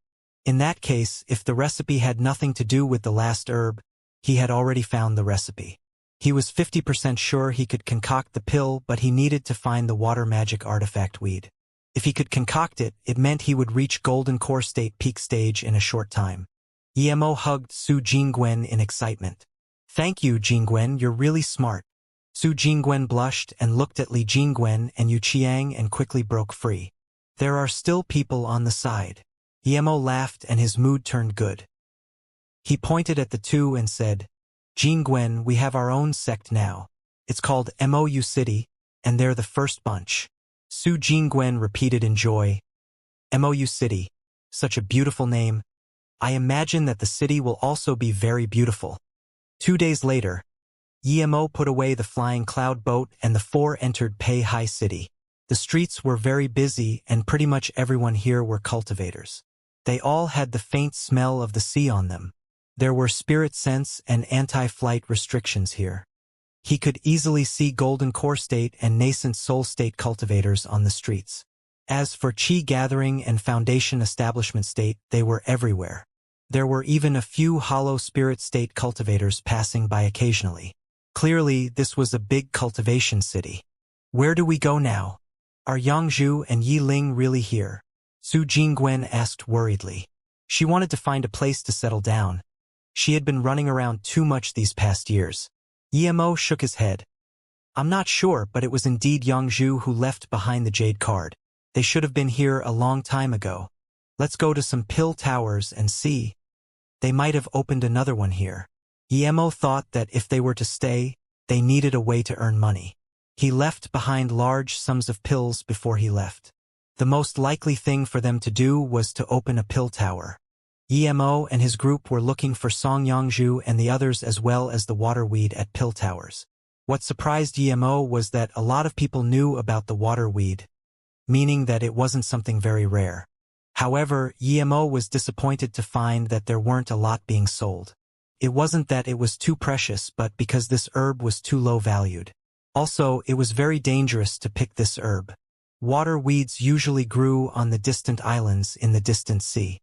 In that case, if the recipe had nothing to do with the last herb, he had already found the recipe. He was 50% sure he could concoct the pill, but he needed to find the water magic artifact weed. If he could concoct it, it meant he would reach Golden Core State peak stage in a short time. Emo hugged Su Jingwen in excitement. Thank you, Jingwen, you're really smart. Su Jingwen blushed and looked at Li Jingwen and Yu Qiang and quickly broke free. There are still people on the side. Emo laughed and his mood turned good. He pointed at the two and said, Jingwen, we have our own sect now. It's called MOU City, and they're the first bunch. Su Jingwen repeated in joy. MOU City. Such a beautiful name. I imagine that the city will also be very beautiful. 2 days later, Emo put away the flying cloud boat and the 4 entered Peihai City. The streets were very busy and pretty much everyone here were cultivators. They all had the faint smell of the sea on them. There were spirit sense and anti-flight restrictions here. He could easily see Golden Core State and nascent Soul State cultivators on the streets. As for Qi Gathering and Foundation Establishment State, they were everywhere. There were even a few Hollow Spirit State cultivators passing by occasionally. Clearly, this was a big cultivation city. Where do we go now? Are Yangzhu and Yiling really here? Su Jingwen asked worriedly. She wanted to find a place to settle down. She had been running around too much these past years. Emo shook his head. I'm not sure, but it was indeed Yangzhu who left behind the jade card. They should have been here a long time ago. Let's go to some pill towers and see. They might have opened another one here. Emo thought that if they were to stay, they needed a way to earn money. He left behind large sums of pills before he left. The most likely thing for them to do was to open a pill tower. Emo and his group were looking for Song Yongzhu and the others as well as the waterweed at pill towers. What surprised Emo was that a lot of people knew about the waterweed, meaning that it wasn't something very rare. However, Emo was disappointed to find that there weren't a lot being sold. It wasn't that it was too precious, but because this herb was too low valued. Also, it was very dangerous to pick this herb. Water weeds usually grew on the distant islands in the distant sea.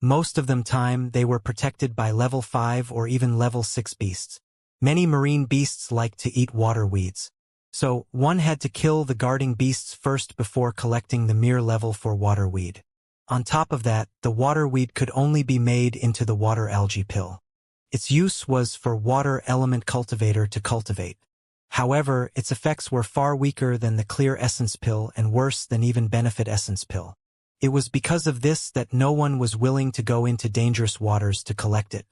Most of them time they were protected by level 5 or even level 6 beasts. Many marine beasts like to eat water weeds. So, one had to kill the guarding beasts first before collecting the mere level 4 water weed. On top of that, the water weed could only be made into the water algae pill. Its use was for water element cultivator to cultivate. However, its effects were far weaker than the clear essence pill and worse than even benefit essence pill. It was because of this that no one was willing to go into dangerous waters to collect it.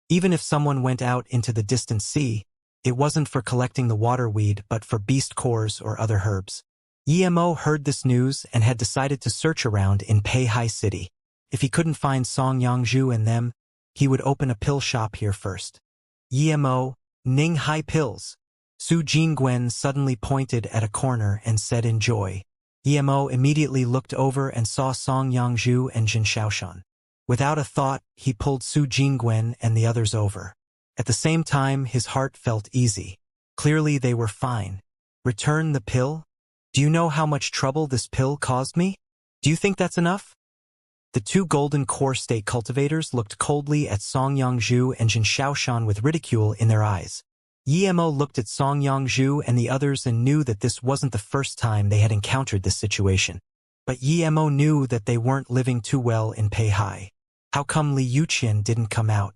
Even if someone went out into the distant sea, it wasn't for collecting the water weed but for beast cores or other herbs. Emo heard this news and had decided to search around in Peihai City. If he couldn't find Song Yongzhu and them, he would open a pill shop here first. Emo, Ning Hai Pills. Su Jingwen suddenly pointed at a corner and said enjoy. Emo immediately looked over and saw Song Yongzhu and Jin Shaoshan. Without a thought, he pulled Su Jingwen and the others over. At the same time, his heart felt easy. Clearly they were fine. Return the pill? Do you know how much trouble this pill caused me? Do you think that's enough? The two golden core state cultivators looked coldly at Song Yongzhu and Jin Shaoshan with ridicule in their eyes. Emo looked at Song Yongzhu and the others and knew that this wasn't the first time they had encountered this situation. But Emo knew that they weren't living too well in Peihai. How come Li Yuqian didn't come out?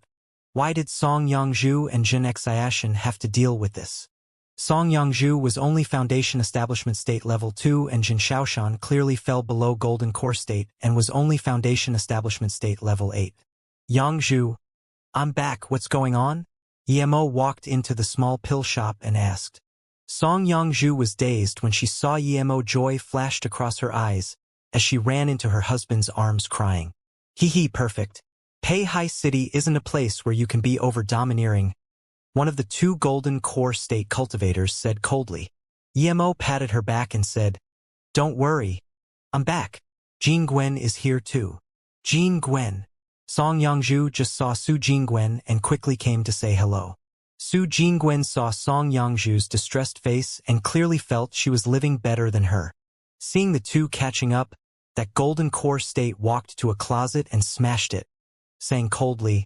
Why did Song Yongzhu and Jin Xianxia have to deal with this? Song Yongzhu was only Foundation Establishment State Level 2 and Jin Shaoshan clearly fell below Golden Core State and was only Foundation Establishment State Level 8. Yongzhu, I'm back, what's going on? Emo walked into the small pill shop and asked. Song Yongzhu was dazed when she saw Emo. Joy flashed across her eyes as she ran into her husband's arms crying. Hee perfect. Peihai City isn't a place where you can be over-domineering. One of the two golden core state cultivators said coldly. Emo patted her back and said, Don't worry. I'm back. Jean Gwen is here too. Jean Gwen. Song Yongzhu just saw Su Jingwen and quickly came to say hello. Su Jingwen saw Song Yongzhu's distressed face and clearly felt she was living better than her. Seeing the two catching up, that golden core state walked to a closet and smashed it, saying coldly,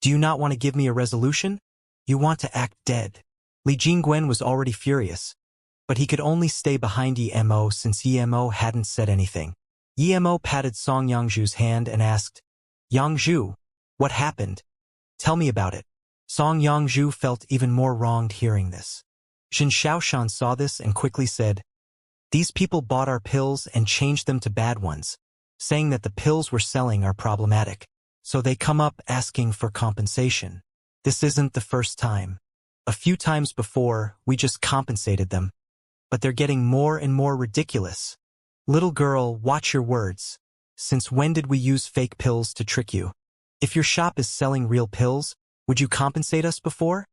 Do you not want to give me a resolution? You want to act dead. Li Jingwen was already furious, but he could only stay behind Emo since Emo hadn't said anything. Emo patted Song Yongzhu's hand and asked, Yongzhu, what happened? Tell me about it. Song Yongzhu felt even more wronged hearing this. Jin Shaoshan saw this and quickly said, These people bought our pills and changed them to bad ones, saying that the pills we're selling are problematic. So they come up asking for compensation. This isn't the first time. A few times before, we just compensated them. But they're getting more and more ridiculous. Little girl, watch your words. Since when did we use fake pills to trick you? If your shop is selling real pills, would you compensate us before?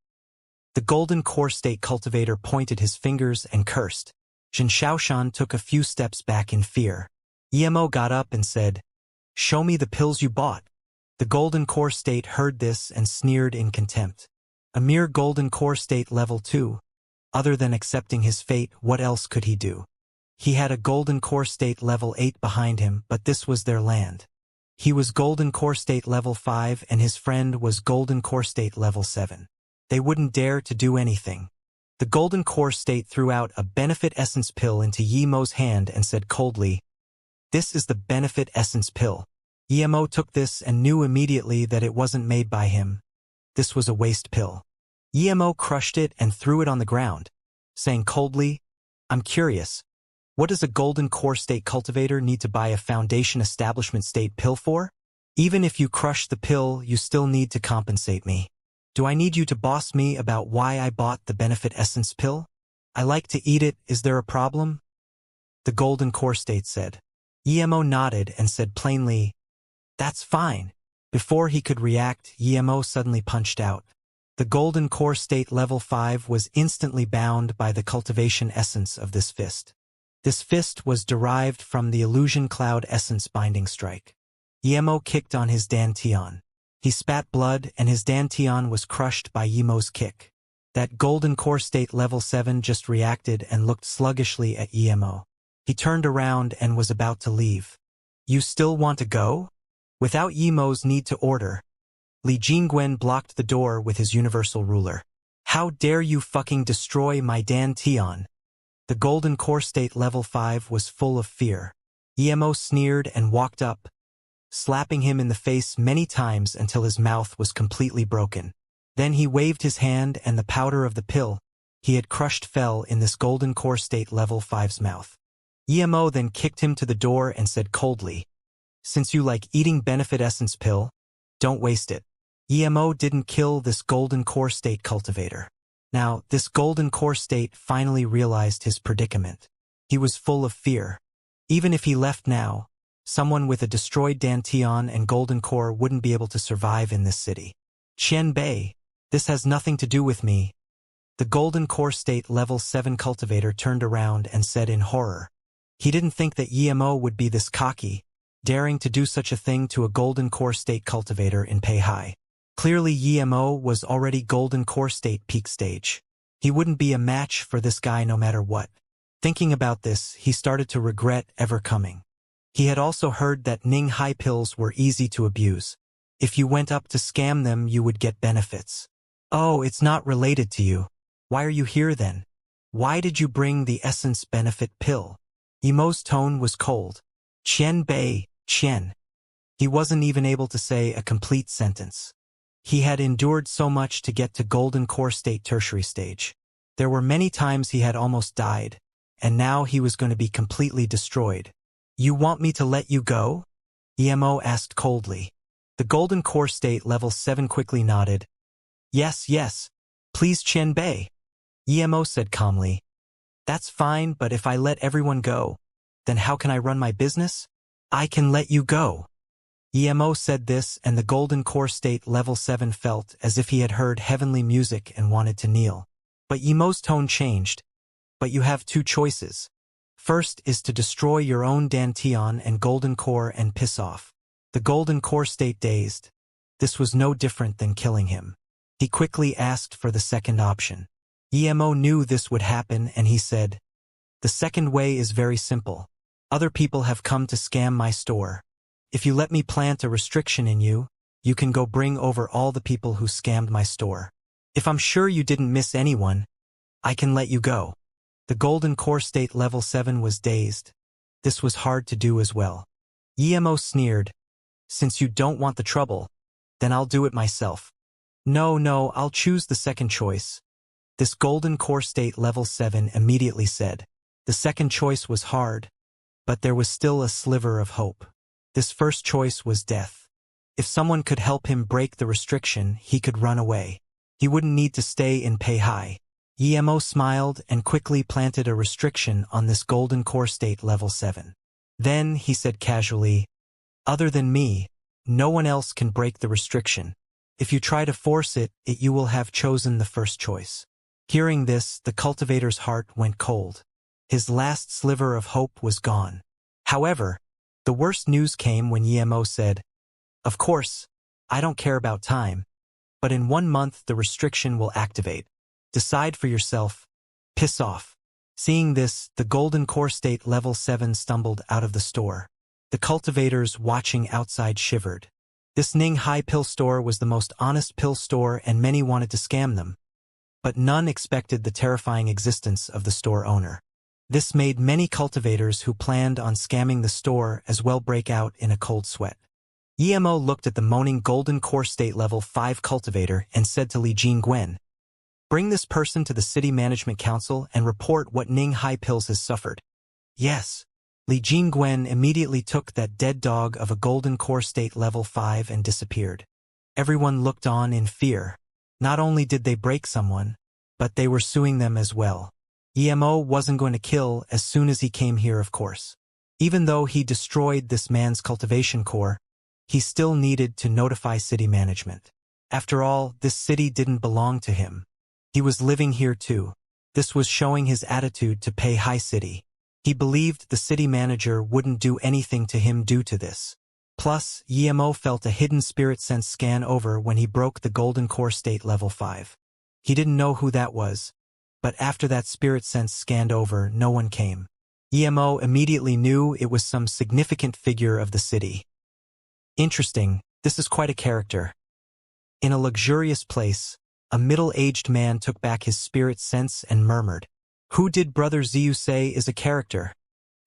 The golden core state cultivator pointed his fingers and cursed. Jin Shaoshan took a few steps back in fear. Emo got up and said, Show me the pills you bought. The golden core state heard this and sneered in contempt. A mere golden core state level 2. Other than accepting his fate, what else could he do? He had a golden core state level 8 behind him, but this was their land. He was golden core state level 5 and his friend was golden core state level 7. They wouldn't dare to do anything. The golden core state threw out a benefit essence pill into Yemo's hand and said coldly, This is the benefit essence pill. Yemo took this and knew immediately that it wasn't made by him. This was a waste pill. Yemo crushed it and threw it on the ground, saying coldly, I'm curious. What does a golden core state cultivator need to buy a foundation establishment state pill for? Even if you crush the pill, you still need to compensate me. Do I need you to boss me about why I bought the benefit essence pill? I like to eat it, is there a problem? The golden core state said. Emo nodded and said plainly, "That's fine." Before he could react, Emo suddenly punched out. The golden core state level 5 was instantly bound by the cultivation essence of this fist. This fist was derived from the illusion cloud essence binding strike. Emo kicked on his dantian. He spat blood and his dantian was crushed by Emo's kick. That golden core state level 7 just reacted and looked sluggishly at Emo. He turned around and was about to leave. "You still want to go?" Without Emo's need to order, Li Jingwen blocked the door with his universal ruler. "How dare you fucking destroy my dantian?" The golden core state level 5 was full of fear. Emo sneered and walked up, slapping him in the face many times until his mouth was completely broken. Then he waved his hand and the powder of the pill he had crushed fell in this golden core state level 5's mouth. Emo then kicked him to the door and said coldly, "Since you like eating benefit essence pill, don't waste it." Emo didn't kill this golden core state cultivator. Now, this golden core state finally realized his predicament. He was full of fear. Even if he left now, someone with a destroyed dantian and golden core wouldn't be able to survive in this city. "Qian Bei, this has nothing to do with me." The golden core state level 7 cultivator turned around and said in horror. He didn't think that Emo would be this cocky, daring to do such a thing to a golden core state cultivator in Peihai. Clearly Emo was already golden core state peak stage. He wouldn't be a match for this guy no matter what. Thinking about this, he started to regret ever coming. He had also heard that Ning Hai pills were easy to abuse. If you went up to scam them, you would get benefits. "Oh, it's not related to you. Why are you here then? Why did you bring the essence benefit pill?" Emo's tone was cold. "Qian Bei, Qian." He wasn't even able to say a complete sentence. He had endured so much to get to golden core state tertiary stage. There were many times he had almost died, and now he was going to be completely destroyed. "You want me to let you go?" Emo asked coldly. The golden core state level 7 quickly nodded. Yes, please Qian Bei." Emo said calmly. "That's fine, but if I let everyone go, then how can I run my business?" "I can let you go." Emo said this, and the golden core state level 7 felt as if he had heard heavenly music and wanted to kneel. But Emo's tone changed. "But you have two choices. First is to destroy your own dantian and golden core and piss off." The golden core state dazed. This was no different than killing him. He quickly asked for the second option. Emo knew this would happen and he said, "The second way is very simple. Other people have come to scam my store. If you let me plant a restriction in you, you can go bring over all the people who scammed my store. If I'm sure you didn't miss anyone, I can let you go." The golden core state level 7 was dazed. This was hard to do as well. Emo sneered, "Since you don't want the trouble, then I'll do it myself." No, I'll choose the second choice." This golden core state level 7 immediately said. The second choice was hard, but there was still a sliver of hope. This first choice was death. If someone could help him break the restriction, he could run away. He wouldn't need to stay in Peihai. Emo smiled and quickly planted a restriction on this golden core state level 7. Then, he said casually, "Other than me, no one else can break the restriction. If you try to force it, you will have chosen the first choice." Hearing this, the cultivator's heart went cold. His last sliver of hope was gone. However, the worst news came when Emo said, "Of course, I don't care about time, but in 1 month the restriction will activate. Decide for yourself. Piss off." Seeing this, the golden core state level 7 stumbled out of the store. The cultivators watching outside shivered. This Ning Hai pill store was the most honest pill store and many wanted to scam them. But none expected the terrifying existence of the store owner. This made many cultivators who planned on scamming the store as well break out in a cold sweat. Emo looked at the moaning golden core state level 5 cultivator and said to Li Jingwen, "Bring this person to the city management council and report what Ning Hai pills has suffered." "Yes." Li Jingwen immediately took that dead dog of a golden core state level 5 and disappeared. Everyone looked on in fear. Not only did they break someone, but they were suing them as well. Emo wasn't going to kill as soon as he came here, of course. Even though he destroyed this man's cultivation core, he still needed to notify city management. After all, this city didn't belong to him. He was living here too. This was showing his attitude to Pei High City. He believed the city manager wouldn't do anything to him due to this. Plus, Yemo felt a hidden spirit sense scan over when he broke the golden core state level 5. He didn't know who that was, but after that spirit sense scanned over, no one came. Yemo immediately knew it was some significant figure of the city. Interesting, this is quite a character. In a luxurious place, a middle-aged man took back his spirit sense and murmured, "Who did Brother Ziyu say is a character?"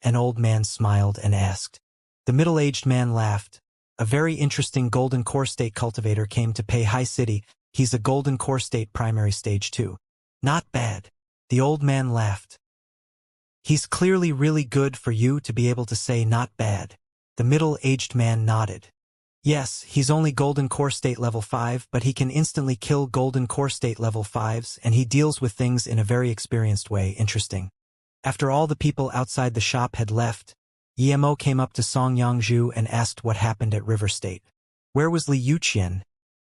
An old man smiled and asked. The middle-aged man laughed. A very interesting golden core state cultivator came to Pei High City. He's a golden core state primary stage 2. Not bad. The old man laughed. He's clearly really good for you to be able to say not bad. The middle-aged man nodded. Yes, he's only golden core state level 5, but he can instantly kill golden core state level 5s, and he deals with things in a very experienced way. Interesting. After all the people outside the shop had left, Yemo came up to Song Yangzhu and asked what happened at River State. Where was Li Yuqian?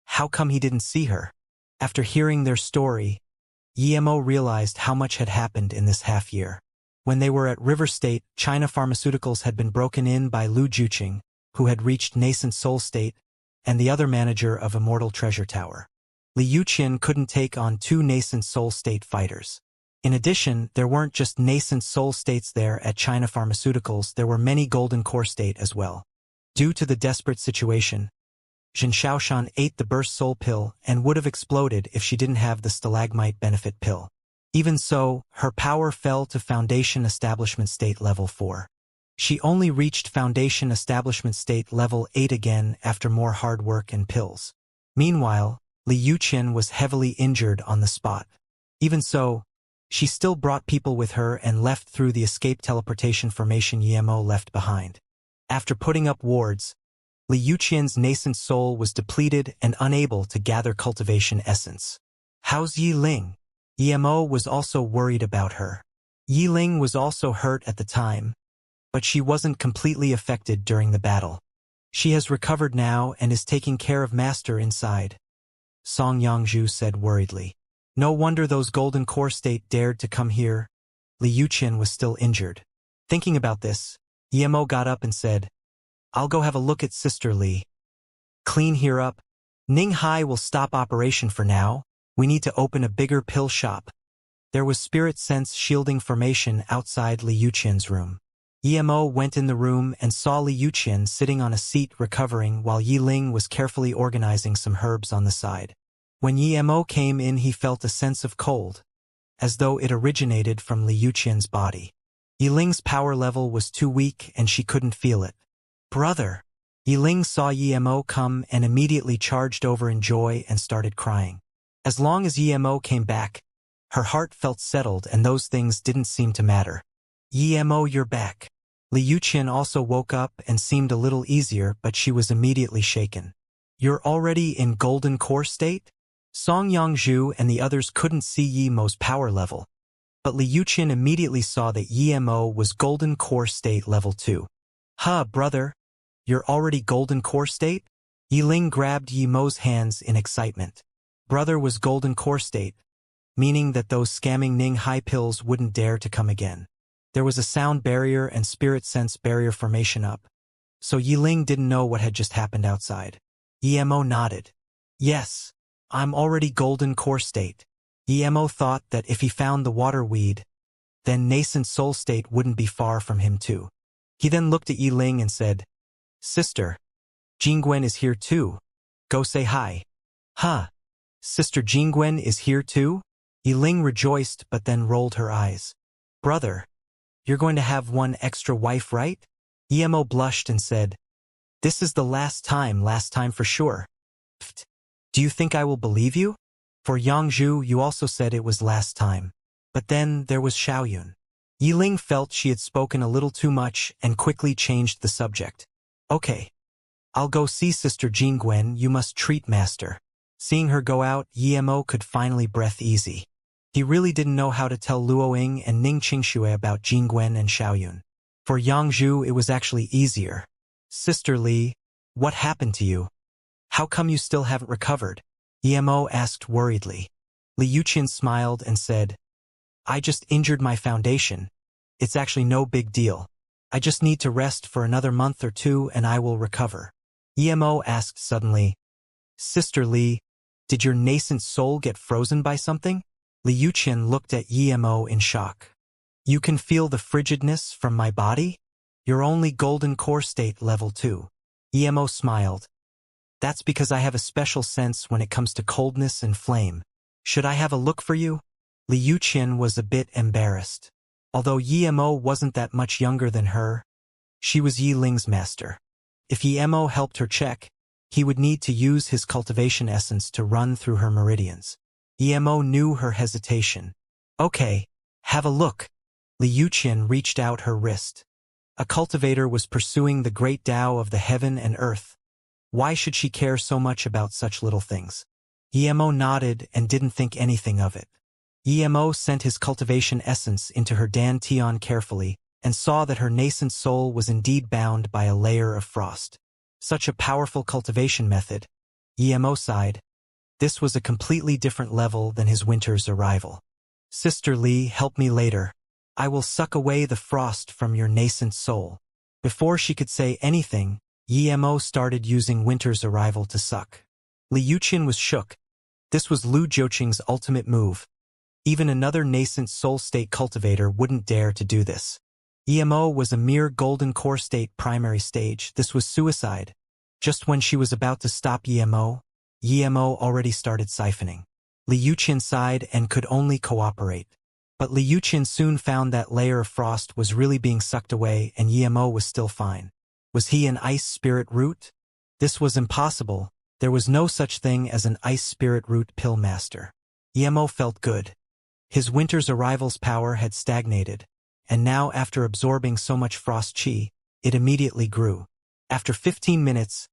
How come he didn't see her? After hearing their story, Yemo realized how much had happened in this half year. When they were at River State, China Pharmaceuticals had been broken in by Lu Juqing, who had reached nascent soul state, and the other manager of Immortal Treasure Tower. Li Yuqian couldn't take on 2 nascent soul state fighters. In addition, there weren't just nascent soul states there at China Pharmaceuticals, there were many golden core state as well. Due to the desperate situation, Xianxia ate the burst soul pill and would have exploded if she didn't have the stalagmite benefit pill. Even so, her power fell to Foundation Establishment State Level 4. She only reached Foundation Establishment State Level 8 again after more hard work and pills. Meanwhile, Li Yuqian was heavily injured on the spot. Even so, she still brought people with her and left through the escape teleportation formation Yemo left behind. After putting up wards, Li Yuqian's nascent soul was depleted and unable to gather cultivation essence. How's Yi Ling? Yemo was also worried about her. Yi Ling was also hurt at the time, but she wasn't completely affected during the battle. She has recovered now and is taking care of Master inside, Song Yangzhu said worriedly. No wonder those golden core state dared to come here. Li Yuqian was still injured. Thinking about this, Yemo got up and said, "I'll go have a look at Sister Li. Clean here up. Ning Hai will stop operation for now. We need to open a bigger pill shop." There was spirit sense shielding formation outside Li Yuqian's room. Yemo went in the room and saw Li Yuqian sitting on a seat recovering while Yi Ling was carefully organizing some herbs on the side. When Yemo came in, he felt a sense of cold, as though it originated from Li Yuqian's body. Yi Ling's power level was too weak and she couldn't feel it. "Brother!" Yi Ling saw Yemo come and immediately charged over in joy and started crying. As long as Yemo came back, her heart felt settled and those things didn't seem to matter. "Yemo, you're back." Li Yuqian also woke up and seemed a little easier, but she was immediately shaken. "You're already in golden core state?" Song Yangzhu and the others couldn't see Yemo's power level, but Li Yuqian immediately saw that Yemo was golden core state level 2. "Huh, brother? You're already golden core state?" Yi Ling grabbed Yemo's hands in excitement. Brother was golden core state, meaning that those scamming Ning Hai pills wouldn't dare to come again. There was a sound barrier and spirit sense barrier formation up, so Yi Ling didn't know what had just happened outside. Yemo nodded. "Yes, I'm already golden core state." Yemo thought that if he found the water weed, then nascent soul state wouldn't be far from him too. He then looked at Yi Ling and said, "Sister, Jingwen is here too. Go say hi." "Huh? Sister Jingwen is here too?" Yi Ling rejoiced but then rolled her eyes. "Brother, you're going to have one extra wife, right?" Yemo blushed and said, "This is the last time for sure." "Pfft. Do you think I will believe you? For Yangzhu, you also said it was last time." But then there was Xiaoyun. Yi Ling felt she had spoken a little too much and quickly changed the subject. "Okay. I'll go see Sister Jingwen, you must treat Master." Seeing her go out, Yemo could finally breathe easy. He really didn't know how to tell Luoying and Ning Qingxue about Jingwen and Xiaoyun. For Yangzhu, it was actually easier. Sister Li, what happened to you? How come you still haven't recovered? Emo asked worriedly. Li Yuqian smiled and said, I just injured my foundation. It's actually no big deal. I just need to rest for another month or two and I will recover. Emo asked suddenly, Sister Li, did your nascent soul get frozen by something? Li Yuqian looked at Emo in shock. You can feel the frigidness from my body? You're only golden core state level 2. Emo smiled. That's because I have a special sense when it comes to coldness and flame. Should I have a look for you? Li Yuqian was a bit embarrassed. Although Emo wasn't that much younger than her, she was Yi Ling's master. If Emo helped her check, he would need to use his cultivation essence to run through her meridians. Emo knew her hesitation. Okay, have a look. Li Yuqian reached out her wrist. A cultivator was pursuing the great Tao of the heaven and earth. Why should she care so much about such little things? Emo nodded and didn't think anything of it. Emo sent his cultivation essence into her dantian carefully and saw that her nascent soul was indeed bound by a layer of frost. Such a powerful cultivation method. Emo sighed. This was a completely different level than his winter's arrival. Sister Li, help me later. I will suck away the frost from your nascent soul. Before she could say anything, Emo started using winter's arrival to suck. Li Yuqian was shook. This was Lu Jiuqing's ultimate move. Even another nascent soul state cultivator wouldn't dare to do this. Emo was a mere golden core state primary stage. This was suicide. Just when she was about to stop Emo already started siphoning. Li Yuqian sighed and could only cooperate. But Li Yuqian soon found that layer of frost was really being sucked away and Emo was still fine. Was he an ice spirit root? This was impossible. There was no such thing as an ice spirit root pill master. Emo felt good. His winter's arrival's power had stagnated, and now after absorbing so much frost chi, it immediately grew. After 15 minutes,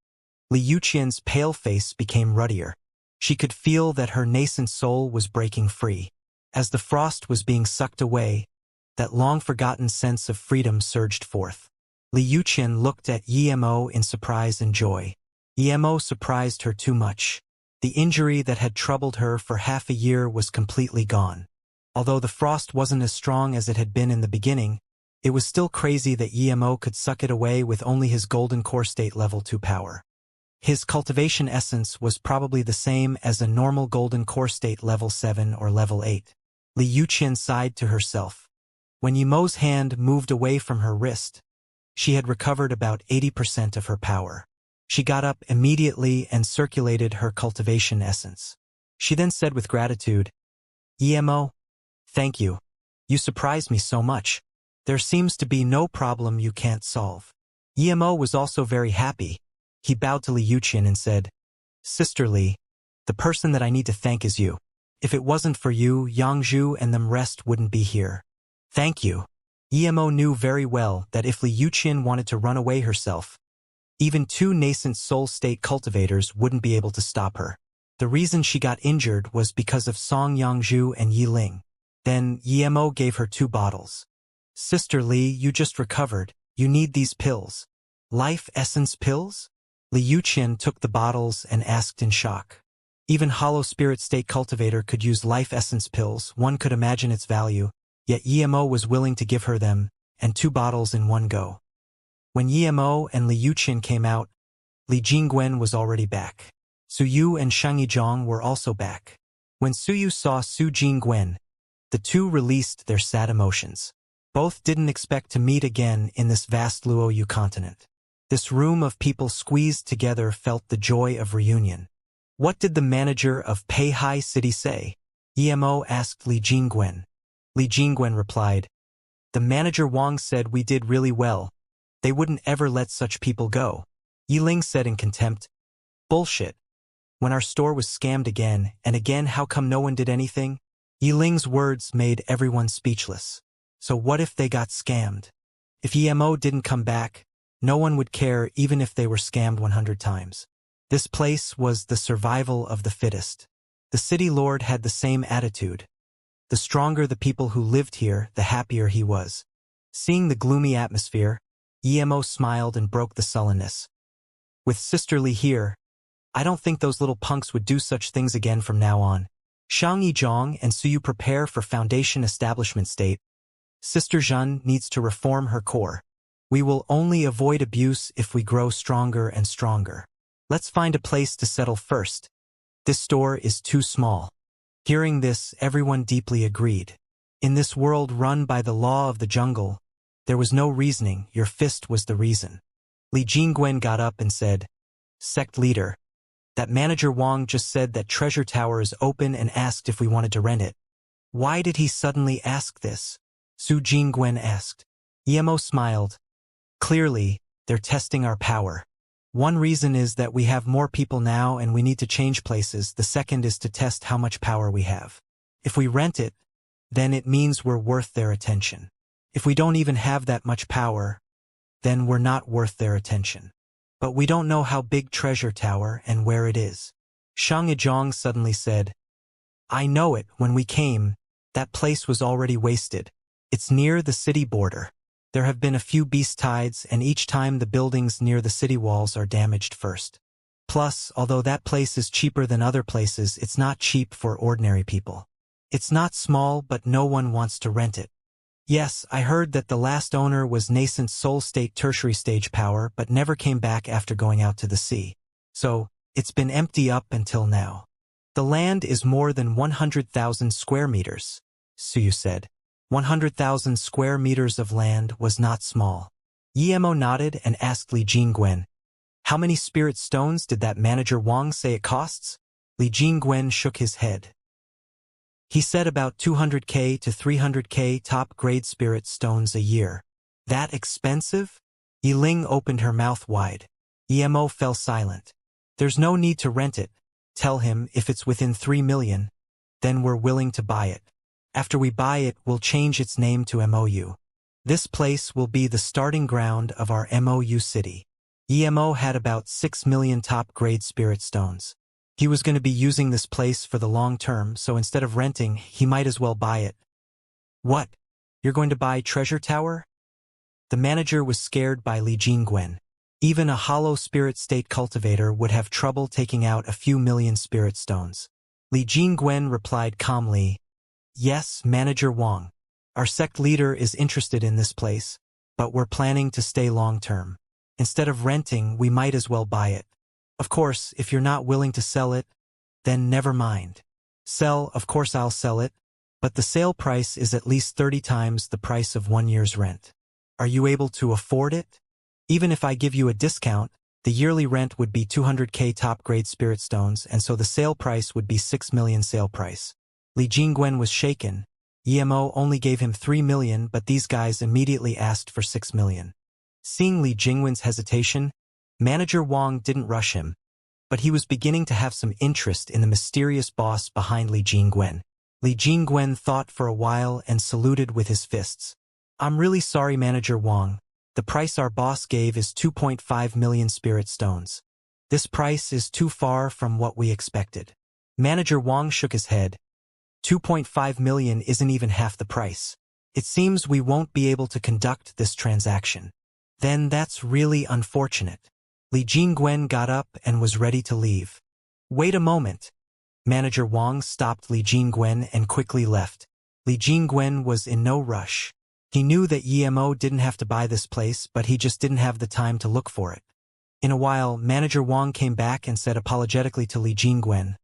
Li Yuqian's pale face became ruddier. She could feel that her nascent soul was breaking free. As the frost was being sucked away, that long-forgotten sense of freedom surged forth. Li Yuqian looked at Emo in surprise and joy. Emo surprised her too much. The injury that had troubled her for half a year was completely gone. Although the frost wasn't as strong as it had been in the beginning, it was still crazy that Emo could suck it away with only his golden core state level 2 power. His cultivation essence was probably the same as a normal golden core state level 7 or level 8. Li Yuqian sighed to herself. When Emo's hand moved away from her wrist, she had recovered about 80% of her power. She got up immediately and circulated her cultivation essence. She then said with gratitude, Emo, thank you. You surprised me so much. There seems to be no problem you can't solve. Emo was also very happy. He bowed to Li Yuqian and said, Sister Li, the person that I need to thank is you. If it wasn't for you, Yangzhu and the rest wouldn't be here. Thank you. Emo knew very well that if Li Yuqian wanted to run away herself, even 2 nascent soul state cultivators wouldn't be able to stop her. The reason she got injured was because of Song Yangzhu and Yi Ling. Then Emo gave her 2 bottles. Sister Li, you just recovered. You need these pills. Life essence pills? Li Yuqian took the bottles and asked in shock. Even Hollow Spirit State Cultivator could use life essence pills. One could imagine its value, yet Emo was willing to give her them, and 2 bottles in one go. When Emo and Li Yuqian came out, Li Jingwen was already back. Suyu and Shang Yizhong were also back. When Suyu saw Su Jingwen, the two released their sad emotions. Both didn't expect to meet again in this vast Luoyu continent. This room of people squeezed together felt the joy of reunion. What did the manager of Peihai City say? Emo asked Li Jingwen. Li Jingwen replied, The manager Wang said we did really well. They wouldn't ever let such people go. Yiling said in contempt, Bullshit. When our store was scammed again and again, how come no one did anything? Yiling's words made everyone speechless. So what if they got scammed? If Emo didn't come back, no one would care even if they were scammed 100 times. This place was the survival of the fittest. The city lord had the same attitude. The stronger the people who lived here, the happier he was. Seeing the gloomy atmosphere, Emo smiled and broke the sullenness. With Sister Li here, I don't think those little punks would do such things again from now on. Shang Yizhong and Suyu prepare for Foundation establishment state. Sister Zhen needs to reform her core. We will only avoid abuse if we grow stronger and stronger. Let's find a place to settle first. This store is too small. Hearing this, everyone deeply agreed. In this world run by the law of the jungle, there was no reasoning, your fist was the reason. Li Jingwen got up and said, Sect leader, that manager Wang just said that Treasure Tower is open and asked if we wanted to rent it. Why did he suddenly ask this? Su Jingwen asked. Emo smiled. Clearly, they're testing our power. One reason is that we have more people now and we need to change places. The second is to test how much power we have. If we rent it, then it means we're worth their attention. If we don't even have that much power, then we're not worth their attention. But we don't know how big Treasure Tower and where it is. Shang Yizhong suddenly said, I know it, when we came, that place was already wasted. It's near the city border. There have been a few beast tides and each time the buildings near the city walls are damaged first. Plus, although that place is cheaper than other places, it's not cheap for ordinary people. It's not small, but no one wants to rent it. Yes, I heard that the last owner was nascent soul state tertiary stage power but never came back after going out to the sea. So, it's been empty up until now. The land is more than 100,000 square meters, Suyu said. 100,000 square meters of land was not small. Emo nodded and asked Li Jingwen, how many spirit stones did that manager Wang say it costs? Li Jingwen shook his head. He said about 200k to 300k top-grade spirit stones a year. That expensive? Yiling opened her mouth wide. Emo fell silent. There's no need to rent it. Tell him if it's within 3 million, then we're willing to buy it. After we buy it, we'll change its name to MOU. This place will be the starting ground of our MOU city. Emo had about 6 million top-grade spirit stones. He was going to be using this place for the long term, so instead of renting, he might as well buy it. What? You're going to buy Treasure Tower? The manager was scared by Li Jingwen. Even a hollow spirit state cultivator would have trouble taking out a few million spirit stones. Li Jingwen replied calmly, Yes, Manager Wang. Our sect leader is interested in this place, but we're planning to stay long-term. Instead of renting, we might as well buy it. Of course, if you're not willing to sell it, then never mind. Sell, of course I'll sell it, but the sale price is at least 30 times the price of 1 year's rent. Are you able to afford it? Even if I give you a discount, the yearly rent would be 200k top-grade spirit stones, and so the sale price would be 6 million sale price. Li Jingwen was shaken. Emo only gave him 3 million, but these guys immediately asked for 6 million. Seeing Li Jingwen's hesitation, Manager Wang didn't rush him, but he was beginning to have some interest in the mysterious boss behind Li Jingwen. Li Jingwen thought for a while and saluted with his fists. I'm really sorry, Manager Wang. The price our boss gave is 2.5 million spirit stones. This price is too far from what we expected. Manager Wang shook his head. 2.5 million isn't even half the price. It seems we won't be able to conduct this transaction. Then that's really unfortunate. Li Jingwen got up and was ready to leave. Wait a moment. Manager Wang stopped Li Jingwen and quickly left. Li Jingwen was in no rush. He knew that Emo didn't have to buy this place, but he just didn't have the time to look for it. In a while, Manager Wang came back and said apologetically to Li Jingwen,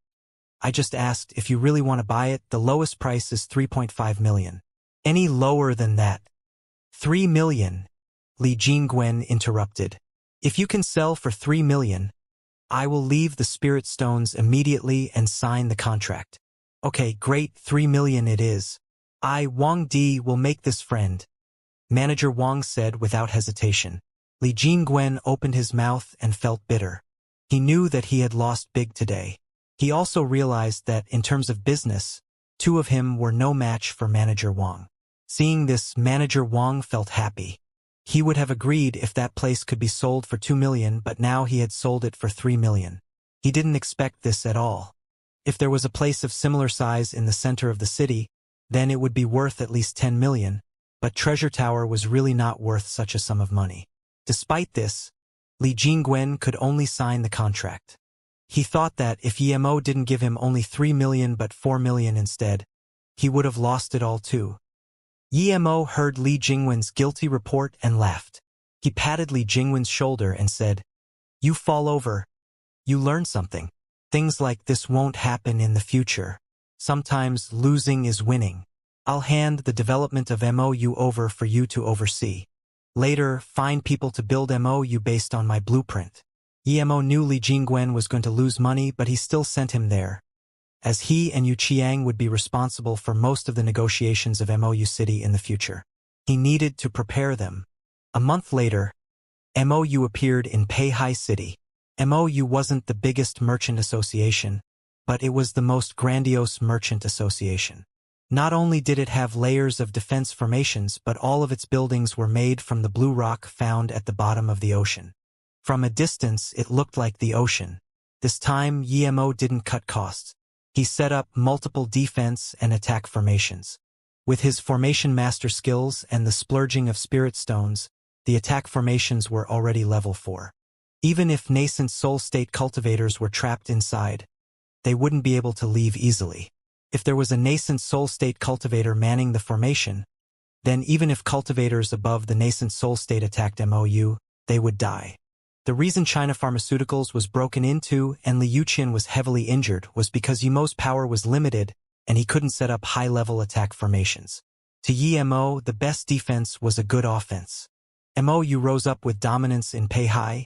I just asked if you really want to buy it. The lowest price is 3.5 million. Any lower than that? 3 million, Li Jingwen interrupted. If you can sell for 3 million, I will leave the spirit stones immediately and sign the contract. Okay, great, 3 million it is. I, Wang Di, will make this friend. Manager Wang said without hesitation. Li Jingwen opened his mouth and felt bitter. He knew that he had lost big today. He also realized that, in terms of business, two of him were no match for Manager Wang. Seeing this, Manager Wang felt happy. He would have agreed if that place could be sold for 2 million, but now he had sold it for 3 million. He didn't expect this at all. If there was a place of similar size in the center of the city, then it would be worth at least 10 million, but Treasure Tower was really not worth such a sum of money. Despite this, Li Jingwen could only sign the contract. He thought that if EMO didn't give him only 3 million but 4 million instead, he would have lost it all too. EMO heard Li Jingwen's guilty report and laughed. He patted Li Jingwen's shoulder and said, "You fall over. You learn something. Things like this won't happen in the future. Sometimes losing is winning. I'll hand the development of MOU over for you to oversee. Later, find people to build MOU based on my blueprint." EMO knew Li Jingwen was going to lose money, but he still sent him there, as he and Yu Qiang would be responsible for most of the negotiations of MOU City in the future. He needed to prepare them. A month later, MOU appeared in Peihai City. MOU wasn't the biggest merchant association, but it was the most grandiose merchant association. Not only did it have layers of defense formations, but all of its buildings were made from the blue rock found at the bottom of the ocean. From a distance, it looked like the ocean. This time, EMO didn't cut costs. He set up multiple defense and attack formations. With his formation master skills and the splurging of spirit stones, the attack formations were already level 4. Even if nascent soul state cultivators were trapped inside, they wouldn't be able to leave easily. If there was a nascent soul state cultivator manning the formation, then even if cultivators above the nascent soul state attacked MOU, they would die. The reason China Pharmaceuticals was broken into and Li Yuqian was heavily injured was because Yemo's power was limited and he couldn't set up high-level attack formations. To Yemo, the best defense was a good offense. MOU rose up with dominance in Peihai,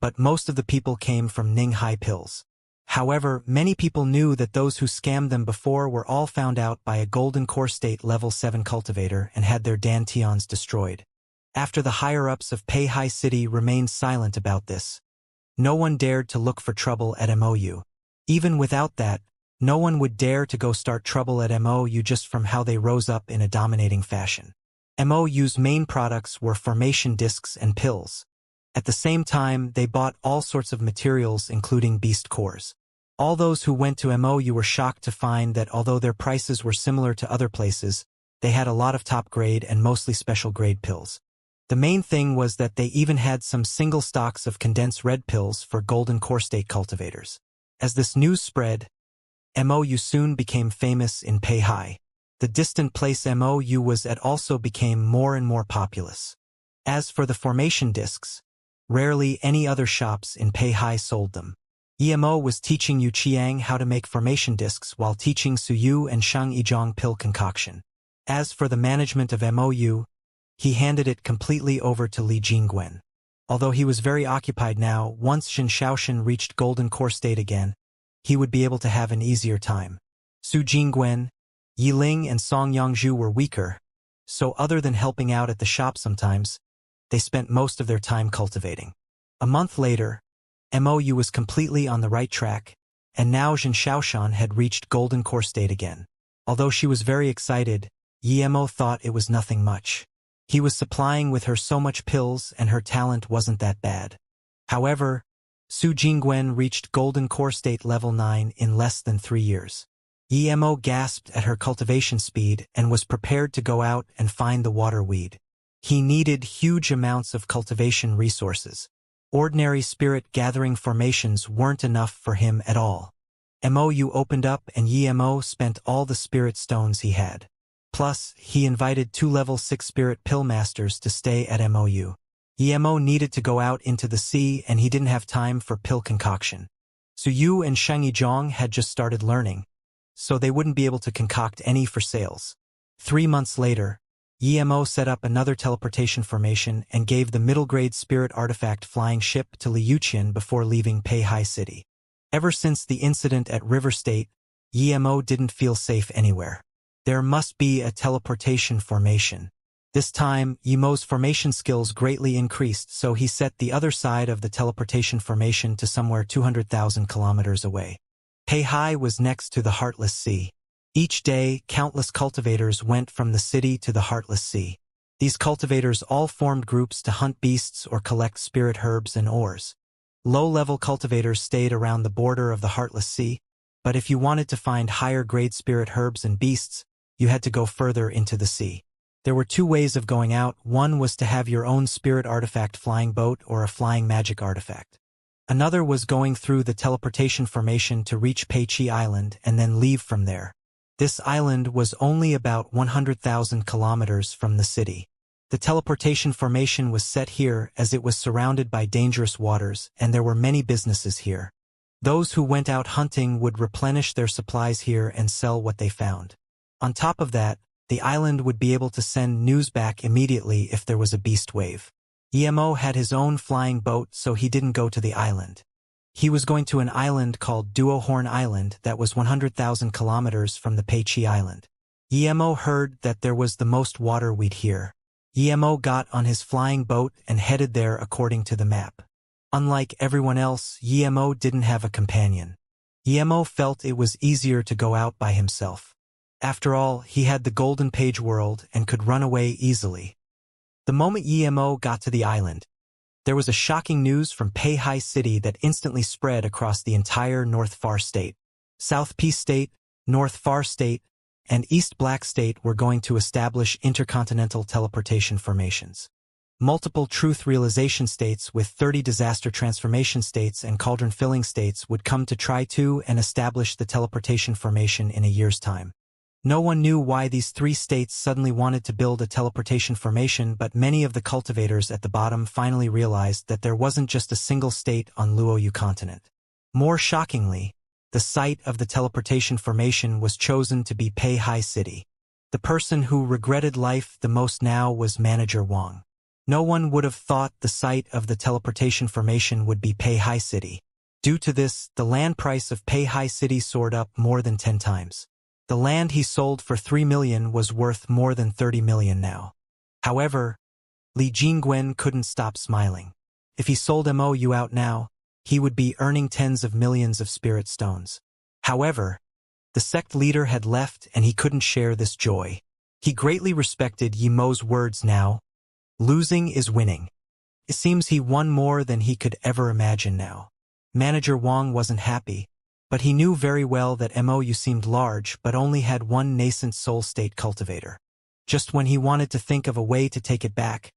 but most of the people came from Ninghai Pills. However, many people knew that those who scammed them before were all found out by a Golden Core State level 7 cultivator and had their dantians destroyed. After the higher-ups of Peihai City remained silent about this, no one dared to look for trouble at MOU. Even without that, no one would dare to go start trouble at MOU just from how they rose up in a dominating fashion. MOU's main products were formation discs and pills. At the same time, they bought all sorts of materials including beast cores. All those who went to MOU were shocked to find that although their prices were similar to other places, they had a lot of top-grade and mostly special-grade pills. The main thing was that they even had some single stocks of condensed red pills for Golden Core State cultivators. As this news spread, MOU soon became famous in Peihai. The distant place MOU was at also became more and more populous. As for the formation discs, rarely any other shops in Peihai sold them. EMO was teaching Yu Qiang how to make formation discs while teaching Suyu and Shang Yizhong pill concoction. As for the management of MOU, he handed it completely over to Li Jingwen. Although he was very occupied now, once Xianxia reached Golden Core State again, he would be able to have an easier time. Su Jingwen, Yiling and Song Yangzhu were weaker, so other than helping out at the shop sometimes, they spent most of their time cultivating. A month later, MOU was completely on the right track, and now Xianxia had reached Golden Core State again. Although she was very excited, Yemo thought it was nothing much. He was supplying with her so much pills and her talent wasn't that bad. However, Su Jingwen reached Golden Core State level 9 in less than 3 years. Yemo gasped at her cultivation speed and was prepared to go out and find the water weed. He needed huge amounts of cultivation resources. Ordinary spirit gathering formations weren't enough for him at all. MOU opened up and Yemo spent all the spirit stones he had. Plus, he invited 2 level 6 spirit pill masters to stay at MOU. Yemo needed to go out into the sea and he didn't have time for pill concoction. Suyu and Shang Yizhong had just started learning, so they wouldn't be able to concoct any for sales. 3 months later, Yemo set up another teleportation formation and gave the middle-grade spirit artifact flying ship to Li Yuqian before leaving Peihai City. Ever since the incident at River State, Yemo didn't feel safe anywhere. There must be a teleportation formation. This time, Yemo's formation skills greatly increased, so he set the other side of the teleportation formation to somewhere 200,000 kilometers away. Peihai was next to the Heartless Sea. Each day, countless cultivators went from the city to the Heartless Sea. These cultivators all formed groups to hunt beasts or collect spirit herbs and ores. Low-level cultivators stayed around the border of the Heartless Sea, but if you wanted to find higher-grade spirit herbs and beasts, you had to go further into the sea. There were two ways of going out. One was to have your own spirit artifact flying boat or a flying magic artifact. Another was going through the teleportation formation to reach Peiqi Island and then leave from there. This island was only about 100,000 kilometers from the city. The teleportation formation was set here as it was surrounded by dangerous waters, and there were many businesses here. Those who went out hunting would replenish their supplies here and sell what they found. On top of that, the island would be able to send news back immediately if there was a beast wave. Emo had his own flying boat, so he didn't go to the island. He was going to an island called Duohorn Island that was 100,000 kilometers from the Peiqi Island. Emo heard that there was the most water we'd hear. Emo got on his flying boat and headed there according to the map. Unlike everyone else, Emo didn't have a companion. Emo felt it was easier to go out by himself. After all, he had the Golden Page world and could run away easily. The moment Emo got to the island, there was a shocking news from Peihai City that instantly spread across the entire North Far State. South Peace State, North Far State, and East Black State were going to establish intercontinental teleportation formations. Multiple truth realization states with 30 disaster transformation states and cauldron filling states would come to try to and establish the teleportation formation in a year's time. No one knew why these three states suddenly wanted to build a teleportation formation, but many of the cultivators at the bottom finally realized that there wasn't just a single state on Luoyu continent. More shockingly, the site of the teleportation formation was chosen to be Peihai City. The person who regretted life the most now was Manager Wang. No one would have thought the site of the teleportation formation would be Peihai City. Due to this, the land price of Peihai City soared up more than 10 times. The land he sold for 3 million was worth more than 30 million now. However, Li Jingwen couldn't stop smiling. If he sold MOU out now, he would be earning tens of millions of spirit stones. However, the sect leader had left and he couldn't share this joy. He greatly respected Yemo's words now. Losing is winning. It seems he won more than he could ever imagine now. Manager Wang wasn't happy, but he knew very well that MOU seemed large but only had one nascent soul state cultivator. Just when he wanted to think of a way to take it back,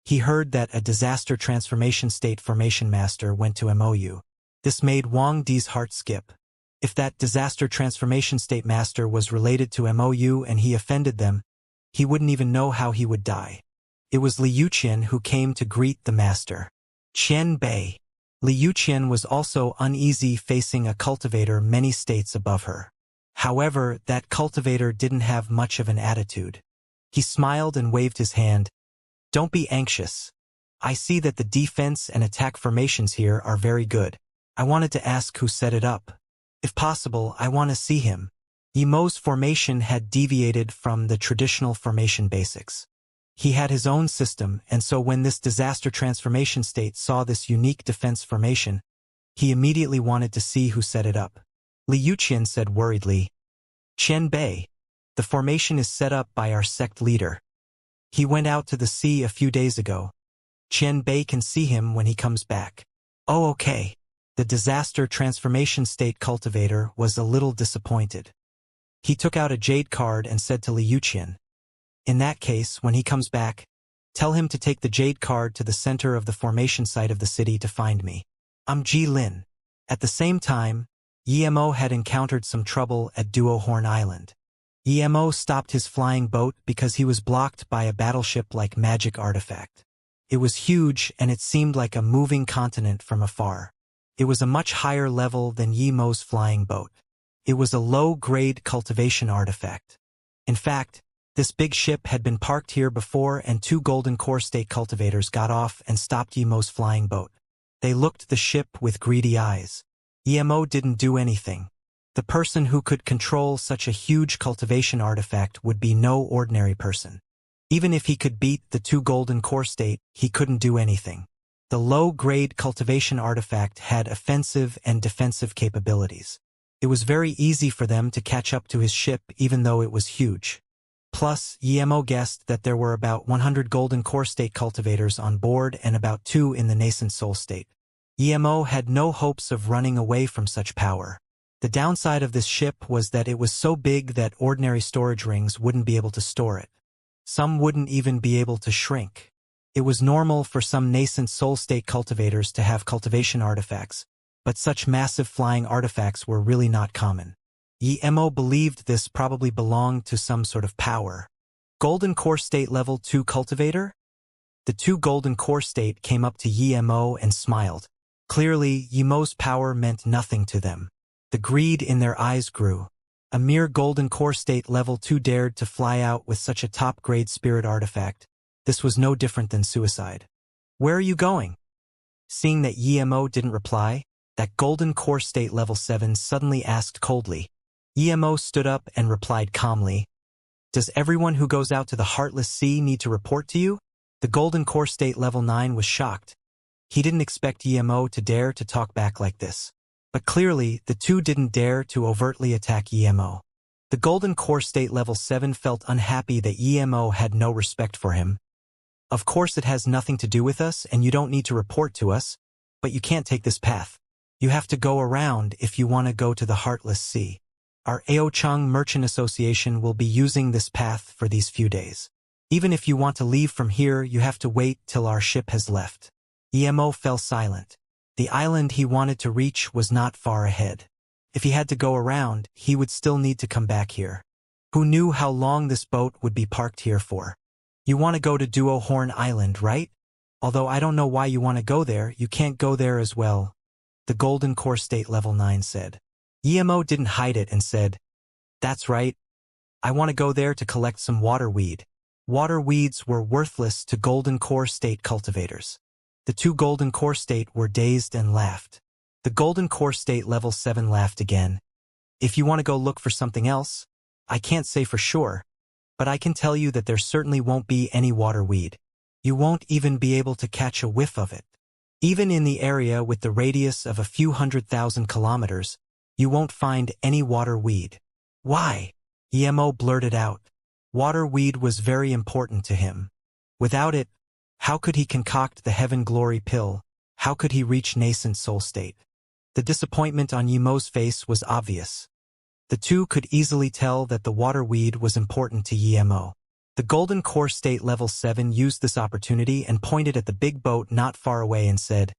he heard that a disaster transformation state formation master went to MOU. This made Wang Di's heart skip. If that disaster transformation state master was related to MOU and he offended them, he wouldn't even know how he would die. It was Liu Yuqian who came to greet the master. Qian Bei. Liu Yuqian was also uneasy facing a cultivator many states above her. However, that cultivator didn't have much of an attitude. He smiled and waved his hand. Don't be anxious. I see that the defense and attack formations here are very good. I wanted to ask who set it up. If possible, I want to see him. Yemo's formation had deviated from the traditional formation basics. He had his own system, and so when this disaster transformation state saw this unique defense formation, he immediately wanted to see who set it up. Liu Yuqian said worriedly, Qian Bei, the formation is set up by our sect leader. He went out to the sea a few days ago. Qian Bei can see him when he comes back. Oh, okay. The disaster transformation state cultivator was a little disappointed. He took out a jade card and said to Liu Yuqian, in that case, when he comes back, tell him to take the jade card to the center of the formation site of the city to find me. I'm Ji Lin. At the same time, Emo had encountered some trouble at Duohorn Island. Emo stopped his flying boat because he was blocked by a battleship-like magic artifact. It was huge and it seemed like a moving continent from afar. It was a much higher level than Yemo's flying boat. It was a low-grade cultivation artifact. In fact, this big ship had been parked here before and two golden core state cultivators got off and stopped Yemo's flying boat. They looked the ship with greedy eyes. Emo didn't do anything. The person who could control such a huge cultivation artifact would be no ordinary person. Even if he could beat the two golden core state, he couldn't do anything. The low-grade cultivation artifact had offensive and defensive capabilities. It was very easy for them to catch up to his ship even though it was huge. Plus, Emo guessed that there were about 100 golden core state cultivators on board and about 2 in the nascent soul state. Emo had no hopes of running away from such power. The downside of this ship was that it was so big that ordinary storage rings wouldn't be able to store it. Some wouldn't even be able to shrink. It was normal for some nascent soul-state cultivators to have cultivation artifacts, but such massive flying artifacts were really not common. Emo believed this probably belonged to some sort of power. Golden Core State Level 2 Cultivator? The 2 Golden Core State came up to Emo and smiled. Clearly, Emo's power meant nothing to them. The greed in their eyes grew. A mere Golden Core State Level 2 dared to fly out with such a top-grade spirit artifact. This was no different than suicide. Where are you going? Seeing that Emo didn't reply, that Golden Core State Level 7 suddenly asked coldly. Emo stood up and replied calmly, "Does everyone who goes out to the Heartless Sea need to report to you?" The Golden Core State Level 9 was shocked. He didn't expect Emo to dare to talk back like this. But clearly, the two didn't dare to overtly attack Emo. The Golden Core State Level 7 felt unhappy that Emo had no respect for him. "Of course it has nothing to do with us and you don't need to report to us, but you can't take this path. You have to go around if you want to go to the Heartless Sea. Our Aochang Merchant Association will be using this path for these few days. Even if you want to leave from here, you have to wait till our ship has left." Emo fell silent. The island he wanted to reach was not far ahead. If he had to go around, he would still need to come back here. Who knew how long this boat would be parked here for? "You want to go to Duo Horn Island, right? Although I don't know why you want to go there, you can't go there as well," the Golden Core State Level 9 said. Emo didn't hide it and said, "That's right. I want to go there to collect some water weed." Water weeds were worthless to Golden Core State cultivators. The 2 Golden Core State were dazed and laughed. The Golden Core State Level 7 laughed again. "If you want to go look for something else, I can't say for sure, but I can tell you that there certainly won't be any water weed. You won't even be able to catch a whiff of it. Even in the area with the radius of a few 100,000 kilometers, you won't find any water weed." "Why?" Emo blurted out. Water weed was very important to him. Without it, how could he concoct the Heaven Glory pill? How could he reach nascent soul state? The disappointment on Emo's face was obvious. The two could easily tell that the water weed was important to Emo. The Golden Core State Level 7 used this opportunity and pointed at the big boat not far away and said,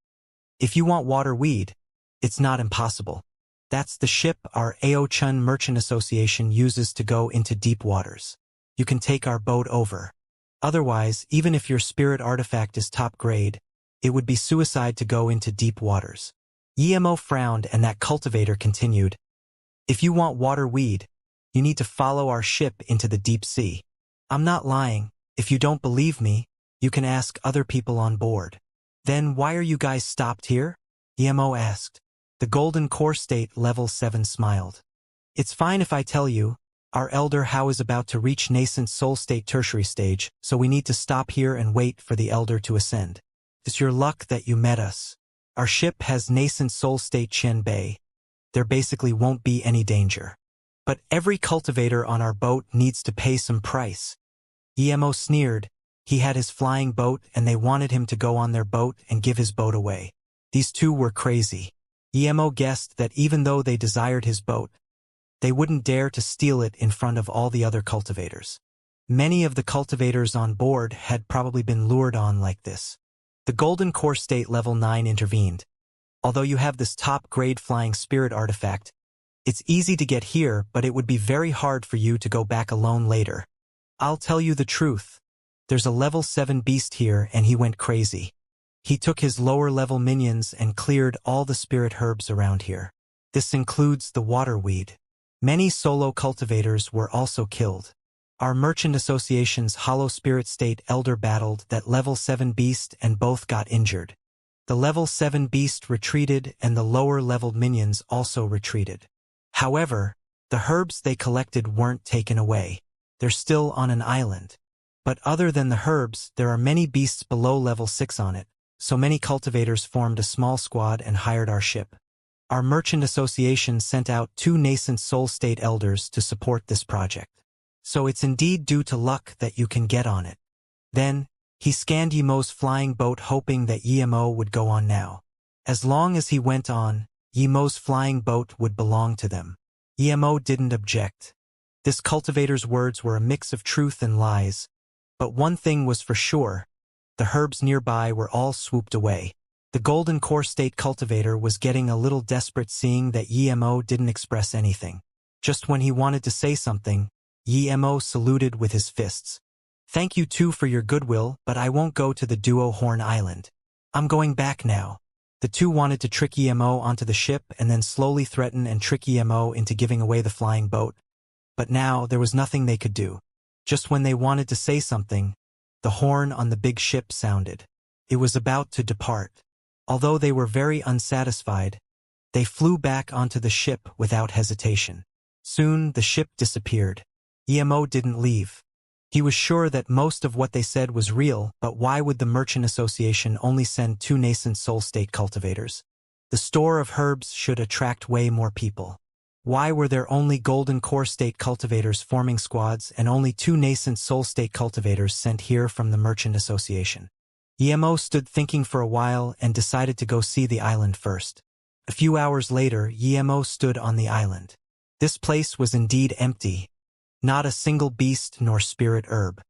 "If you want water weed, it's not impossible. That's the ship our Aochun Merchant Association uses to go into deep waters. You can take our boat over. Otherwise, even if your spirit artifact is top grade, it would be suicide to go into deep waters." Emo frowned and that cultivator continued, "If you want water weed, you need to follow our ship into the deep sea. I'm not lying. If you don't believe me, you can ask other people on board." "Then why are you guys stopped here?" Emo asked. The Golden Core State Level 7 smiled. "It's fine if I tell you. Our Elder How is about to reach nascent soul state tertiary stage, so we need to stop here and wait for the Elder to ascend. It's your luck that you met us. Our ship has nascent soul state Chen Bei. There basically won't be any danger. But every cultivator on our boat needs to pay some price." Emo sneered. He had his flying boat and they wanted him to go on their boat and give his boat away. These two were crazy. Emo guessed that even though they desired his boat, they wouldn't dare to steal it in front of all the other cultivators. Many of the cultivators on board had probably been lured on like this. The Golden Core State Level 9 intervened. "Although you have this top-grade flying spirit artifact, it's easy to get here, but it would be very hard for you to go back alone later. I'll tell you the truth. There's a Level 7 beast here and he went crazy. He took his lower-level minions and cleared all the spirit herbs around here. This includes the water weed. Many solo cultivators were also killed. Our Merchant Association's Hollow Spirit State Elder battled that Level 7 beast and both got injured. The Level 7 beast retreated and the lower-leveled minions also retreated. However, the herbs they collected weren't taken away. They're still on an island. But other than the herbs, there are many beasts below Level 6 on it, so many cultivators formed a small squad and hired our ship. Our Merchant Association sent out 2 nascent soul state elders to support this project. So it's indeed due to luck that you can get on it." Then, he scanned Emo's flying boat hoping that Emo would go on now. As long as he went on, Emo's flying boat would belong to them. Emo didn't object. This cultivator's words were a mix of truth and lies. But one thing was for sure, the herbs nearby were all swooped away. The golden core state cultivator was getting a little desperate seeing that Emo didn't express anything. Just when he wanted to say something, Emo saluted with his fists. Thank you too for your goodwill, but I won't go to the Duo Horn Island. I'm going back now. The two wanted to trick Emo onto the ship and then slowly threaten and trick Emo into giving away the flying boat. But now there was nothing they could do. Just when they wanted to say something, the horn on the big ship sounded. It was about to depart. Although they were very unsatisfied, they flew back onto the ship without hesitation. Soon the ship disappeared. Emo didn't leave. He was sure that most of what they said was real, but why would the Merchant Association only send 2 nascent soul state cultivators? The store of herbs should attract way more people. Why were there only golden core state cultivators forming squads and only 2 nascent soul state cultivators sent here from the Merchant Association? Emo stood thinking for a while and decided to go see the island first. A few hours later, Emo stood on the island. This place was indeed empty. Not a single beast nor spirit herb.